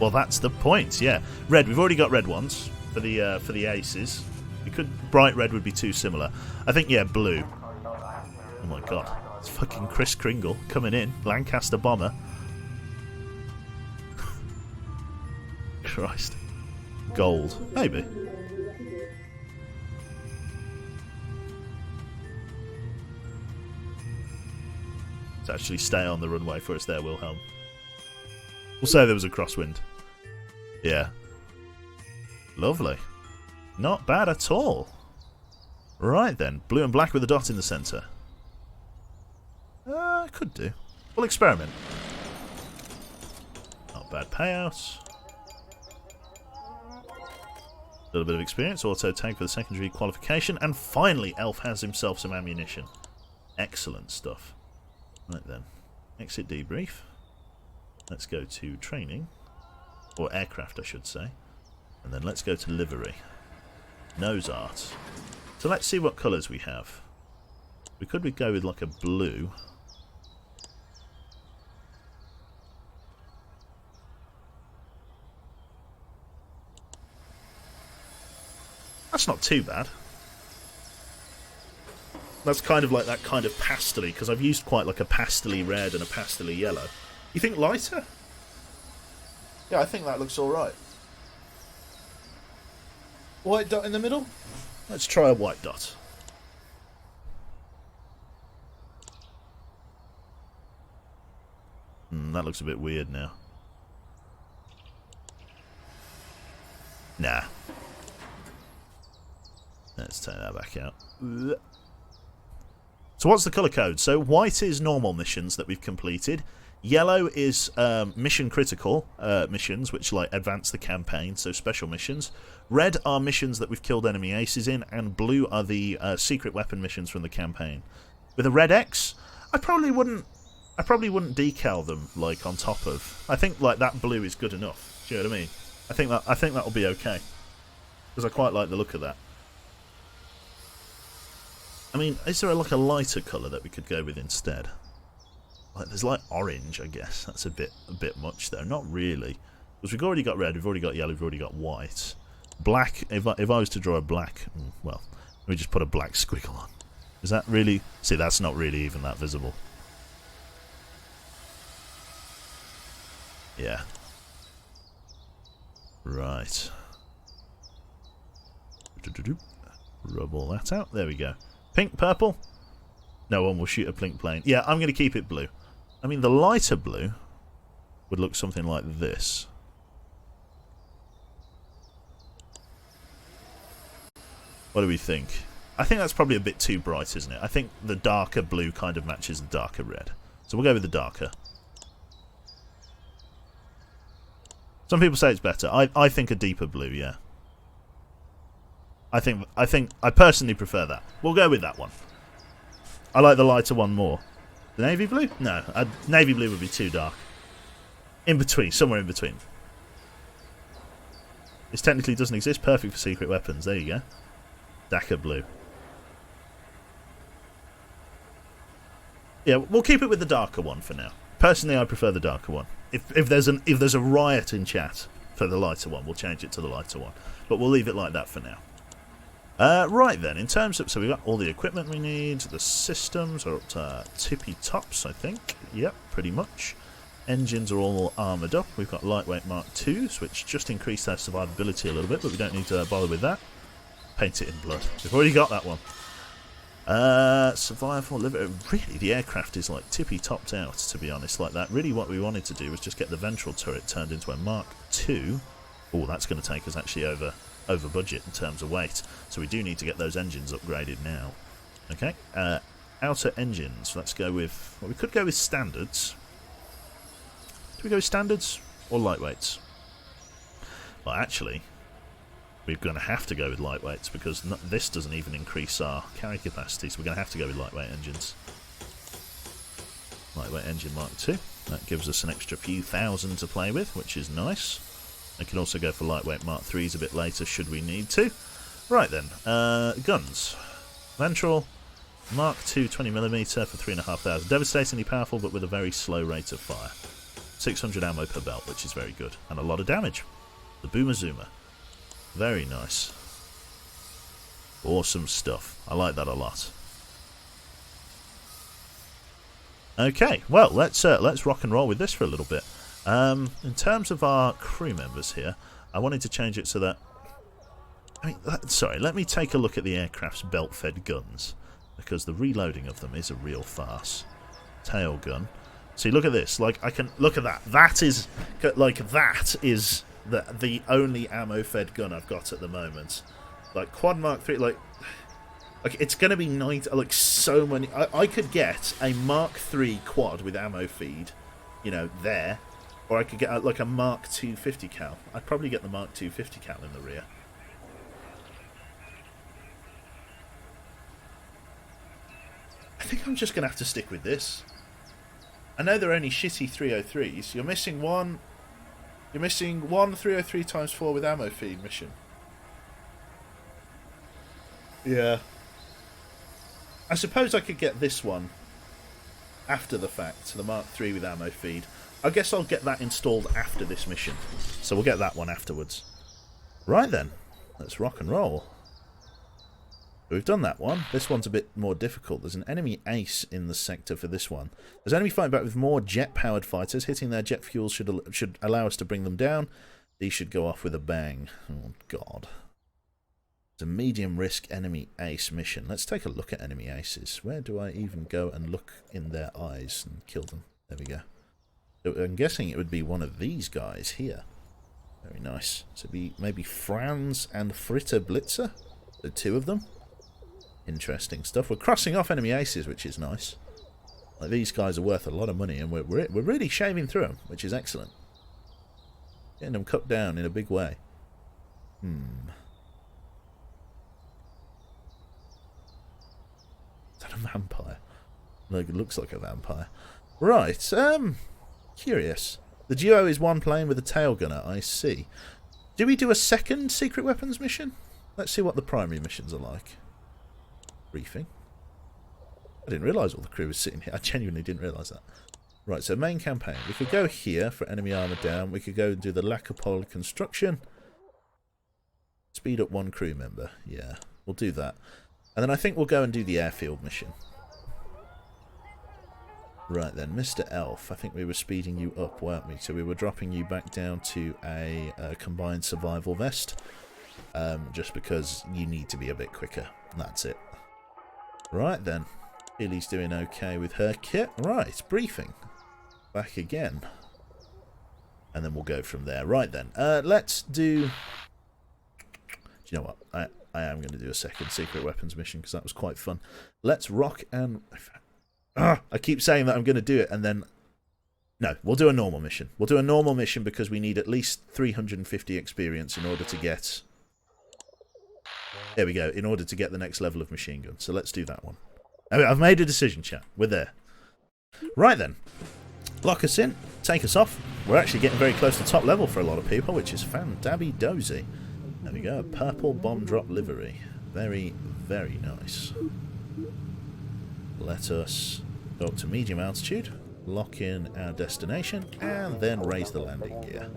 Well, that's the point, yeah. Red, we've already got red ones for the aces. We could, bright red would be too similar. I think, yeah, blue. Oh my god. It's fucking Chris Kringle coming in. Lancaster bomber. Christ. Gold. Maybe. To actually stay on the runway for us there, Wilhelm. We'll say there was a crosswind. Yeah. Lovely. Not bad at all. Right then. Blue and black with a dot in the centre. Could do. We'll experiment. Not bad payouts. A little bit of experience, auto tank for the secondary qualification, and finally Elf has himself some ammunition. Excellent stuff. Right then, exit debrief. Let's go to training, or aircraft I should say, and then let's go to livery. Nose art. So let's see what colours we have. We could go with like a blue. That's not too bad. That's kind of like that kind of pastely, because I've used quite like a pastely red and a pastely yellow. You think lighter? Yeah, I think that looks alright. White dot in the middle? Let's try a white dot. That looks a bit weird now. Nah. Let's take that back out. So what's the colour code? So white is normal missions that we've completed. Yellow is mission critical missions, which like advance the campaign, so special missions. Red are missions that we've killed enemy aces in, and blue are the secret weapon missions from the campaign. With a red X, I probably wouldn't decal them like on top of. I think like that blue is good enough. Do you know what I mean? I think that'll be okay. because I quite like the look of that. I mean, is there like a lighter colour that we could go with instead? Like, there's like orange, I guess. That's a bit much though. Not really, because we've already got red, we've already got yellow, we've already got white. Black. If I was to draw a black, well, let me just put a black squiggle on. Is that really? See, that's not really even that visible. Yeah. Right. Rub all that out. There we go. Pink, purple. No one will shoot a pink plane. Yeah, I'm going to keep it blue. I mean, the lighter blue would look something like this. What do we think? I think that's probably a bit too bright, isn't it? I think the darker blue kind of matches the darker red. So we'll go with the darker. Some people say it's better. I think a deeper blue, yeah. I personally prefer that. We'll go with that one. I like the lighter one more. The navy blue? No, navy blue would be too dark. In between, somewhere in between. This technically doesn't exist. Perfect for secret weapons. There you go. Dakar blue. Yeah, we'll keep it with the darker one for now. Personally, I prefer the darker one. If there's a riot in chat for the lighter one, we'll change it to the lighter one. But we'll leave it like that for now. Right then, in terms of... So we've got all the equipment we need. The systems are up to tippy tops, I think. Yep, pretty much. Engines are all armoured up. We've got lightweight Mark IIs, which just increase their survivability a little bit, but we don't need to bother with that. Paint it in blood. We've already got that one. Survival, really, the aircraft is like tippy topped out, to be honest, like that. Really what we wanted to do was just get the ventral turret turned into a Mark II. Oh, that's going to take us actually over budget in terms of weight. So we do need to get those engines upgraded now. Okay, outer engines, let's go with... Well, we could go with standards. Do we go with standards or lightweights? Well, actually, we're going to have to go with lightweights because this doesn't even increase our carry capacity, so we're going to have to go with lightweight engines. Lightweight engine Mark II. That gives us an extra few thousand to play with, which is nice. I can also go for lightweight Mark IIIs a bit later should we need to. Right then, guns. Ventral, Mark II 20mm for 3,500. Devastatingly powerful but with a very slow rate of fire. 600 ammo per belt, which is very good. And a lot of damage. The Boomer Zoomer. Very nice. Awesome stuff. I like that a lot. Okay, well, let's rock and roll with this for a little bit. In terms of our crew members here, I wanted to change it so that... sorry, let me take a look at the aircraft's belt-fed guns, because the reloading of them is a real farce. Tail gun. See, look at this. Like, I can... Look at that. That is... Like, that is the only ammo-fed gun I've got at the moment. Like, Quad Mark III, like it's going to be like so many... I could get a Mark III quad with ammo feed, you know, there. Or I could get like a Mark II 50 cal. I'd probably get the Mark II 50 cal in the rear. I think I'm just going to have to stick with this. I know they're only shitty 303s. You're missing one 303 times 4 with ammo feed mission. Yeah. I suppose I could get this one after the fact, the Mark III with ammo feed. I guess I'll get that installed after this mission. So we'll get that one afterwards. Right then, let's rock and roll. We've done that one. This one's a bit more difficult. There's an enemy ace in the sector for this one. There's enemy fighting back with more jet-powered fighters. Hitting their jet fuel should allow us to bring them down. These should go off with a bang. Oh, God. It's a medium-risk enemy ace mission. Let's take a look at enemy aces. Where do I even go and look in their eyes and kill them? There we go. So I'm guessing it would be one of these guys here. Very nice. So it'd be maybe Franz and Fritter Blitzer? The two of them? Interesting stuff. We're crossing off enemy aces, which is nice. Like, these guys are worth a lot of money, and we're really shaving through them, which is excellent. Getting them cut down in a big way. Is that a vampire? Like, it looks like a vampire. Right, curious. The duo is one plane with a tail gunner, I see. Do we do a second secret weapons mission? Let's see what the primary missions are like. Briefing. I didn't realise all the crew was sitting here. I genuinely didn't realise that. Right, so main campaign. We could go here for enemy armour down. We could go and do the Lacopole construction. Speed up one crew member. Yeah, we'll do that. And then I think we'll go and do the airfield mission. Right then, Mr. Elf. I think we were speeding you up, weren't we? So we were dropping you back down to a combined survival vest. Just because you need to be a bit quicker. That's it. Right then. Billy's doing okay with her kit. Right, briefing. Back again. And then we'll go from there. Right then. Let's do... Do you know what? I am going to do a second secret weapons mission because that was quite fun. Let's rock and... I keep saying that I'm going to do it and then... No, we'll do a normal mission. We'll do a normal mission because we need at least 350 experience in order to get... There we go. In order to get the next level of machine gun. So let's do that one. I've made a decision, chat. We're there. Right then. Lock us in. Take us off. We're actually getting very close to top level for a lot of people, which is fan-dabby-dozy. There we go. Purple bomb drop livery. Very, very nice. Let us go up to medium altitude. Lock in our destination. And then raise the landing gear.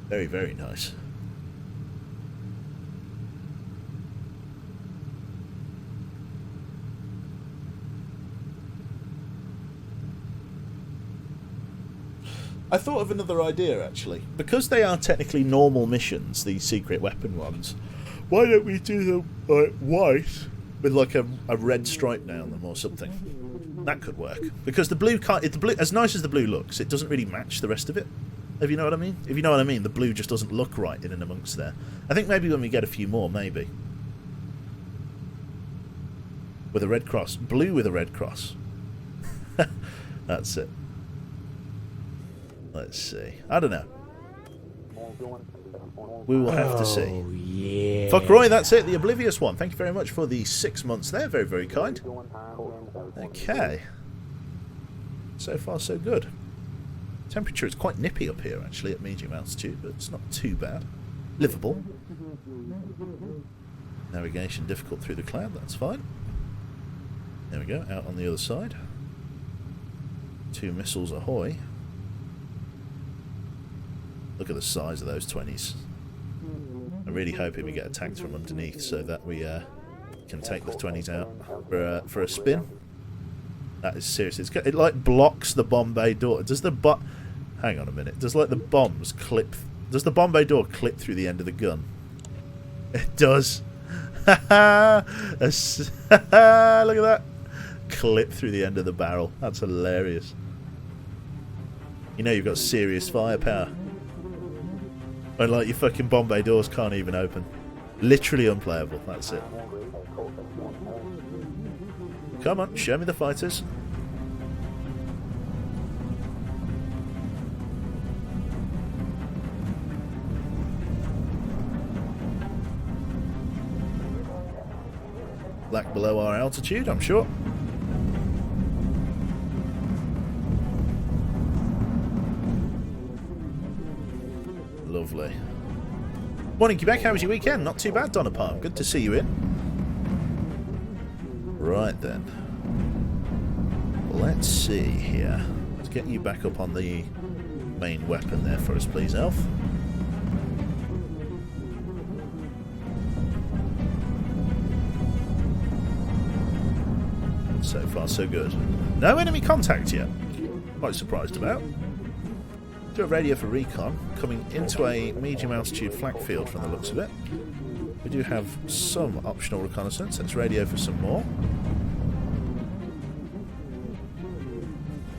Very, very nice. I thought of another idea, actually. Because they are technically normal missions, these secret weapon ones, why don't we do them like white with like a red stripe down them or something? That could work. Because the blue can't... The blue, as nice as the blue looks, it doesn't really match the rest of it. If you know what I mean? If you know what I mean, the blue just doesn't look right in and amongst there. I think maybe when we get a few more, maybe. With a red cross. Blue with a red cross. That's it. Let's see. I don't know. We will have to see. Oh, yeah. Fuck Roy, that's it. The Oblivious one. Thank you very much for the 6 months there. Very, very kind. Okay. So far, so good. Temperature is quite nippy up here, actually, at medium altitude, but it's not too bad. Livable. Navigation difficult through the cloud. That's fine. There we go. Out on the other side. 2 missiles ahoy. Look at the size of those 20s. I'm really hoping we get attacked from underneath so that we can take the 20s out for a spin. That is serious. It like blocks the bomb bay door. Does the hang on a minute. Does like the bombs clip? Does the bomb bay door clip through the end of the gun? It does. Look at that. Clip through the end of the barrel. That's hilarious. You know you've got serious firepower. And like your fucking bomb bay doors can't even open. Literally unplayable, that's it. Come on, show me the fighters. Black below our altitude, I'm sure. Lovely. Morning, Quebec. How was your weekend? Not too bad, Donna Palm. Good to see you in. Right then. Let's see here. Let's get you back up on the main weapon there for us, please, Elf. So far, so good. No enemy contact yet. Quite surprised about. Do a radio for recon, coming into a medium altitude flak field from the looks of it. We do have some optional reconnaissance. Let's radio for some more.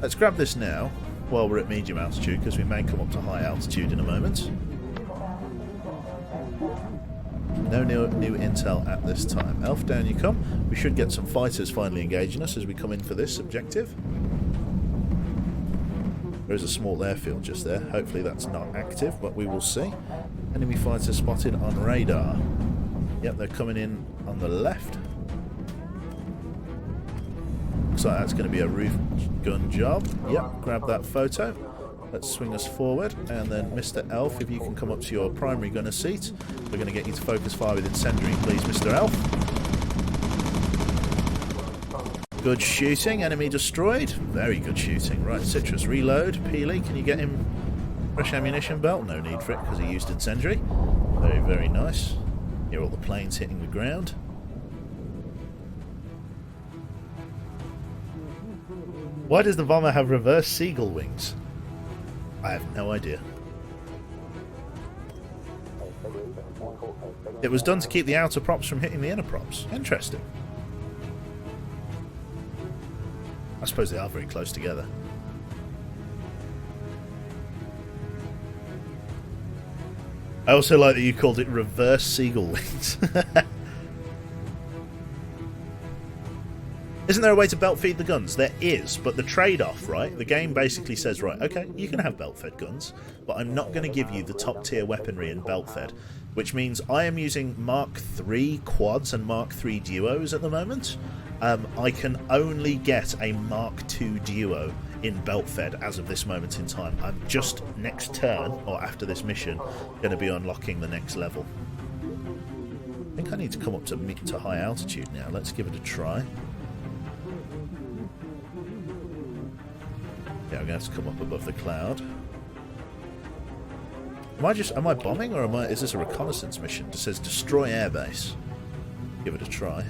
Let's grab this now while we're at medium altitude because we may come up to high altitude in a moment. No new intel at this time. Elf, down you come. We should get some fighters finally engaging us as we come in for this objective. There is a small airfield just there. Hopefully that's not active, but we will see. Enemy fighter spotted on radar. Yep, they're coming in on the left. Looks like that's going to be a roof gun job. Yep, grab that photo. Let's swing us forward, and then Mr. Elf, if you can come up to your primary gunner seat. We're going to get you to focus fire with incendiary, please, Mr. Elf. Good shooting, enemy destroyed. Very good shooting. Right, Citrus, reload. Peely, can you get him fresh ammunition belt? No need for it, because he used incendiary. Very, very nice. Hear all the planes hitting the ground. Why does the bomber have reverse seagull wings? I have no idea. It was done to keep the outer props from hitting the inner props. Interesting. I suppose they are very close together. I also like that you called it reverse seagull wings. Isn't there a way to belt feed the guns? There is, but the trade-off, right? The game basically says, right, okay, you can have belt-fed guns, but I'm not going to give you the top-tier weaponry in belt-fed, which means I am using Mark III quads and Mark III duos at the moment. I can only get a Mark II duo in belt-fed as of this moment in time. I'm just next turn, or after this mission, going to be unlocking the next level. I think I need to come up to high altitude now. Let's give it a try. Yeah, I'm going to have to come up above the cloud. Am I bombing, or is this a reconnaissance mission? It says destroy airbase. Give it a try.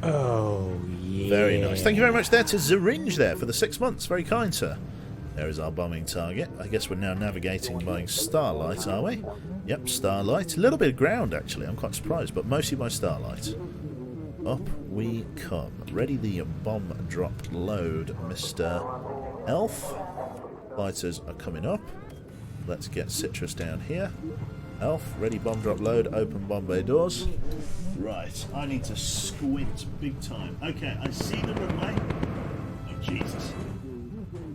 Oh, yeah. Very nice. Thank you very much there to Zeringe there for the 6 months. Very kind, sir. There is our bombing target. I guess we're now navigating by starlight, are we? Yep, starlight. A little bit of ground, actually. I'm quite surprised, but mostly by starlight. Up we come. Ready the bomb drop load, Mr. Elf. Fighters are coming up. Let's get Citrus down here. Elf, ready bomb drop load. Open bomb bay doors. Right, I need to squint big time. Okay, I see the runway. Oh, Jesus.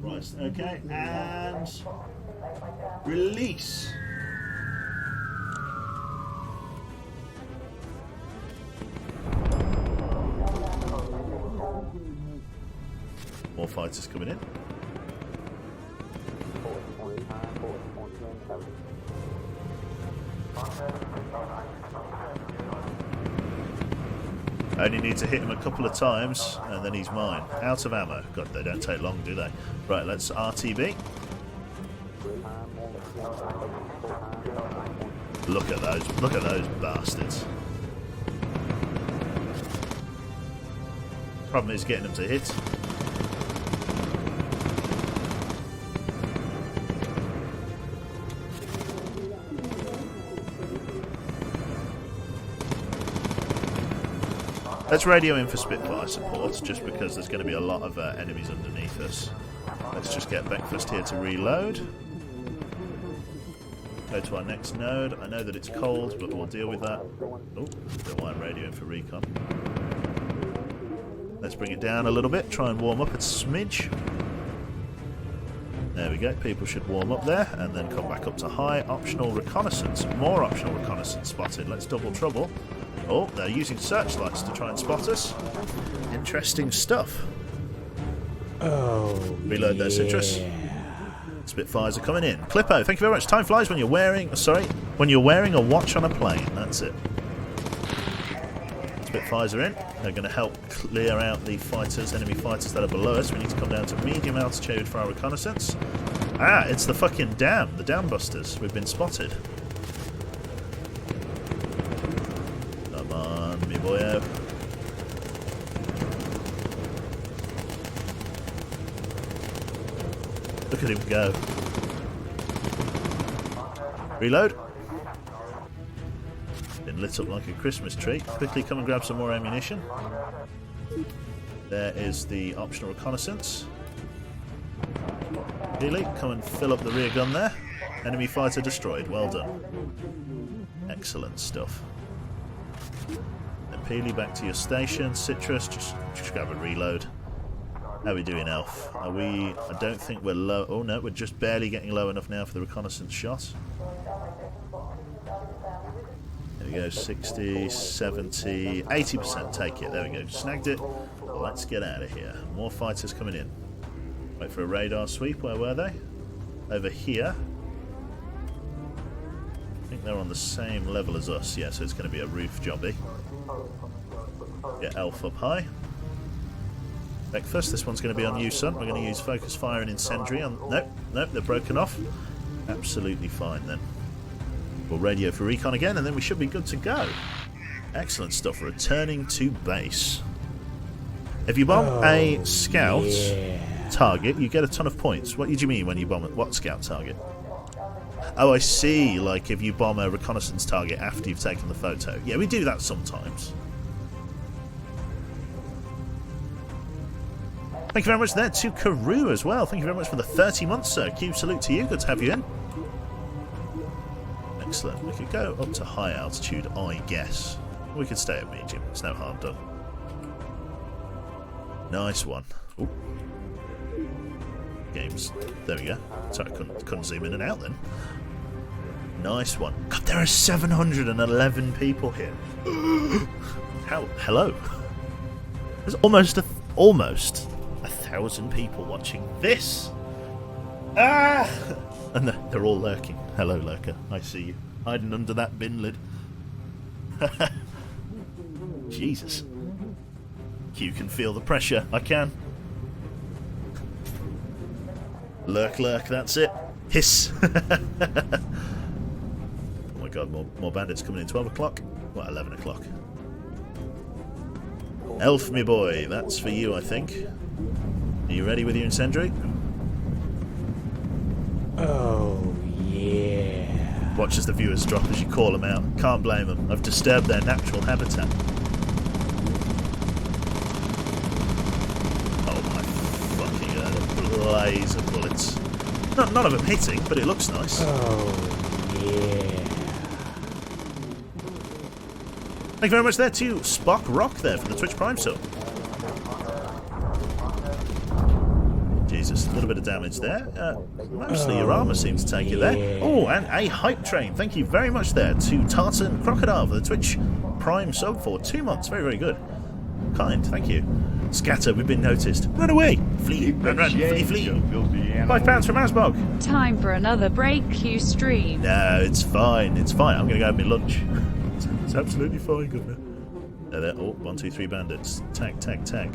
Right, okay, and release. More fighters coming in. I only need to hit him a couple of times and then he's mine. Out of ammo. God, they don't take long, do they? Right, let's RTB. Look at those bastards. Problem is getting them to hit. Let's radio in for Spitfire support, just because there's going to be a lot of enemies underneath us. Let's just get breakfast here to reload. Go to our next node. I know that it's cold, but we'll deal with that. Oh, don't mind radioing for recon. Let's bring it down a little bit, try and warm up a smidge. There we go, people should warm up there, and then come back up to high. Optional reconnaissance, more optional reconnaissance spotted. Let's double trouble. Oh, they're using searchlights to try and spot us. Interesting stuff. Oh, reload those Citrus. Spitfires are coming in. Clippo, thank you very much. Time flies when you're wearing a watch on a plane. That's it. Spitfires are in. They're going to help clear out the fighters, enemy fighters that are below us. We need to come down to medium altitude for our reconnaissance. Ah, it's the fucking dam. The dam busters. We've been spotted. Come on, me boyo. Look at him go. Reload. Been lit up like a Christmas tree. Quickly come and grab some more ammunition. There is the optional reconnaissance. Really, come and fill up the rear gun there. Enemy fighter destroyed. Well done. Excellent stuff. Then Peely, back to your station. Citrus, just grab a reload. How are we doing, Elf? Are we... I don't think we're low... Oh, no, we're just barely getting low enough now for the reconnaissance shot. There we we go. 60, 70, 80%. Take it. There we go. Snagged it. Let's get out of here. More fighters coming in. Wait for a radar sweep. Where were they? Over here. I think they're on the same level as us. Yeah, so it's going to be a roof jobby. Get Elf up high. Breakfast. This one's going to be on you, son. We're going to use focus fire and incendiary on... Nope, nope, they're broken off. Absolutely fine then. We'll radio for recon again, and then we should be good to go. Excellent stuff. Returning to base. If you bomb a scout target, you get a ton of points. What do you mean when you bomb it? What scout target? Oh, I see. Like if you bomb a reconnaissance target after you've taken the photo. Yeah, we do that sometimes. Thank you very much there to Karoo as well. Thank you very much for the 30 months, sir. Cube salute to you. Good to have you in. Excellent. We could go up to high altitude, I guess. We could stay at medium. It's no harm done. Nice one. Ooh. Games. There we go. Sorry, I couldn't zoom in and out then. Nice one. God, there are 711 people here. How? Hello. There's almost 1,000 people watching this. Ah! And they're all lurking. Hello, lurker. I see you. Hiding under that bin lid. Jesus. You can feel the pressure. I can. Lurk, lurk. That's it. Hiss. Oh my god, more bandits coming in. 12 o'clock? What, 11 o'clock? Elf, me boy. That's for you, I think. Are you ready with your incendiary? Oh, yeah. Watch as the viewers drop as you call them out. Can't blame them. I've disturbed their natural habitat. Oh my fucking god. A blaze of bullets. None of them hitting, but it looks nice. Oh, yeah. Thank you very much there to Spock Rock there for the Twitch Prime sub. Jesus, a little bit of damage there. Mostly your armour seems to take it there. Oh, and a hype train. Thank you very much there to Tartan Crocodile for the Twitch Prime sub for 2 months. Very, very good. Kind, thank you. Scatter, we've been noticed. Run away! Flee! Run, run, flee, flee! £5 from Asbog. Time for another break, stream. No, it's fine. It's fine. I'm going to go have my lunch. It's absolutely fine, Governor. There. Oh, 1, 2, 3 bandits. Tag, tag, tag.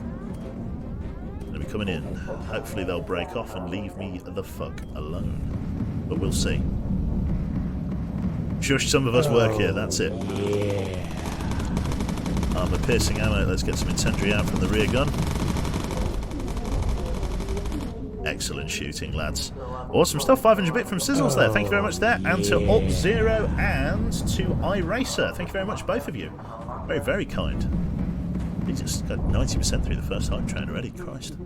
They'll be coming in. Hopefully they'll break off and leave me the fuck alone. But we'll see. Shush, some of us work here, that's it. Yeah. Armour piercing ammo. Let's get some incendiary out from the rear gun. Excellent shooting, lads. Awesome stuff. 500 bit from Sizzles there. Thank you very much there. And to Alt Zero and to iRacer. Thank you very much, both of you. Very, very kind. He just got 90% through the first hype train already. Christ.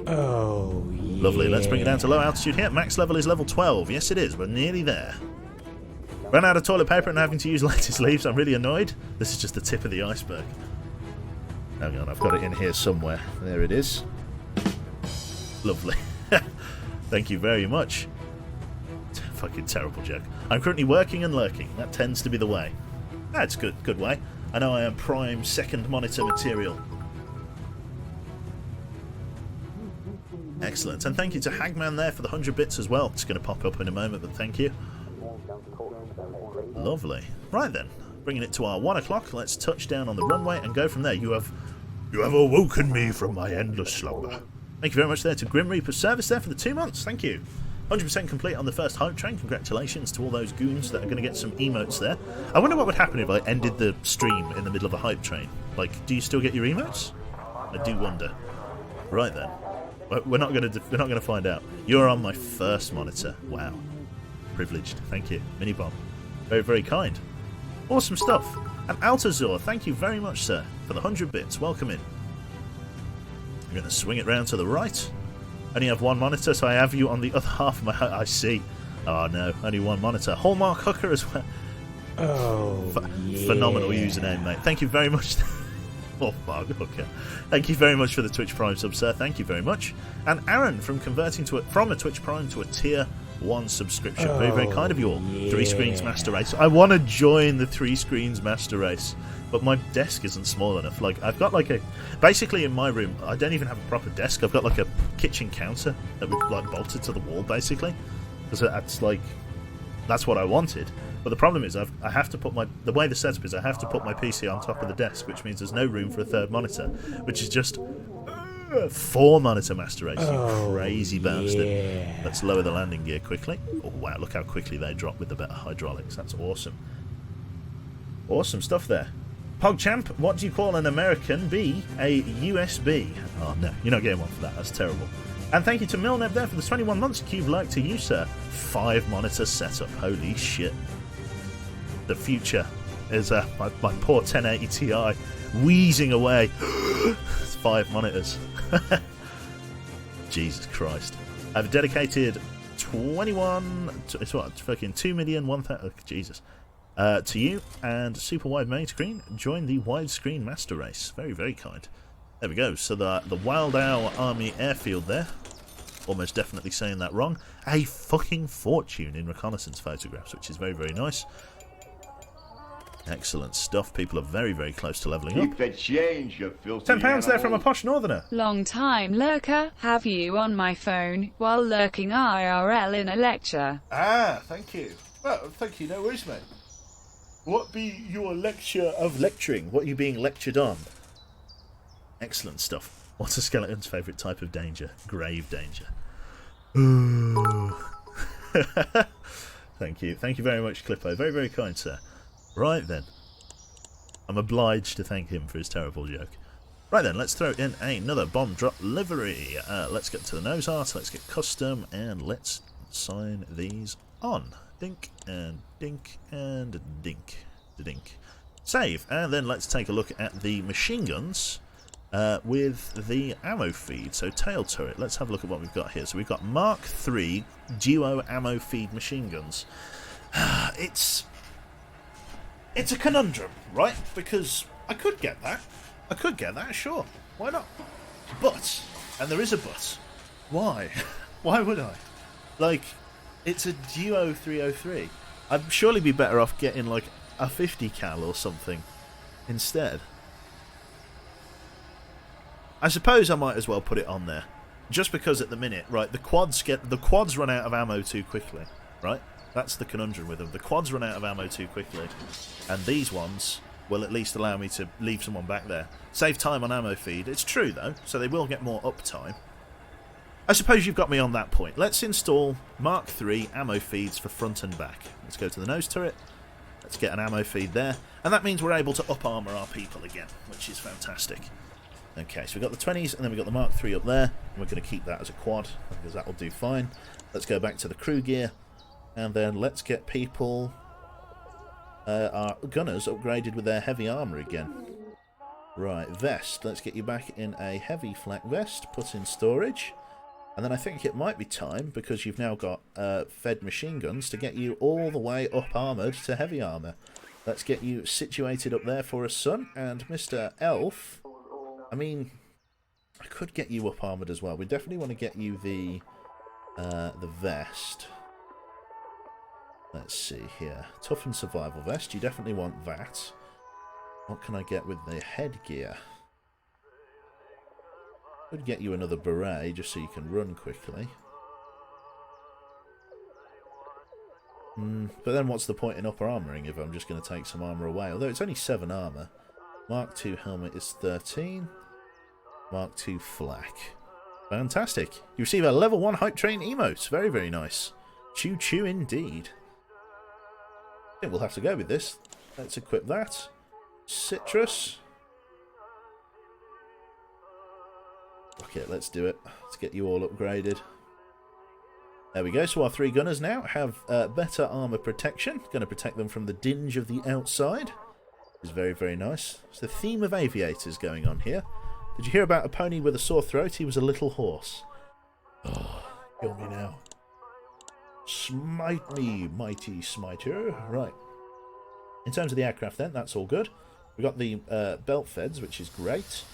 Oh, yeah. Lovely. Let's bring it down to low altitude here. Max level is level 12. Yes, it is. We're nearly there. Ran out of toilet paper and having to use lettuce leaves. I'm really annoyed. This is just the tip of the iceberg. Hang on, I've got it in here somewhere. There it is. Lovely. Thank you very much. Fucking terrible joke. I'm currently working and lurking. That tends to be the way. That's good. Good way. I know I am prime second monitor material. Excellent. And thank you to Hagman there for the 100 bits as well. It's going to pop up in a moment, but thank you. Lovely. Right then. Bringing it to our 1 o'clock. Let's touch down on the runway and go from there. You have awoken me from my endless slumber. Thank you very much there to Grim Reaper Service there for the 2 months. Thank you. 100% complete on the first hype train. Congratulations to all those goons that are going to get some emotes there. I wonder what would happen if I ended the stream in the middle of a hype train. Like, do you still get your emotes? I do wonder. Right then. We're not going to find out. You're on my first monitor. Wow. Privileged. Thank you. Mini bomb. Very, very kind. Awesome stuff. And Altazor, thank you very much, sir, for the 100 bits. Welcome in. I'm going to swing it round to the right. Only have one monitor, so I have you on the other half of my... I see. Oh, no. Only one monitor. Hallmark Hooker as well. Oh, yeah. Phenomenal username, mate. Thank you very much. Hallmark Hooker. Thank you very much for the Twitch Prime sub, sir. Thank you very much. And Aaron, from converting from a Twitch Prime to a tier 1 subscription. Very, very kind of you all. 3 Screens Master Race. I want to join the 3 Screens Master Race, but my desk isn't small enough. Like, I've got like a... Basically, in my room, I don't even have a proper desk. I've got like a kitchen counter that we've like bolted to the wall, basically. Because that's like... That's what I wanted. But the problem is, I have to put my... The way the setup is, I have to put my PC on top of the desk, which means there's no room for a 3rd monitor, which is just... 4 monitor Master Race, you crazy bastard. Yeah. Let's lower the landing gear quickly. Oh wow, look how quickly they drop with the better hydraulics. That's awesome. Awesome stuff there. PogChamp, what do you call an American B? A USB. Oh no, you're not getting one for that. That's terrible. And thank you to Milnev there for the 21 months. Cube like to you, sir. 5 monitor setup. Holy shit. The future is my poor 1080 Ti wheezing away. 5 monitors. Jesus Christ. I've dedicated 21... It's what? Fucking 2 million, 1,000... Oh, Jesus. To you and Super Wide Main Screen. Join the Widescreen Master Race. Very, very kind. There we go. So the Wild Owl Army Airfield there. Almost definitely saying that wrong. A fucking fortune in reconnaissance photographs, which is very, very nice. Excellent stuff. People are very, very close to levelling up. Keep the change, you filthy £10 there from a posh northerner. Long time lurker, have you on my phone while lurking IRL in a lecture? Ah, thank you. Well, thank you. No worries, mate. What be your lecture of lecturing? What are you being lectured on? Excellent stuff. What's a skeleton's favourite type of danger? Grave danger. Ooh. Thank you. Thank you very much, Clippo. Very, very kind, sir. Right then. I'm obliged to thank him for his terrible joke. Right then, let's throw in another bomb drop livery. Let's get to the nose art, let's get custom, and let's sign these on. Dink, and dink, and dink. Dink. Save, and then let's take a look at the machine guns with the ammo feed. So tail turret, let's have a look at what we've got here. So we've got Mark III duo ammo feed machine guns. It's a conundrum, right? Because I could get that. I could get that, sure. Why not? But, and there is a but, why? Why would I? Like, it's a Duo 303. I'd surely be better off getting, like, a 50 cal or something instead. I suppose I might as well put it on there. Just because at the minute, right, the quads run out of ammo too quickly, right? That's the conundrum with them. The quads run out of ammo too quickly, and these ones will at least allow me to leave someone back there. Save time on ammo feed. It's true, though, so they will get more uptime. I suppose you've got me on that point. Let's install Mark III ammo feeds for front and back. Let's go to the nose turret. Let's get an ammo feed there. And that means we're able to up-armour our people again, which is fantastic. Okay, so we've got the 20s, and then we've got the Mark III up there. And we're going to keep that as a quad, because that will do fine. Let's go back to the crew gear. And then let's get people, our gunners, upgraded with their heavy armour again. Right, vest. Let's get you back in a heavy flak vest, put in storage. And then I think it might be time, because you've now got fed machine guns, to get you all the way up armoured to heavy armour. Let's get you situated up there for us, son. And Mr. Elf, I mean, I could get you up armoured as well. We definitely want to get you the vest. Let's see here. Toughened survival vest. You definitely want that. What can I get with the headgear? Could get you another beret just so you can run quickly. But then what's the point in upper armouring if I'm just going to take some armour away? Although it's only 7 armour. Mark II helmet is 13. Mark II flak. Fantastic. You receive a level 1 hype train emote. Very, very nice. Choo choo indeed. I think we'll have to go with this. Let's equip that. Citrus. Okay, let's do it. Let's get you all upgraded. There we go. So our 3 gunners now have better armour protection. Going to protect them from the dinge of the outside. Which is very, very nice. It's the theme of aviators going on here. Did you hear about a pony with a sore throat? He was a little horse. Oh, kill me now. Smite me, mighty smiter. Right. In terms of the aircraft then, that's all good. We've got the belt feds, which is great.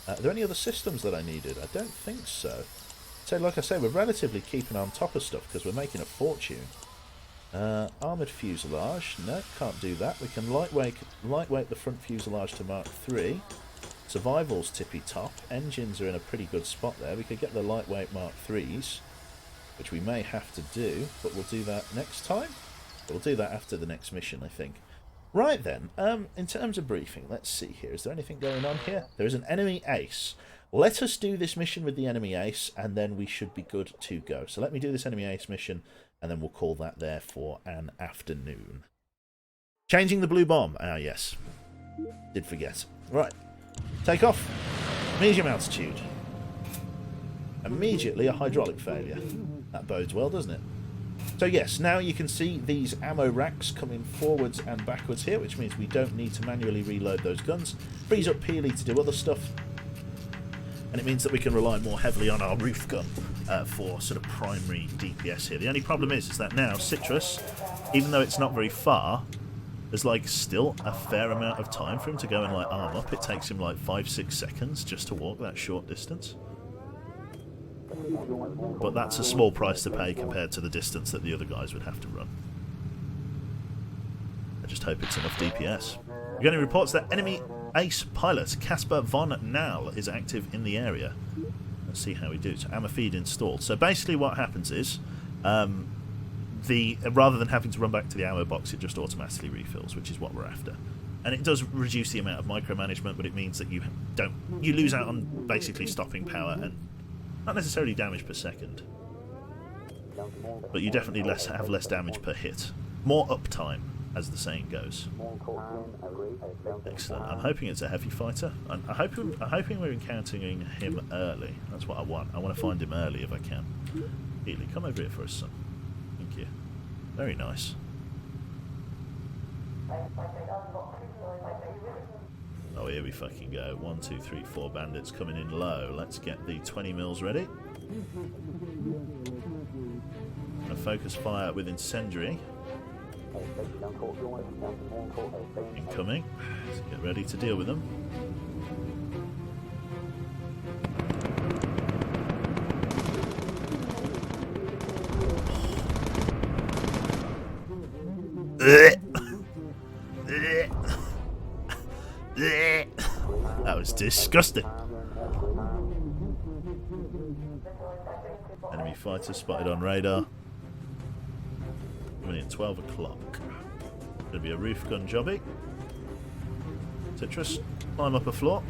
Are there any other systems that I needed? I don't think so. So, like I say, we're relatively keeping on top of stuff because we're making a fortune. Armoured fuselage. No, can't do that. We can lightweight the front fuselage to Mark 3. Survival's tippy top. Engines are in a pretty good spot there. We could get the lightweight Mark 3s, which we may have to do, but we'll do that next time. We'll do that after the next mission, I think. Right then, in terms of briefing, let's see here. Is there anything going on here? There is an enemy ace. Let us do this mission with the enemy ace, and then we should be good to go. So let me do this enemy ace mission, and then we'll call that there for an afternoon. Changing the blue bomb. Ah, yes. Did forget. Right. Take off. Medium altitude. Immediately a hydraulic failure. That bodes well, doesn't it? So yes, now you can see these ammo racks coming forwards and backwards here, which means we don't need to manually reload those guns. Frees up Peely to do other stuff. And it means that we can rely more heavily on our roof gun for sort of primary DPS here. The only problem is that now Citrus, even though it's not very far, there's like still a fair amount of time for him to go and like arm up. It takes him like 5-6 seconds just to walk that short distance. But that's a small price to pay compared to the distance that the other guys would have to run. I just hope it's enough DPS. We're getting reports that enemy ace pilot Casper von Nal is active in the area. Let's see how we do. So ammo feed installed. So basically what happens is, rather than having to run back to the ammo box, it just automatically refills, which is what we're after. And it does reduce the amount of micromanagement, but it means that you lose out on basically stopping power and not necessarily damage per second, but you definitely have less damage per hit. More uptime, as the saying goes. Excellent. I'm hoping it's a heavy fighter. I'm hoping we're encountering him early. That's what I want. I want to find him early if I can. Healy, come over here for us, son. Thank you. Very nice. Oh, here we fucking go. 1, 2, 3, 4 bandits coming in low. Let's get the 20 mils ready. A focus fire with incendiary. Incoming. Let's get ready to deal with them. That was disgusting. Enemy fighter spotted on radar. Coming in 12 o'clock. Gonna be a roof gun jobby. Citrus, climb up a floor.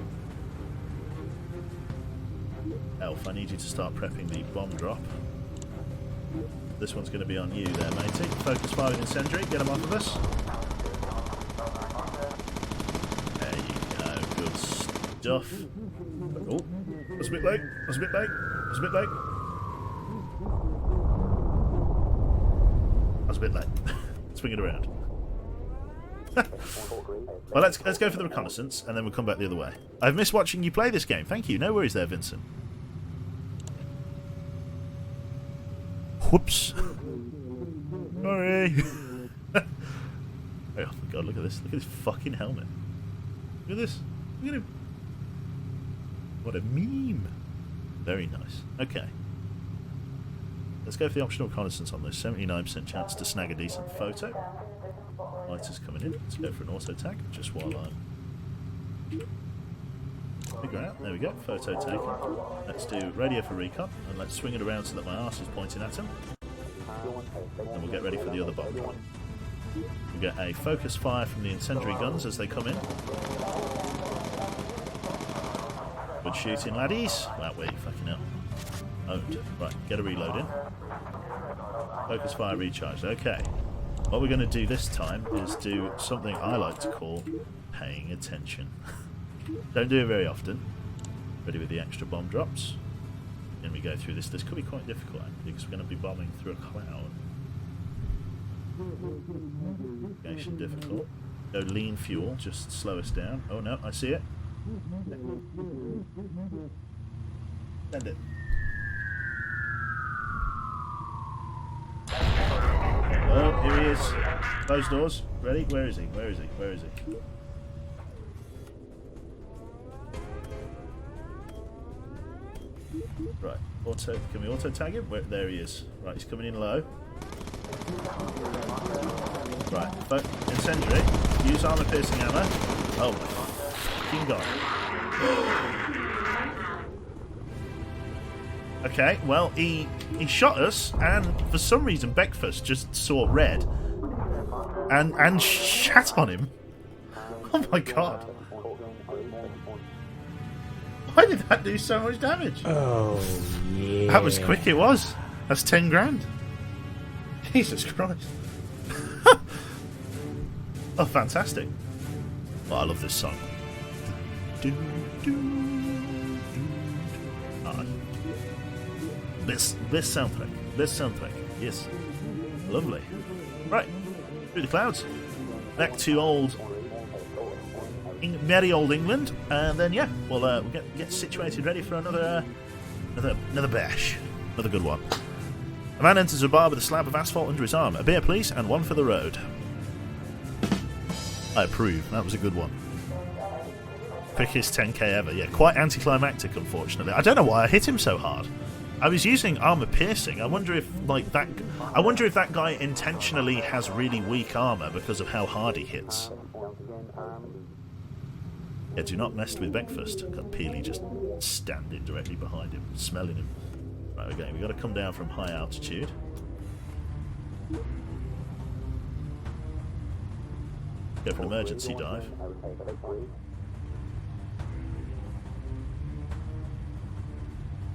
Elf, I need you to start prepping the bomb drop. This one's going to be on you there, matey. Focus fire with incendiary. Get him off of us. There you go. Good stuff. Oh, that's a bit late. That's a bit late. That's a bit late. That's a bit late. Swing it around. Well, let's go for the reconnaissance, and then we'll come back the other way. I've missed watching you play this game. Thank you. No worries there, Vincent. Whoops. Sorry. Oh my god, look at this. Look at this fucking helmet. Look at this. Look at him. What a meme. Very nice. Okay. Let's go for the optional reconnaissance on this. 79% chance to snag a decent photo. Lighter's coming in. Let's go for an auto tag just while I'm figure out. There we go. Photo taken. Let's do radio for recon and let's swing it around so that my arse is pointing at him. And we'll get ready for the other bomb. We'll get a focus fire from the incendiary guns as they come in. Good shooting, laddies. Wow, where you fucking hell. Owned. Right, get a reload in. Focus fire recharged. Okay. What we're going to do this time is do something I like to call paying attention. Don't do it very often. Ready with the extra bomb drops. Then we go through this. This could be quite difficult actually because we're going to be bombing through a cloud. Navigation difficult. Go lean fuel, just slow us down. Oh no, I see it. Send it. Oh, here he is. Close doors. Ready? Where is he? Where is he? Where is he? Right, auto. Can we auto tag him? There he is. Right, he's coming in low. Right, incendiary. Use armor piercing ammo. Oh my fucking god. Okay, well he shot us, and for some reason Beckfast just saw red and shat on him. Oh my god. Why did that do so much damage? Oh, yeah. That was quick, it was. That's 10 grand. Jesus Christ. Oh, fantastic. Oh, I love this song. Best soundtrack. Best soundtrack. Yes. Lovely. Right. Through the clouds. Back to merry old England, and then yeah, we'll get situated, ready for another bash, another good one. A man enters a bar with a slab of asphalt under his arm. A beer, please, and one for the road. I approve. That was a good one. Quickest 10k ever. Yeah, quite anticlimactic, unfortunately. I don't know why I hit him so hard. I was using armor piercing. I wonder if that guy intentionally has really weak armor because of how hard he hits. Yeah, do not mess with Beckfast. Got Peely just standing directly behind him, smelling him. Right, okay, we've got to come down from high altitude. Go for an emergency dive.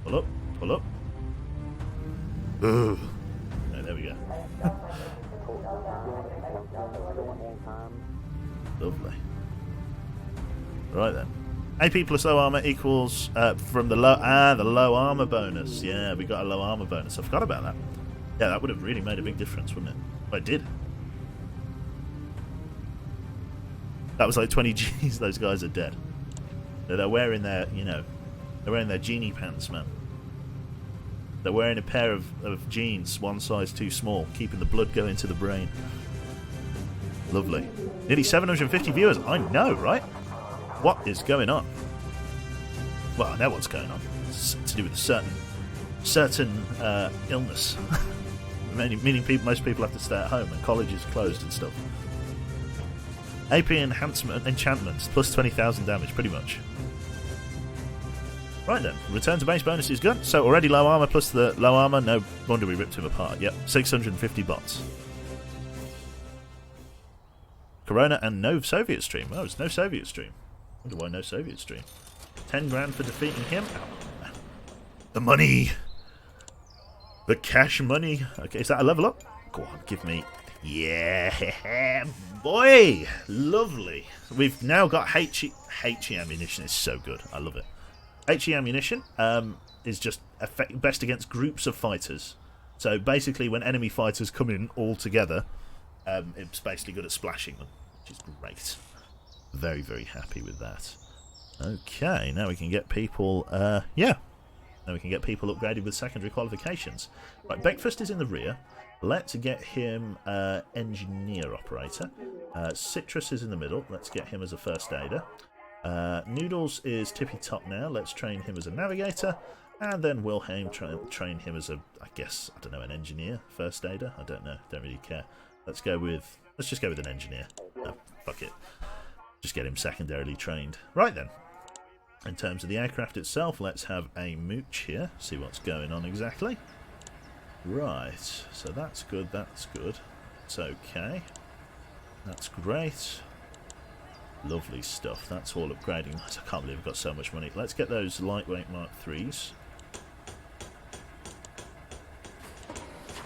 Pull up, pull up. Ugh. No, there we go. Lovely. Right then. AP plus low armor equals from the low armor bonus. Yeah, we got a low armor bonus. I forgot about that. Yeah, that would have really made a big difference, wouldn't it? Well, it did. That was like 20 G's. Those guys are dead. They're wearing their, they're wearing their genie pants, man. They're wearing a pair of jeans, one size too small, keeping the blood going to the brain. Lovely. Nearly 750 viewers. I know, right? What is going on? Well, I know what's going on. It's to do with a certain illness. Meaning most people have to stay at home and college is closed and stuff. AP enchantments, plus 20,000 damage, pretty much. Right then, return to base bonus is good. So already low armor plus the low armor. No wonder we ripped him apart. Yep, 650 bots. Corona and no Soviet stream. Oh, it's no Soviet stream. Wonder why no Soviet stream. 10 grand for defeating him. Oh, the money. The cash money. Okay, is that a level up? Go on, give me. Yeah, boy. Lovely. We've now got HE ammunition. It's so good. I love it. HE ammunition is just best against groups of fighters. So basically when enemy fighters come in all together, it's basically good at splashing them, which is great. Very, very happy with that. Okay, now we can get people, now we can get people upgraded with secondary qualifications. Right, Beckfast is in the rear. Let's get him engineer operator. Citrus is in the middle. Let's get him as a first aider. Noodles is tippy top now. Let's train him as a navigator. And then Wilhelm train him as an engineer, first aider. I don't know, don't really care. Let's just go with an engineer. No, fuck it. Just get him secondarily trained. Right then. In terms of the aircraft itself, let's have a mooch here. See what's going on exactly. Right, so that's good, that's good. It's okay. That's great. Lovely stuff. That's all upgrading. I can't believe I've got so much money. Let's get those lightweight Mark IIIs.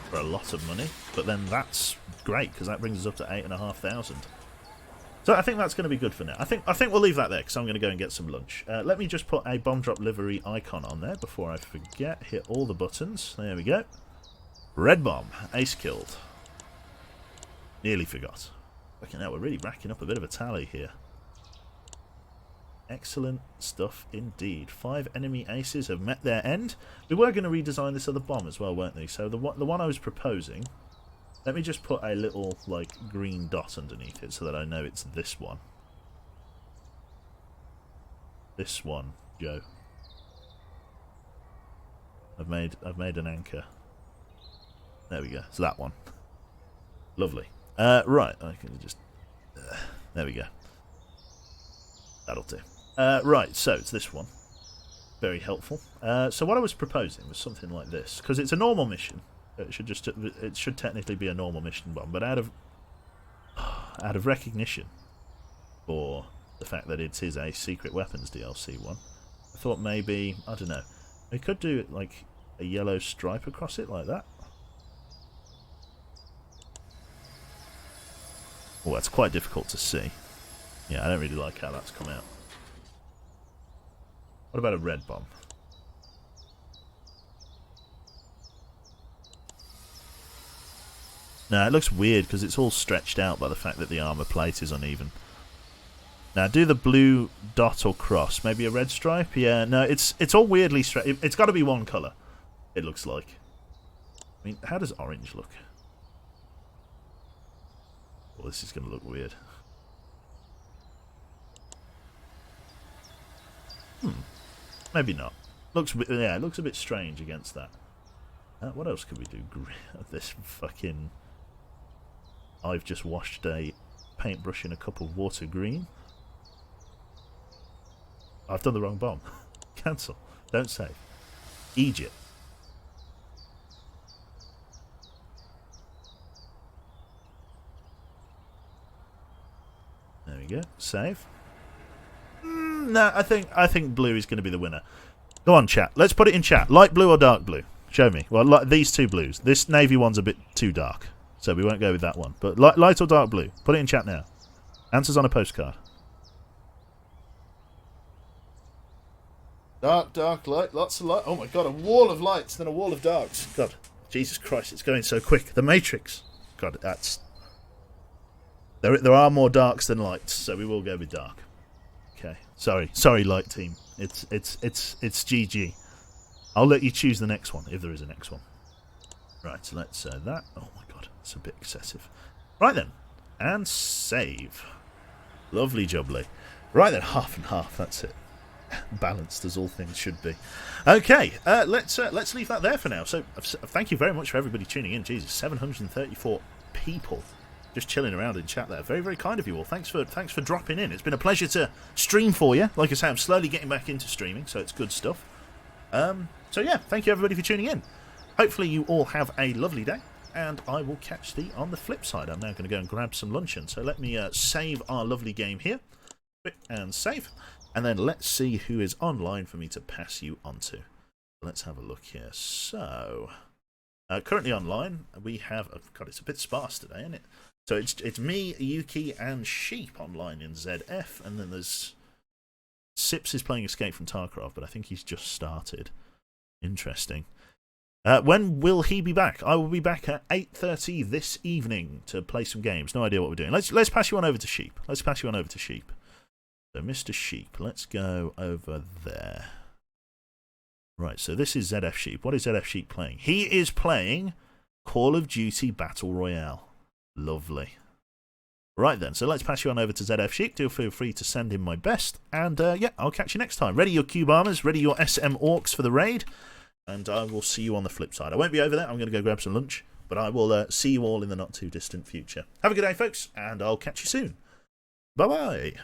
For a lot of money. But then that's great, because that brings us up to 8,500. So I think that's going to be good for now. I think we'll leave that there, because I'm going to go and get some lunch. Let me just put a bomb drop livery icon on there before I forget. Hit all the buttons. There we go. Red bomb. Ace killed. Nearly forgot. Okay, now we're really racking up a bit of a tally here. Excellent stuff indeed. 5 enemy aces have met their end. We were going to redesign this other bomb as well, weren't we? So the one I was proposing, let me just put a little green dot underneath it so that I know it's this one. This one, Joe. I've made an anchor. There we go. It's that one. Lovely. Right. I can just. There we go. That'll do. Right. So it's this one. Very helpful. So what I was proposing was something like this, because it's a normal mission. It should technically be a normal mission one, but out of recognition for the fact that it is a secret weapons DLC one, I thought maybe, I don't know, we could do it like a yellow stripe across it like that. Oh, that's quite difficult to see. Yeah, I don't really like how that's come out. What about a red bomb? No, it looks weird because it's all stretched out by the fact that the armor plate is uneven. Now, do the blue dot or cross. Maybe a red stripe? Yeah, no, it's all weirdly stretched. It's got to be one colour, it looks like. I mean, how does orange look? Well, this is going to look weird. Maybe not. Yeah, it looks a bit strange against that. What else could we do? This fucking... I've just washed a paintbrush in a cup of water green. I've done the wrong bomb. Cancel. Don't save. Egypt. There we go. Save. No, I think blue is going to be the winner. Go on, chat. Let's put it in chat. Light blue or dark blue? Show me. Well, like these two blues. This navy one's a bit too dark, so we won't go with that one. But light or dark blue? Put it in chat now. Answers on a postcard. Dark, light, lots of light. Oh my god, a wall of lights, then a wall of darks. God, Jesus Christ, it's going so quick. The Matrix. God, that's... There are more darks than lights, so we will go with dark. Okay. Sorry, light team. It's GG. I'll let you choose the next one, if there is a next one. Right, so let's that. Oh my god, it's a bit excessive. Right then, and save. Lovely jubbly. Right then, half and half, that's it. Balanced as all things should be. Okay, let's leave that there for now. So, thank you very much for everybody tuning in. Jesus, 734 people just chilling around in chat there. Very, very kind of you all. Thanks for dropping in. It's been a pleasure to stream for you. Like I say, I'm slowly getting back into streaming, so it's good stuff. So yeah, thank you everybody for tuning in. Hopefully you all have a lovely day, and I will catch thee on the flip side. I'm now going to go and grab some luncheon. So let me save our lovely game here, and save, and then let's see who is online for me to pass you on to. Let's have a look here. So currently online we have... Oh god, it's a bit sparse today, isn't it? So it's me, Yuki, and Sheep online in ZF, and then there's... Sips is playing Escape from Tarkov, but I think he's just started. Interesting. When will he be back? I will be back at 8:30 this evening to play some games. No idea what we're doing. Let's pass you on over to Sheep. So Mr. Sheep, let's go over there. Right, so this is ZF Sheep. What is ZF Sheep playing? He is playing Call of Duty Battle Royale. Lovely. Right then, so let's pass you on over to ZF Sheep. Do feel free to send him my best. And yeah, I'll catch you next time. Ready your Cube Armors, ready your SM Orcs for the raid. And I will see you on the flip side. I won't be over there. I'm going to go grab some lunch. But I will see you all in the not too distant future. Have a good day, folks. And I'll catch you soon. Bye-bye.